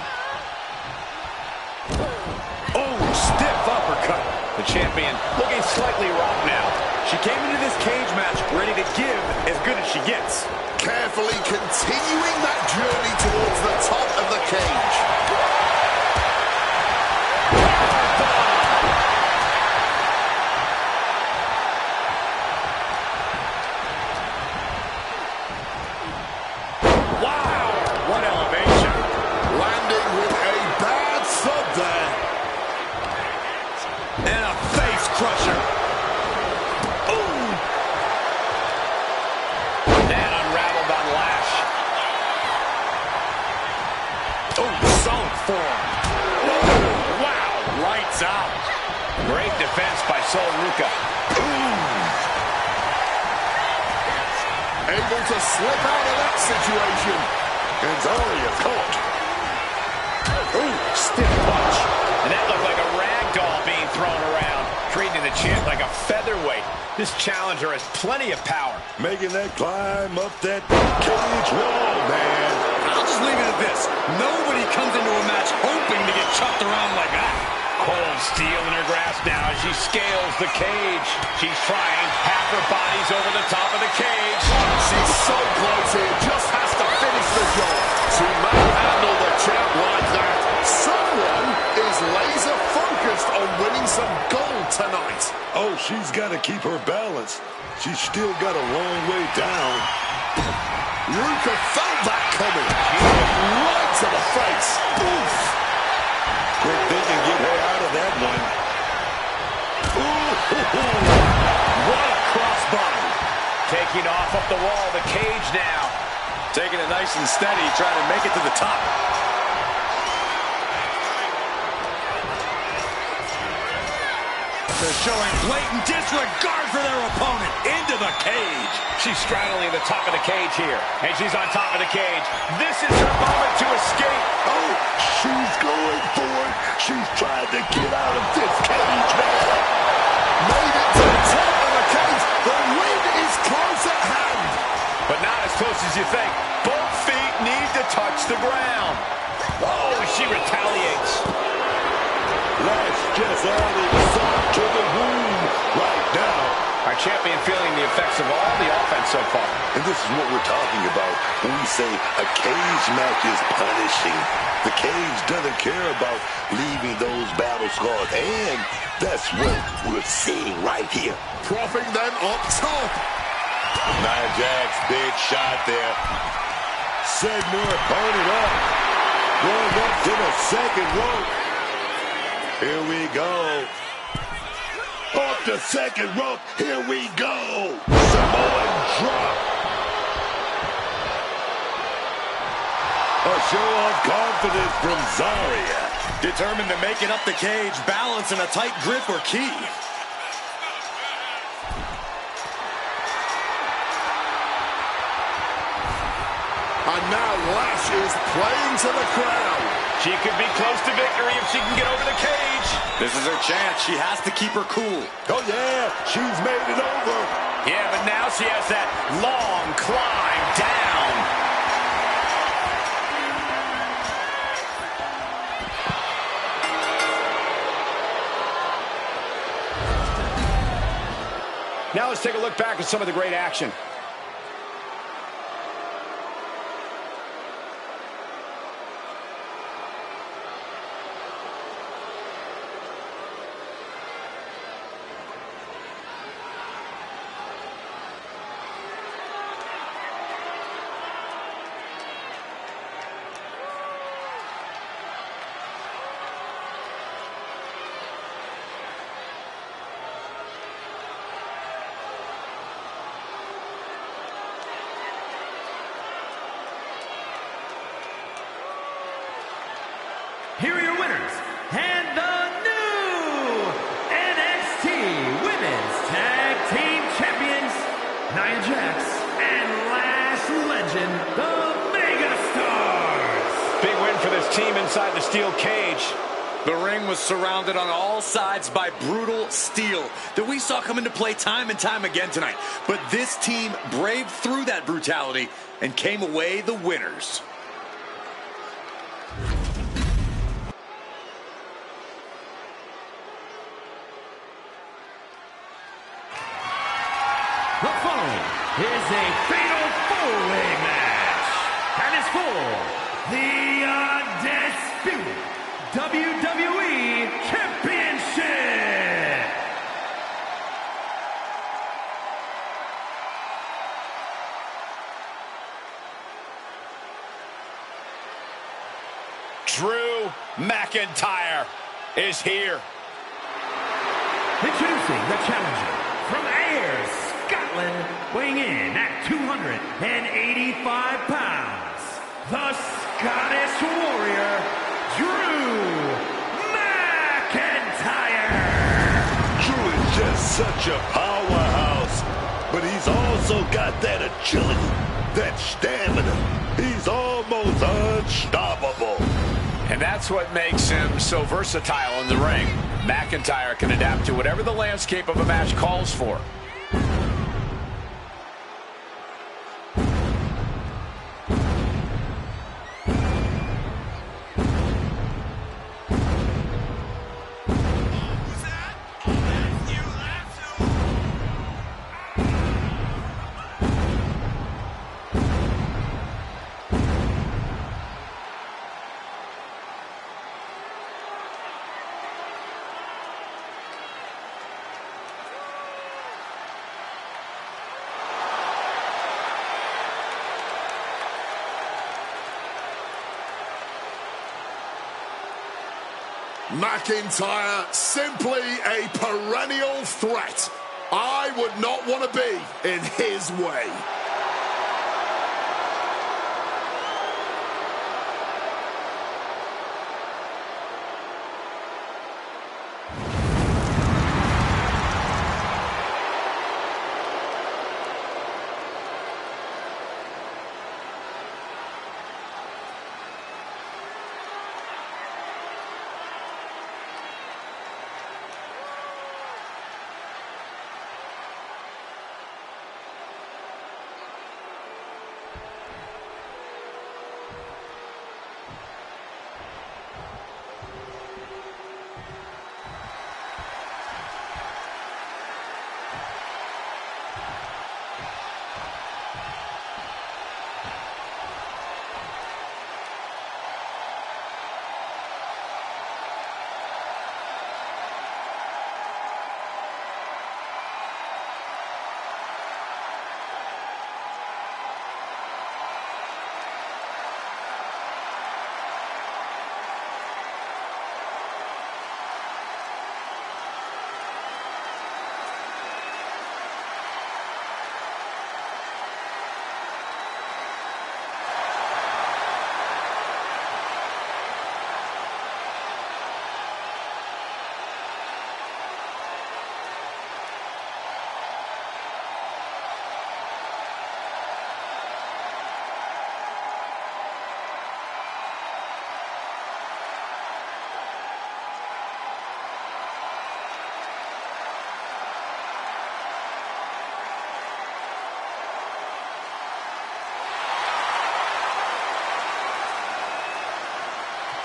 Speaker 2: Oh, stiff uppercut. The champion looking slightly rough now.
Speaker 3: She came into this cage match ready to give as good as she gets.
Speaker 5: Carefully continuing that journey towards the top of the cage.
Speaker 2: Wow, what elevation.
Speaker 5: Landing with a bad thud there.
Speaker 3: And a face crusher.
Speaker 2: That unraveled on Lash.
Speaker 3: Oh, solid form.
Speaker 2: Wow, lights out. Great defense by Sol Ruca.
Speaker 5: Able to slip out of that situation.
Speaker 6: And Zarya caught.
Speaker 2: Ooh, stiff punch. And that looked like a rag doll being thrown around, treating the champ like a featherweight. This challenger has plenty of power.
Speaker 6: Making that climb up that cage wall, man.
Speaker 3: I'll just leave it at this. Nobody comes into a match hoping to get chucked around like that.
Speaker 2: Cold steel in her grasp now as she scales the cage. She's trying. Half her body's over the top of the cage.
Speaker 5: She's so close here. Just has to finish the job. To manhandle the champ like that, someone is laser focused on winning some gold tonight.
Speaker 6: Oh, she's got to keep her balance. She's still got a long way down.
Speaker 5: Ruka felt that coming. Right to the face. Oof.
Speaker 6: Quick thinking, get her out of that one. Ooh,
Speaker 2: what a crossbody. Taking off up the wall, the cage now.
Speaker 3: Taking it nice and steady, trying to make it to the top. They're showing blatant disregard for their opponent. Into the cage.
Speaker 2: She's straddling the top of the cage here. And she's on top of the cage. This is her moment to escape.
Speaker 6: oh, she's going for it. She's trying to get out of this cage, man.
Speaker 5: Made it to the top of the cage. The win is close at hand.
Speaker 2: But not as close as you think. Both feet need to touch the ground. Oh, she retaliates.
Speaker 6: Lash just added salt to the wound right now.
Speaker 2: Our champion feeling the effects of all the offense so far.
Speaker 6: And this is what we're talking about when we say a cage match is punishing. The cage doesn't care about leaving those battle scars. And that's what we're seeing right here.
Speaker 5: Propping them up top.
Speaker 6: Nia Jax, big shot there. setting her opponent up. Going up to the second rope. Here we go. Off the second rope. Here we go. Samoan drop. A show of confidence from Zarya.
Speaker 3: Determined to make it up the cage, balance and a tight grip were key.
Speaker 5: And now Lash is playing to the crowd.
Speaker 2: She could be close to victory if she can get over the cage.
Speaker 3: This is her chance. She has to keep her cool.
Speaker 6: Oh, yeah. She's made it over.
Speaker 2: Yeah, but now she has that long climb down. Now let's take a look back at some of the great action.
Speaker 1: Here are your winners, and the new NXT Women's Tag Team Champions, Nia Jax and Lash Legend, the Megastars.
Speaker 2: Big win for this team inside the steel cage.
Speaker 3: The ring was surrounded on all sides by brutal steel that we saw come into play time and time again tonight. But this team braved through that brutality and came away the winners.
Speaker 1: The following is a fatal four-way match, and is for the undisputed WWE Championship.
Speaker 2: Drew McIntyre is here.
Speaker 1: Introducing the challenger from Ayr, Scotland, weighing in at 285 pounds, the Scottish Warrior, Drew McIntyre.
Speaker 6: Drew is just such a powerhouse, but he's also got that agility, that stamina. He's almost unstoppable.
Speaker 2: And that's what makes him so versatile in the ring. McIntyre can adapt to whatever the landscape of a match calls for.
Speaker 5: McIntyre, simply a perennial threat. I would not want to be in his way.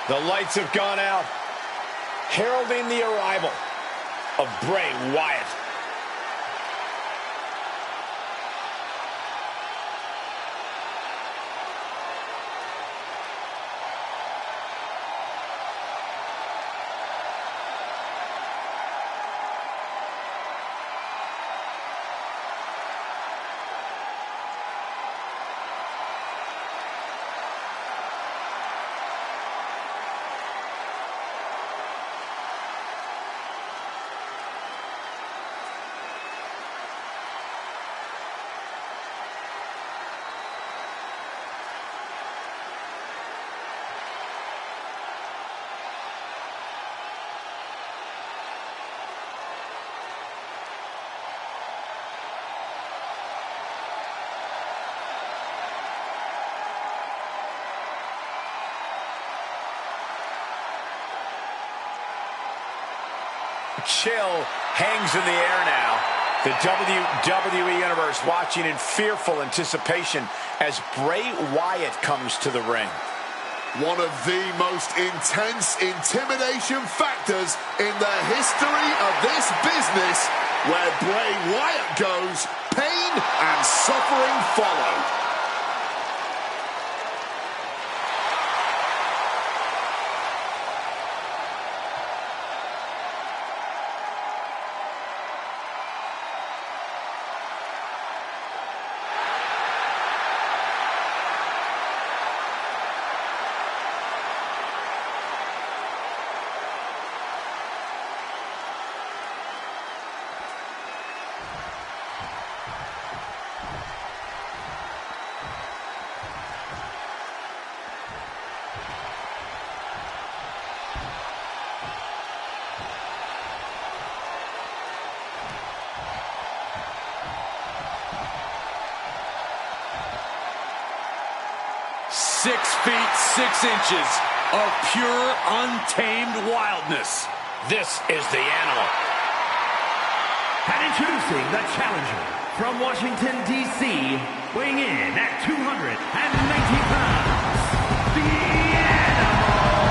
Speaker 2: The lights have gone out, heralding the arrival of Bray Wyatt. Chill hangs in the air now. The WWE Universe watching in fearful anticipation as Bray Wyatt comes to the ring.
Speaker 5: One of the most intense intimidation factors in the history of this business. Where Bray Wyatt goes, pain and suffering follow.
Speaker 3: .6'6" of pure, untamed wildness.
Speaker 2: This is the animal.
Speaker 1: And introducing the challenger from Washington, D.C., weighing in at 290 pounds, the Animal,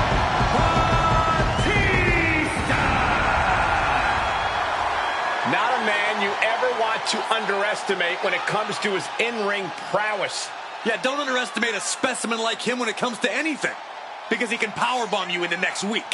Speaker 1: Batista!
Speaker 2: Not a man you ever want to underestimate when it comes to his in-ring prowess.
Speaker 3: Yeah, don't underestimate a specimen like him when it comes to anything, because he can powerbomb you in the next week.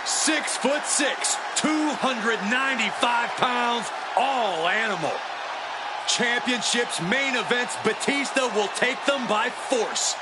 Speaker 3: .6'6", 295 pounds, all animal. Championships, main events, Batista will take them by force.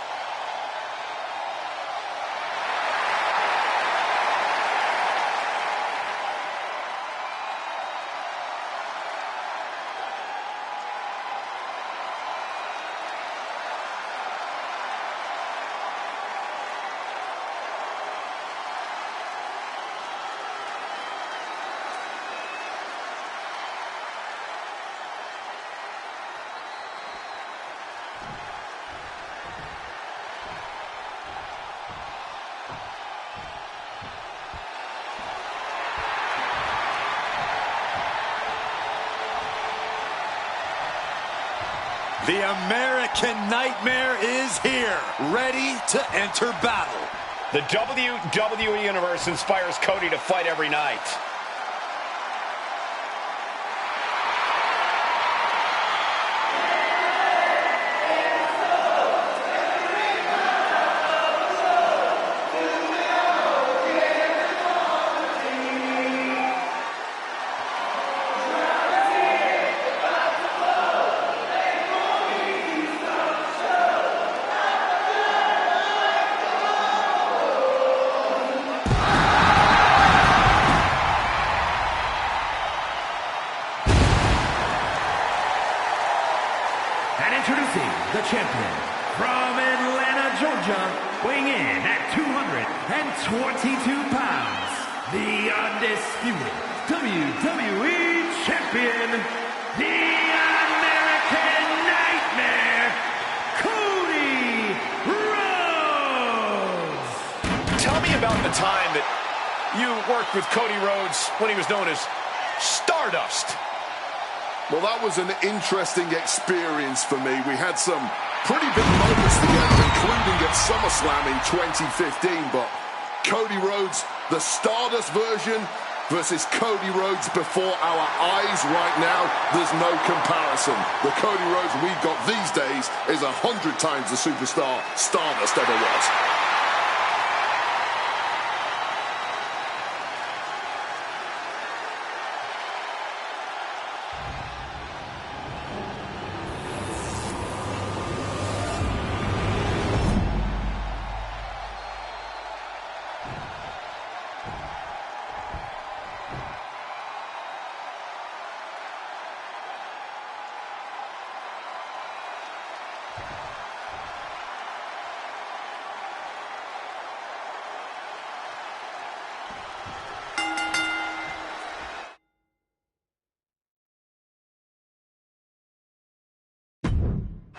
Speaker 3: The American Nightmare is here, ready to enter battle.
Speaker 2: The WWE Universe inspires Cody to fight every night.
Speaker 1: Introducing the champion from Atlanta, Georgia, weighing in at 222 pounds, the undisputed WWE Champion, the American Nightmare, Cody Rhodes!
Speaker 2: Tell me about the time that you worked with Cody Rhodes when he was known as Stardust.
Speaker 5: Well, that was an interesting experience for me. We had some pretty big moments together, including at SummerSlam in 2015, but Cody Rhodes, the Stardust version, versus Cody Rhodes before our eyes right now, there's no comparison. The Cody Rhodes we've got these days is 100 times the superstar Stardust ever was.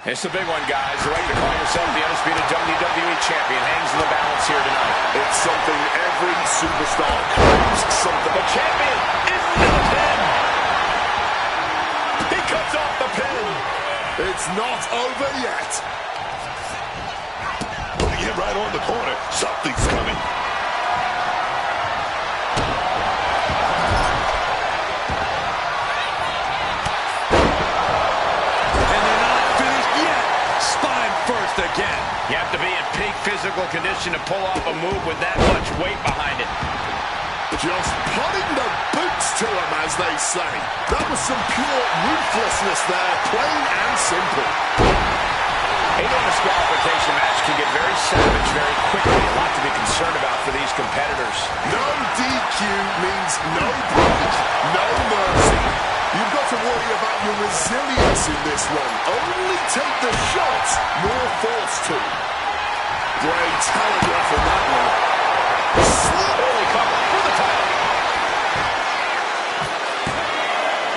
Speaker 2: It's a big one, guys. The right to call yourself the undisputed WWE Champion hangs in the balance here tonight.
Speaker 5: It's something every superstar craves. Something.
Speaker 2: The champion is the pin. He cuts off the pin.
Speaker 5: It's not over yet.
Speaker 6: Putting it right on the corner. Something's coming.
Speaker 3: Again.
Speaker 2: You have to be in peak physical condition to pull off a move with that much weight behind it.
Speaker 5: Just putting the boots to him, as they say. That was some pure ruthlessness there, plain and simple.
Speaker 2: A disqualification match can get very savage very quickly. A lot to be concerned about for these competitors.
Speaker 5: No DQ means no break, no mercy. You've got to worry about your resilience in this one. Only take the shots you're forced to. Great telegraph in that one.
Speaker 2: Early cover for the title.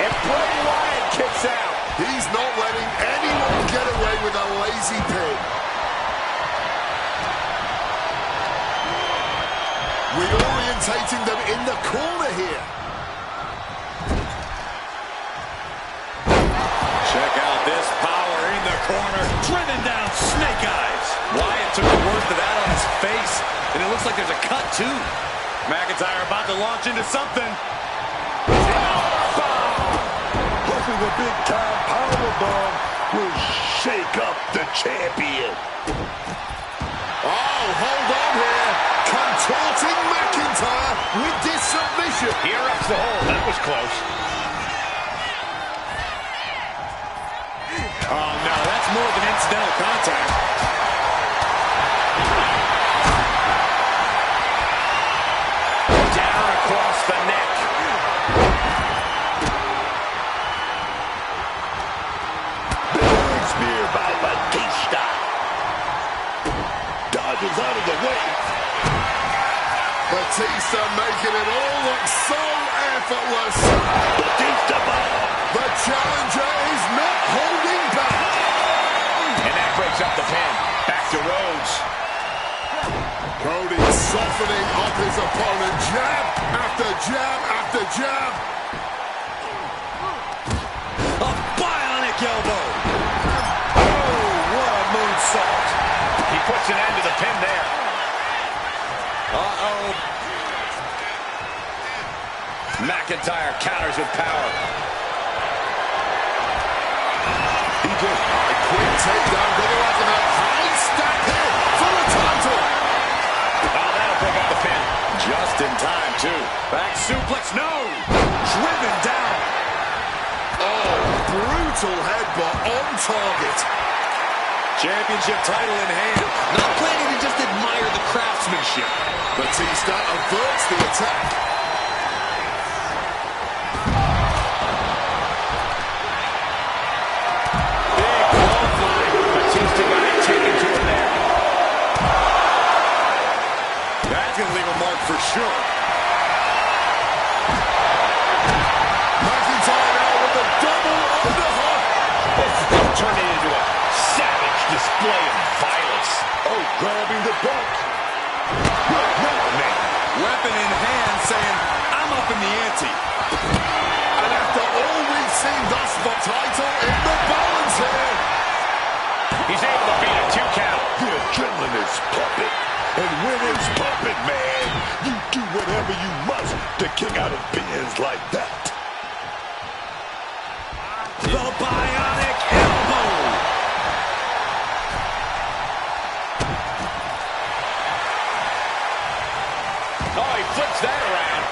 Speaker 2: And Bray Wyatt kicks out.
Speaker 5: He's not letting anyone get away with a lazy pin. Reorientating them in the corner here.
Speaker 3: Check out this power in the corner. Driven down Snake Eyes. Wyatt took the worst of that on his face. And it looks like there's a cut, too. McIntyre about to launch into something.
Speaker 6: Hoping a big-time powerbomb will shake up the champion.
Speaker 5: Oh, hold on here. Contorting McIntyre with this submission.
Speaker 2: He erupts the hold. That was close.
Speaker 3: Oh, no, that's more than incidental contact.
Speaker 2: Down across the neck.
Speaker 6: Big spear by Batista. Dodges out of the way.
Speaker 5: Batista making it all look so effortless.
Speaker 6: Batista bomb.
Speaker 5: The challenger is not holding back.
Speaker 2: And that breaks up the pin. Back to Rhodes.
Speaker 5: Cody softening up his opponent. Jab after jab after jab.
Speaker 3: A bionic elbow. Oh, what a moonsault.
Speaker 2: He puts an end to the pin there.
Speaker 3: Uh-oh. McIntyre counters with power.
Speaker 5: He just a quick takedown. Going after that high stack hit for the title.
Speaker 2: Oh, that'll break up the pin.
Speaker 3: Just in time, too. Back suplex, no! Driven down.
Speaker 5: Oh, brutal headbutt on target.
Speaker 3: Championship title in hand. Not planning to just admire the craftsmanship.
Speaker 5: Batista averts the attack.
Speaker 2: Big clothesline. Batista got it taken to him there.
Speaker 3: That's going to leave a mark for sure.
Speaker 2: display of violence.
Speaker 6: Oh, grabbing the belt.
Speaker 3: Weapon in hand, saying, I'm up in the ante.
Speaker 5: And after all we've seen thus far, title in the balance here.
Speaker 2: He's able to beat a 2 count.
Speaker 6: The adrenaline is pumping. And when it's pumping, man, you do whatever you must to kick out of pins like that.
Speaker 3: The bionic elbow.
Speaker 2: Oh, he flips that around.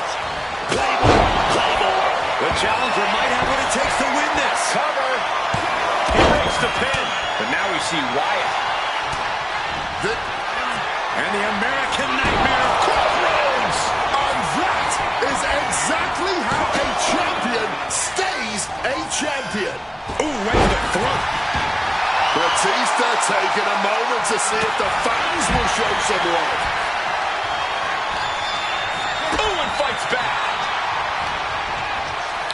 Speaker 6: Claymore.
Speaker 3: The challenger might have what it takes to win this.
Speaker 2: Cover. He breaks the pin. But now we see Wyatt.
Speaker 3: And the American Nightmare.
Speaker 2: Crossroads.
Speaker 5: And that is exactly how a champion stays a champion.
Speaker 3: Ooh, right to the throat.
Speaker 5: Batista taking a moment to see if the fans will show some love.
Speaker 2: Ooh, and fights back.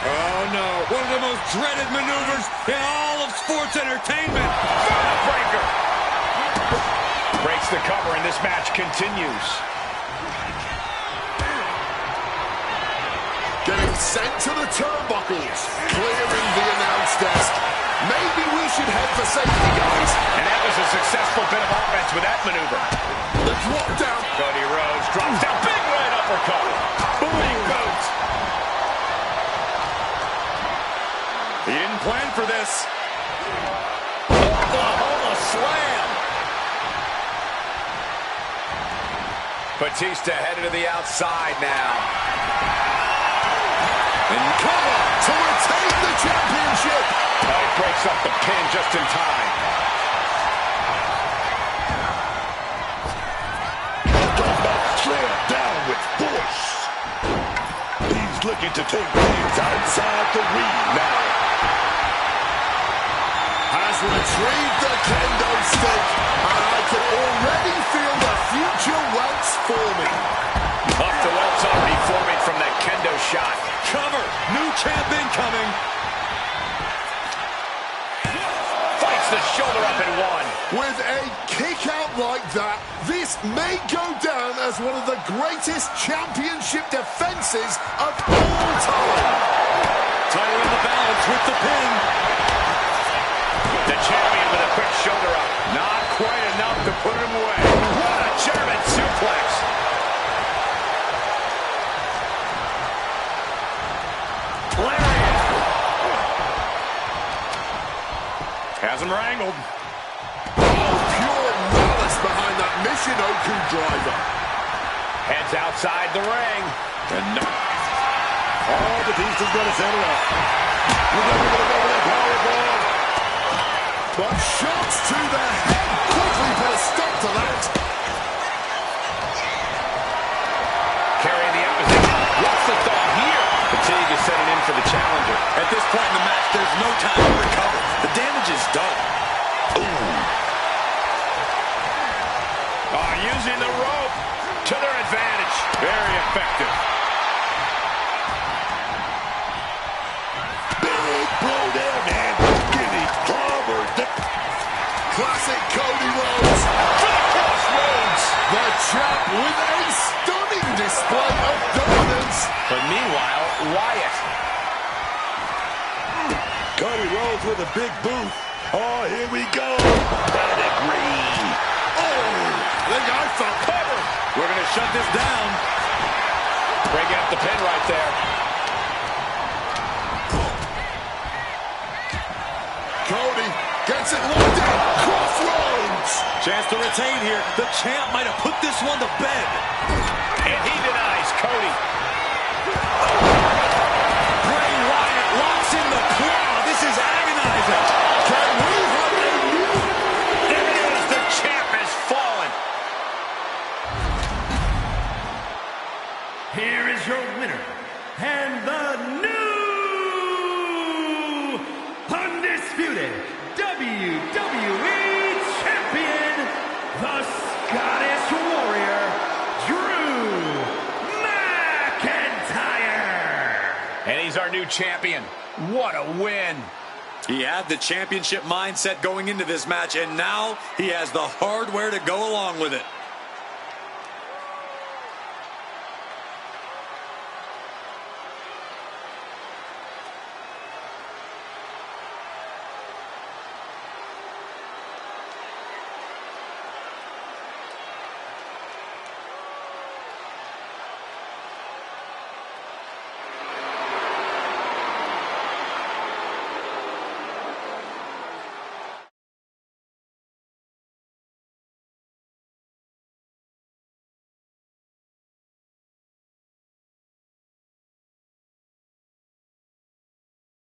Speaker 3: Oh, no. One of the most dreaded maneuvers in all of sports entertainment.
Speaker 2: Breaker. Breaks the cover, and this match continues.
Speaker 5: Getting sent to the turnbuckles, clearing the announce desk. Maybe we should head for safety, guys.
Speaker 2: And that was a successful bit of offense with that maneuver.
Speaker 5: The drop down.
Speaker 2: Cody Rhodes drops down. Big right uppercut. Booty boot.
Speaker 3: He didn't plan for this.
Speaker 2: Oklahoma slam. Batista headed to the outside now.
Speaker 5: And cover to retain the championship.
Speaker 2: Oh, he breaks up the pin just in time.
Speaker 6: Slam down with force. He's looking to take things outside the ring now.
Speaker 5: Has retrieved the kendo stick. And I can already feel the future welts forming.
Speaker 2: Up the welts already forming from that kendo shot.
Speaker 3: Cover. New champ incoming.
Speaker 2: Fights the shoulder up in one.
Speaker 5: With a kick out like that, this may go down as one of the greatest championship defenses of all time.
Speaker 3: Tighter in the balance with the pin.
Speaker 2: The champion with a quick shoulder up. Not quite enough to put him away. What a German suplex. Lariat. Has him wrangled.
Speaker 5: Pure malice behind that Michinoku driver.
Speaker 2: Heads outside the ring.
Speaker 6: And no. Oh, Batista's going to settle up. We're never going to go with a powerbomb.
Speaker 5: But shots to the head quickly put a stop to that.
Speaker 2: Carrying the opposition. What's the thought here? Fatigue is setting in for the challenger.
Speaker 3: At this point in the match, there's no time to recover. The damage is done.
Speaker 2: Using the rope to their advantage. Very effective.
Speaker 6: Big blow there, man. Getting clobbered.
Speaker 5: Classic Cody Rhodes.
Speaker 2: For the crossroads.
Speaker 5: The champ with a stunning display of dominance.
Speaker 2: But meanwhile, Wyatt.
Speaker 6: Cody Rhodes with a big boot. Oh, here we go. Pedigree.
Speaker 5: I think I felt cover.
Speaker 3: We're going to shut this down.
Speaker 2: Breaking up the pin right there.
Speaker 5: Cody gets it locked in. Crossroads.
Speaker 3: Chance to retain here. The champ might have put this one to bed.
Speaker 2: And he denies Cody.
Speaker 3: Bray Wyatt locks in the claw. This is agonizing.
Speaker 5: Can we have a new...
Speaker 2: There it is. The champ has fallen.
Speaker 1: Here is your winner, and the new undisputed WWE Champion, the Scottish Warrior, Drew McIntyre.
Speaker 2: And he's our new champion. What a win.
Speaker 7: He had the championship mindset going into this match, and now he has the hardware to go along with it.